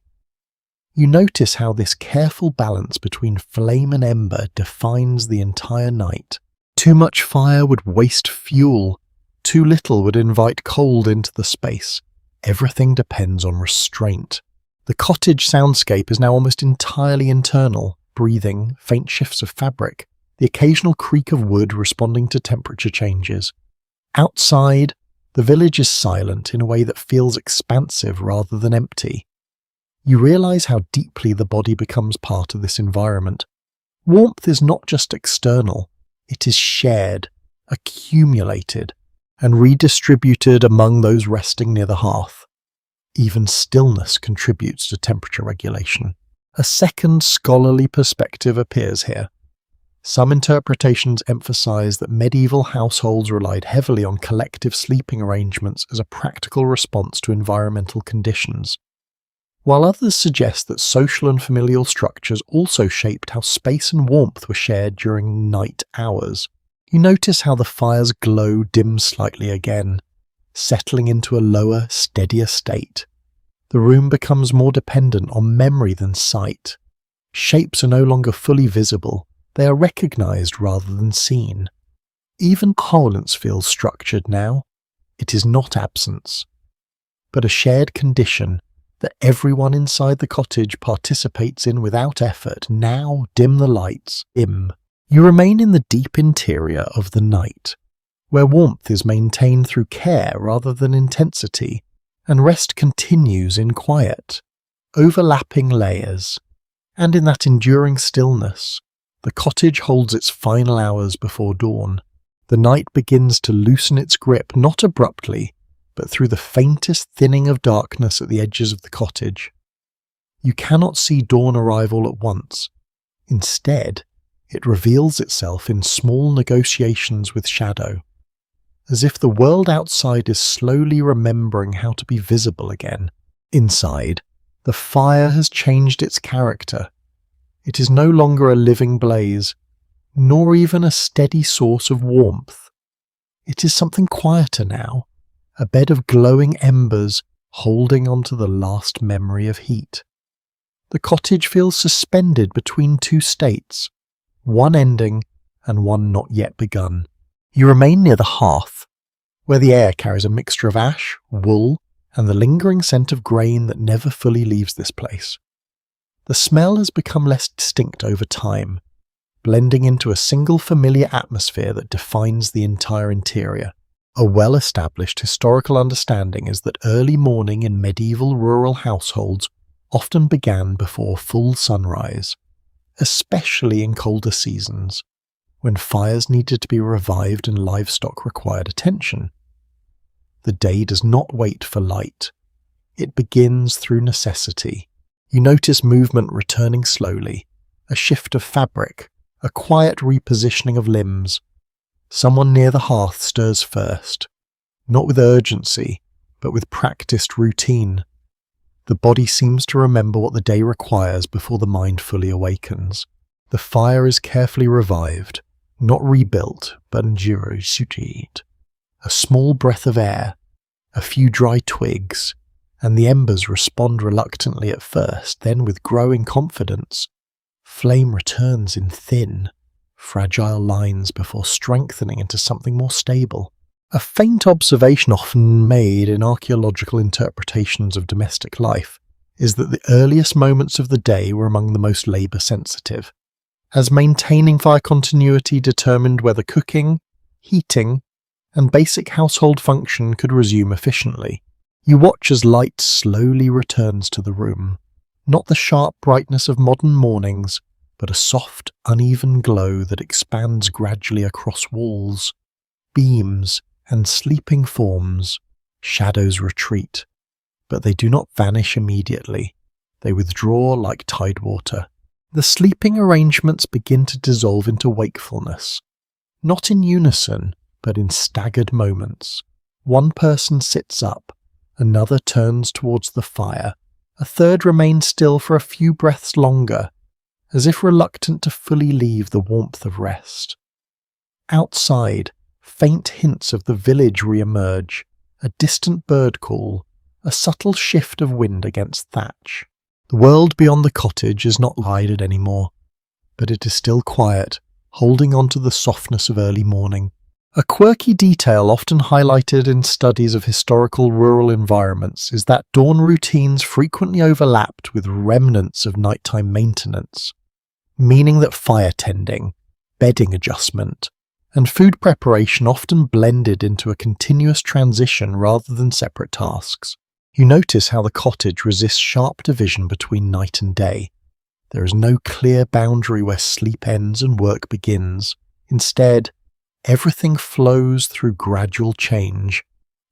You notice how this careful balance between flame and ember defines the entire night. Too much fire would waste fuel, too little would invite cold into the space. Everything depends on restraint. The cottage soundscape is now almost entirely internal, breathing, faint shifts of fabric, the occasional creak of wood responding to temperature changes. Outside, the village is silent in a way that feels expansive rather than empty. You realize how deeply the body becomes part of this environment. Warmth is not just external, it is shared, accumulated, and redistributed among those resting near the hearth. Even stillness contributes to temperature regulation. A second scholarly perspective appears here. Some interpretations emphasize that medieval households relied heavily on collective sleeping arrangements as a practical response to environmental conditions, while others suggest that social and familial structures also shaped how space and warmth were shared during night hours. You notice how the fire's glow dims slightly again, settling into a lower, steadier state. The room becomes more dependent on memory than sight. Shapes are no longer fully visible, they are recognized rather than seen. Even silence feels structured now. It is not absence, but a shared condition that everyone inside the cottage participates in without effort. Now dim the lights, You remain in the deep interior of the night, where warmth is maintained through care rather than intensity, and rest continues in quiet, overlapping layers. And in that enduring stillness, the cottage holds its final hours before dawn. The night begins to loosen its grip, not abruptly, but through the faintest thinning of darkness at the edges of the cottage. You cannot see dawn arrive all at once. Instead, it reveals itself in small negotiations with shadow, as if the world outside is slowly remembering how to be visible again. Inside, the fire has changed its character. It is no longer a living blaze, nor even a steady source of warmth. It is something quieter now, a bed of glowing embers holding onto the last memory of heat. The cottage feels suspended between two states, one ending and one not yet begun. You remain near the hearth, where the air carries a mixture of ash, wool, and the lingering scent of grain that never fully leaves this place. The smell has become less distinct over time, blending into a single familiar atmosphere that defines the entire interior. A well-established historical understanding is that early morning in medieval rural households often began before full sunrise, especially in colder seasons, when fires needed to be revived and livestock required attention. The day does not wait for light. It begins through necessity. You notice movement returning slowly, a shift of fabric, a quiet repositioning of limbs. Someone near the hearth stirs first, not with urgency, but with practiced routine. The body seems to remember what the day requires before the mind fully awakens. The fire is carefully revived, not rebuilt, but endured. A small breath of air, a few dry twigs, and the embers respond reluctantly at first, then with growing confidence. Flame returns in thin, fragile lines before strengthening into something more stable. A faint observation often made in archaeological interpretations of domestic life is that the earliest moments of the day were among the most labour-sensitive, as maintaining fire continuity determined whether cooking, heating, and basic household function could resume efficiently. You watch as light slowly returns to the room, not the sharp brightness of modern mornings, but a soft, uneven glow that expands gradually across walls, beams, and sleeping forms. Shadows retreat, but they do not vanish immediately. They withdraw like tide water. The sleeping arrangements begin to dissolve into wakefulness, not in unison, but in staggered moments. One person sits up, another turns towards the fire, a third remains still for a few breaths longer, as if reluctant to fully leave the warmth of rest. Outside, faint hints of the village re-emerge, a distant bird call, a subtle shift of wind against thatch. The world beyond the cottage is not lighted anymore, but it is still quiet, holding on to the softness of early morning. A quirky detail often highlighted in studies of historical rural environments is that dawn routines frequently overlapped with remnants of nighttime maintenance, meaning that fire tending, bedding adjustment, and food preparation often blended into a continuous transition rather than separate tasks. You notice how the cottage resists sharp division between night and day. There is no clear boundary where sleep ends and work begins. Instead, everything flows through gradual change,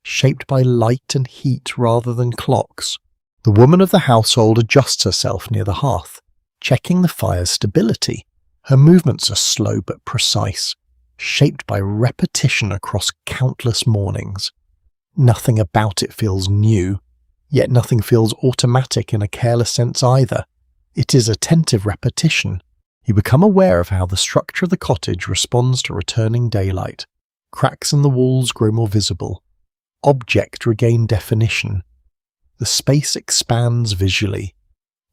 shaped by light and heat rather than clocks. The woman of the household adjusts herself near the hearth, checking the fire's stability. Her movements are slow but precise, shaped by repetition across countless mornings. Nothing about it feels new, yet nothing feels automatic in a careless sense either. It is attentive repetition. You become aware of how the structure of the cottage responds to returning daylight. Cracks in the walls grow more visible. Objects regain definition. The space expands visually,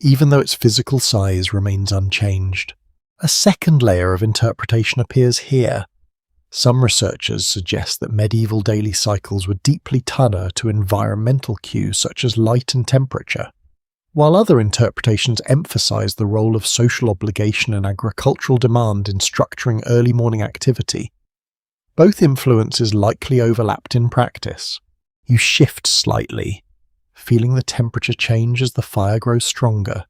even though its physical size remains unchanged. A second layer of interpretation appears here. Some researchers suggest that medieval daily cycles were deeply tied to environmental cues such as light and temperature, while other interpretations emphasize the role of social obligation and agricultural demand in structuring early morning activity. Both influences likely overlapped in practice. You shift slightly, feeling the temperature change as the fire grows stronger.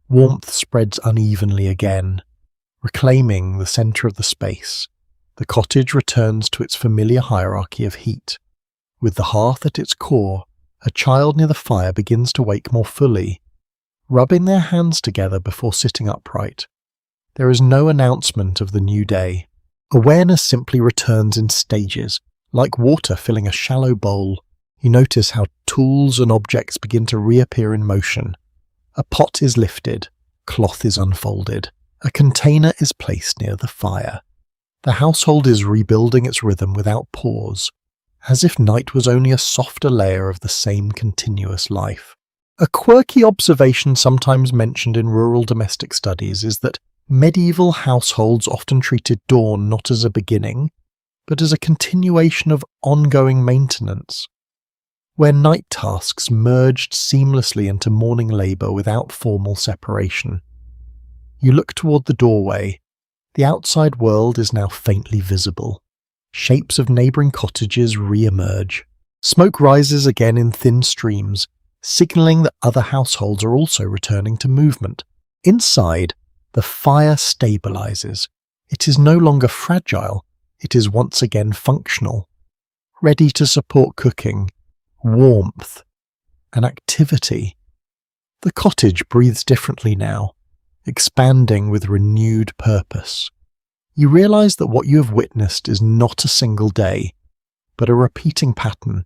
Warmth spreads unevenly again, reclaiming the center of the space. The cottage returns to its familiar hierarchy of heat. With the hearth at its core, a child near the fire begins to wake more fully, rubbing their hands together before sitting upright. There is no announcement of the new day. Awareness simply returns in stages, like water filling a shallow bowl. You notice how tools and objects begin to reappear in motion. A pot is lifted, cloth is unfolded, a container is placed near the fire. The household is rebuilding its rhythm without pause, as if night was only a softer layer of the same continuous life. A quirky observation sometimes mentioned in rural domestic studies is that medieval households often treated dawn not as a beginning, but as a continuation of ongoing maintenance, where night tasks merged seamlessly into morning labour without formal separation. You look toward the doorway. The outside world is now faintly visible. Shapes of neighbouring cottages re-emerge. Smoke rises again in thin streams, signalling that other households are also returning to movement. Inside, the fire stabilizes. It is no longer fragile. It is once again functional, ready to support cooking, warmth, and activity. The cottage breathes differently now, expanding with renewed purpose. You realize that what you have witnessed is not a single day, but a repeating pattern.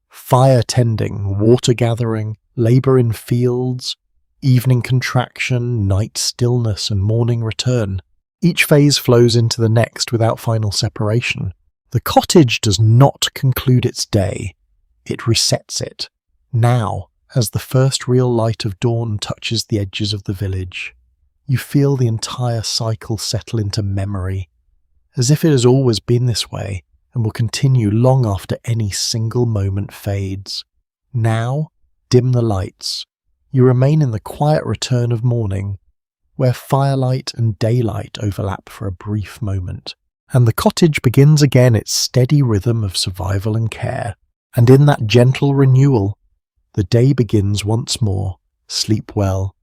Fire tending, water gathering, labour in fields, evening contraction, night stillness, and morning return. Each phase flows into the next without final separation. The cottage does not conclude its day, it resets it. Now, as the first real light of dawn touches the edges of the village, you feel the entire cycle settle into memory, as if it has always been this way and will continue long after any single moment fades. Now, dim the lights. You remain in the quiet return of morning, where firelight and daylight overlap for a brief moment, and the cottage begins again its steady rhythm of survival and care. And in that gentle renewal, the day begins once more. Sleep well,